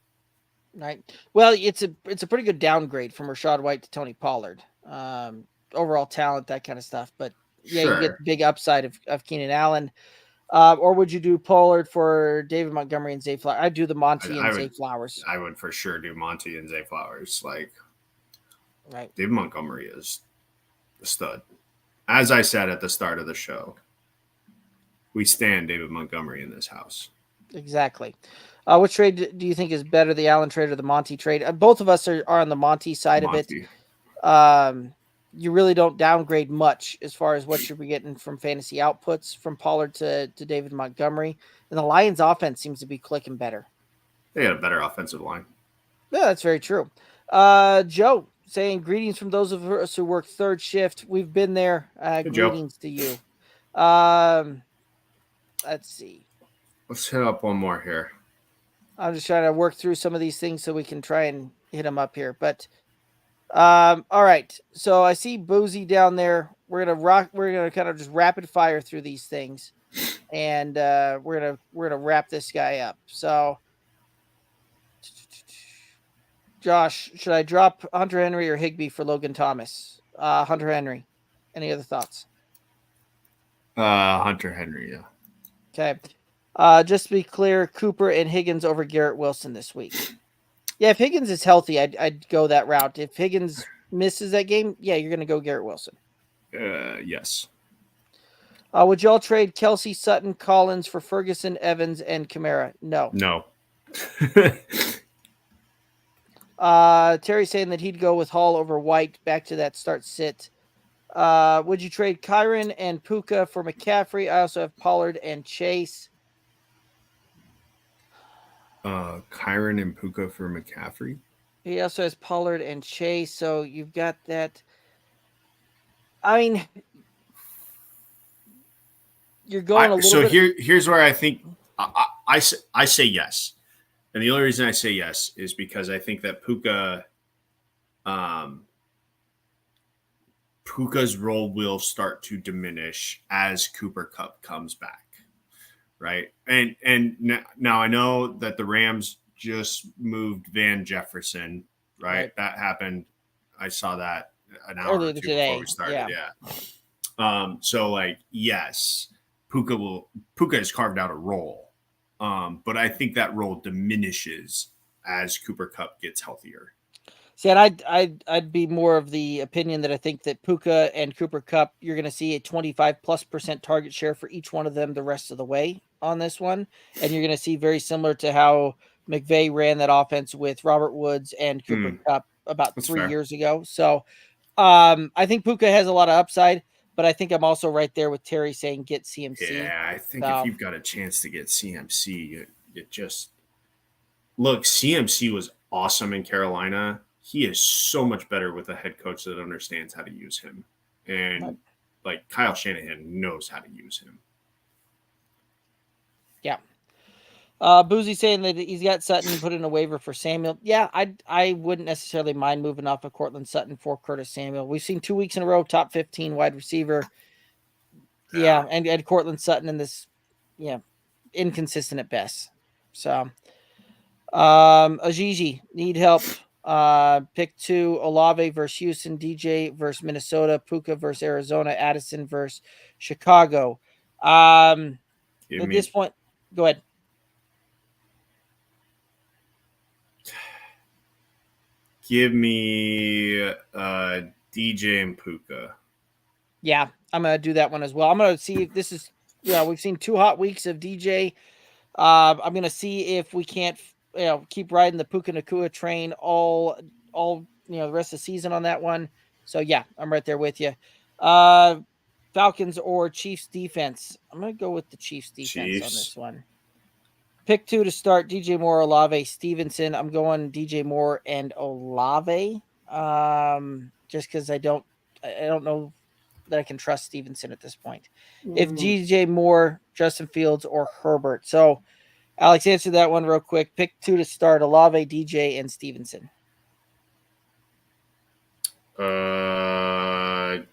Right. Well, it's a pretty good downgrade from Rachaad White to Tony Pollard. Overall talent, that kind of stuff. But yeah, you get the big upside of Keenan Allen. Or would you do Pollard for David Montgomery and Zay Flowers? I'd do the Monty and Zay Flowers. I would for sure do Monty and Zay Flowers. Like, right. David Montgomery is a stud. As I said at the start of the show, we stand David Montgomery in this house. Exactly. Which trade do you think is better, the Allen trade or the Monty trade? Both of us are on the Monty side of it. You really don't downgrade much as far as what you're getting from fantasy outputs from Pollard to David Montgomery. And the Lions offense seems to be clicking better. They got a better offensive line. Yeah, that's very true. Joe saying greetings from those of us who work third shift. We've been there. Greetings to you. Let's see. Let's hit up one more here. I'm just trying to work through some of these things so we can try and hit them up here. But all right. So I see Boozy down there. We're gonna kind of just rapid fire through these things, and we're gonna wrap this guy up. So, Josh, should I drop Hunter Henry or Higbee for Logan Thomas? Hunter Henry. Any other thoughts? Hunter Henry, yeah. Okay. Just to be clear, Cooper and Higgins over Garrett Wilson this week. Yeah, if Higgins is healthy, I'd go that route. If Higgins misses that game, yeah, you're going to go Garrett Wilson. Yes. Would y'all trade Kelsey, Sutton, Collins for Ferguson, Evans, and Kamara? No. No. Terry saying that he'd go with Hall over White. Back to that start sit. Would you trade Kyron and Puka for McCaffrey? I also have Pollard and Chase. Kyron and Puka for McCaffrey. He also has Pollard and Chase, so you've got that. I mean, you're going a little so bit. Here's where I think I say yes, and the only reason I say yes is because I think that Puka's role will start to diminish as Cooper Kupp comes back. Right. And now I know that the Rams just moved Van Jefferson. Right. That happened. I saw that an hour or two before we started. Yeah. So like, yes, Puka has carved out a role. But I think that role diminishes as Cooper Kupp gets healthier. See, and I'd be more of the opinion that I think that Puka and Cooper Kupp, you're going to see a 25+% target share for each one of them the rest of the way on this one. And you're going to see very similar to how McVay ran that offense with Robert Woods and Cooper Kupp about 3 years ago. So I think Puka has a lot of upside, but I think I'm also right there with Terry saying get CMC. Yeah, I think if you've got a chance to get CMC, it just look, CMC was awesome in Carolina. He is so much better with a head coach that understands how to use him. And like Kyle Shanahan knows how to use him. Yeah. Boozy saying that he's got Sutton put in a waiver for Samuel. Yeah, I wouldn't necessarily mind moving off of Cortland Sutton for Curtis Samuel. We've seen 2 weeks in a row, top 15 wide receiver. Yeah, and Cortland Sutton in this, inconsistent at best. So, Ajiji, need help. Pick 2, Olave versus Houston, DJ versus Minnesota, Puka versus Arizona, Addison versus Chicago. This point, go ahead. Give me DJ and Puka. Yeah, I'm going to do that one as well. I'm going to see if this is, we've seen 2 hot weeks of DJ. I'm going to see if we can't, keep riding the Puka Nacua train all, the rest of the season on that one. So yeah, I'm right there with you. Falcons or Chiefs defense. I'm going to go with the Chiefs defense on this one. Pick 2 to start, DJ Moore, Olave, Stevenson. I'm going DJ Moore and Olave. Just because I don't know that I can trust Stevenson at this point. If DJ Moore, Justin Fields, or Herbert. So Alex, answer that one real quick. Pick 2 to start, Olave, DJ, and Stevenson.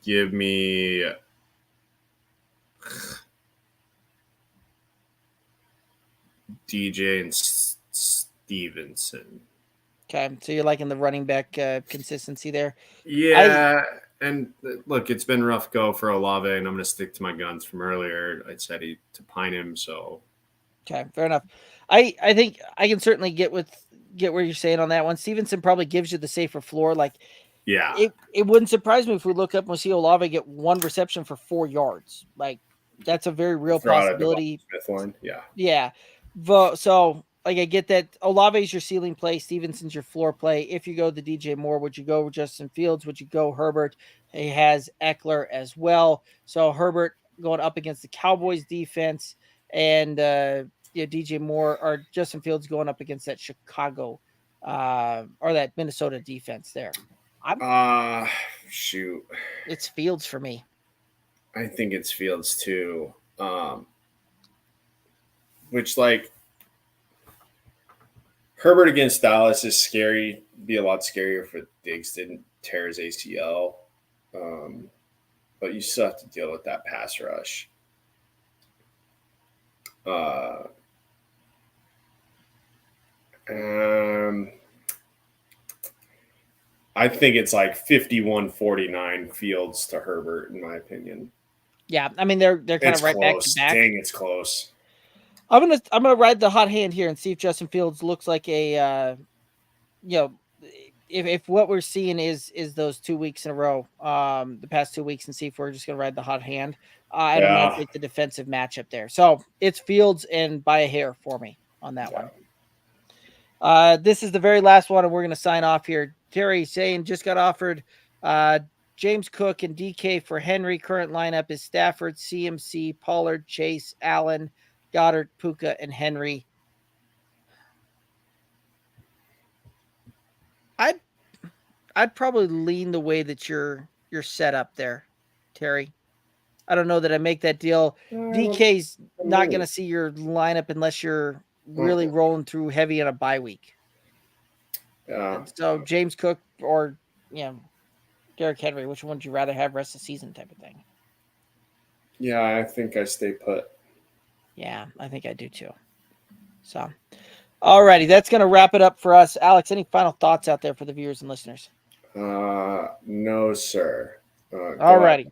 Give me DJ and Stevenson. Okay, so you're liking the running back consistency there. Yeah, and look, it's been rough go for Olave, and I'm going to stick to my guns from earlier. I said to pine him, so. Okay, fair enough. I think I can certainly get where you're saying on that one. Stevenson probably gives you the safer floor. Like, yeah, it wouldn't surprise me if we look up and we see Olave get 1 reception for 4 yards. Like, that's a very real possibility. Smith line. Yeah. Yeah. So, like, I get that Olave's your ceiling play. Stevenson's your floor play. If you go the DJ Moore, would you go Justin Fields? Would you go Herbert? He has Eckler as well. So Herbert going up against the Cowboys defense, and DJ Moore or Justin Fields going up against that Chicago or that Minnesota defense there. Shoot. It's Fields for me. I think it's Fields too. Which, like, Herbert against Dallas is scary. Be a lot scarier if Diggs didn't tear his ACL. But you still have to deal with that pass rush. I think it's like 51-49 Fields to Herbert, in my opinion. Yeah, I mean they're kind of right close. back to back. Dang, it's close. I'm gonna ride the hot hand here and see if Justin Fields looks like a if what we're seeing is those 2 weeks in a row, the past 2 weeks, and see if we're just gonna ride the hot hand. I'm gonna take the defensive matchup there. So it's Fields and by a hair for me on that one. This is the very last one, and we're gonna sign off here. Terry saying just got offered James Cook and DK for Henry. Current lineup is Stafford, CMC, Pollard, Chase, Allen, Goddard, Puka, and Henry. I'd probably lean the way that you're set up there, Terry. I don't know that I make that deal. DK's not going to see your lineup unless you're really rolling through heavy on a bye week. So James Cook or Derrick Henry, which one would you rather have rest of the season type of thing? Yeah, I think I stay put. Yeah, I think I do too. So, alrighty, that's going to wrap it up for us. Alex, any final thoughts out there for the viewers and listeners? No, sir. Alrighty,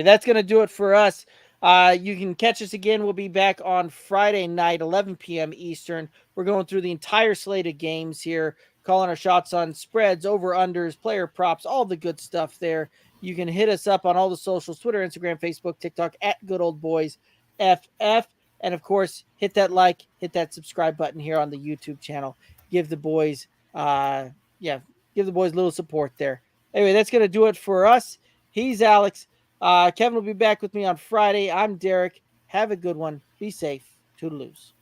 that's going to do it for us. You can catch us again. We'll be back on Friday night, 11 p.m. Eastern. We're going through the entire slate of games here, calling our shots on spreads, over-unders, player props, all the good stuff there. You can hit us up on all the socials, Twitter, Instagram, Facebook, TikTok, at Good Old Boys FF. And, of course, hit that like, hit that subscribe button here on the YouTube channel. Give the boys a little support there. Anyway, that's going to do it for us. He's Alex. Kevin will be back with me on Friday. I'm Derek. Have a good one. Be safe. Toodaloos.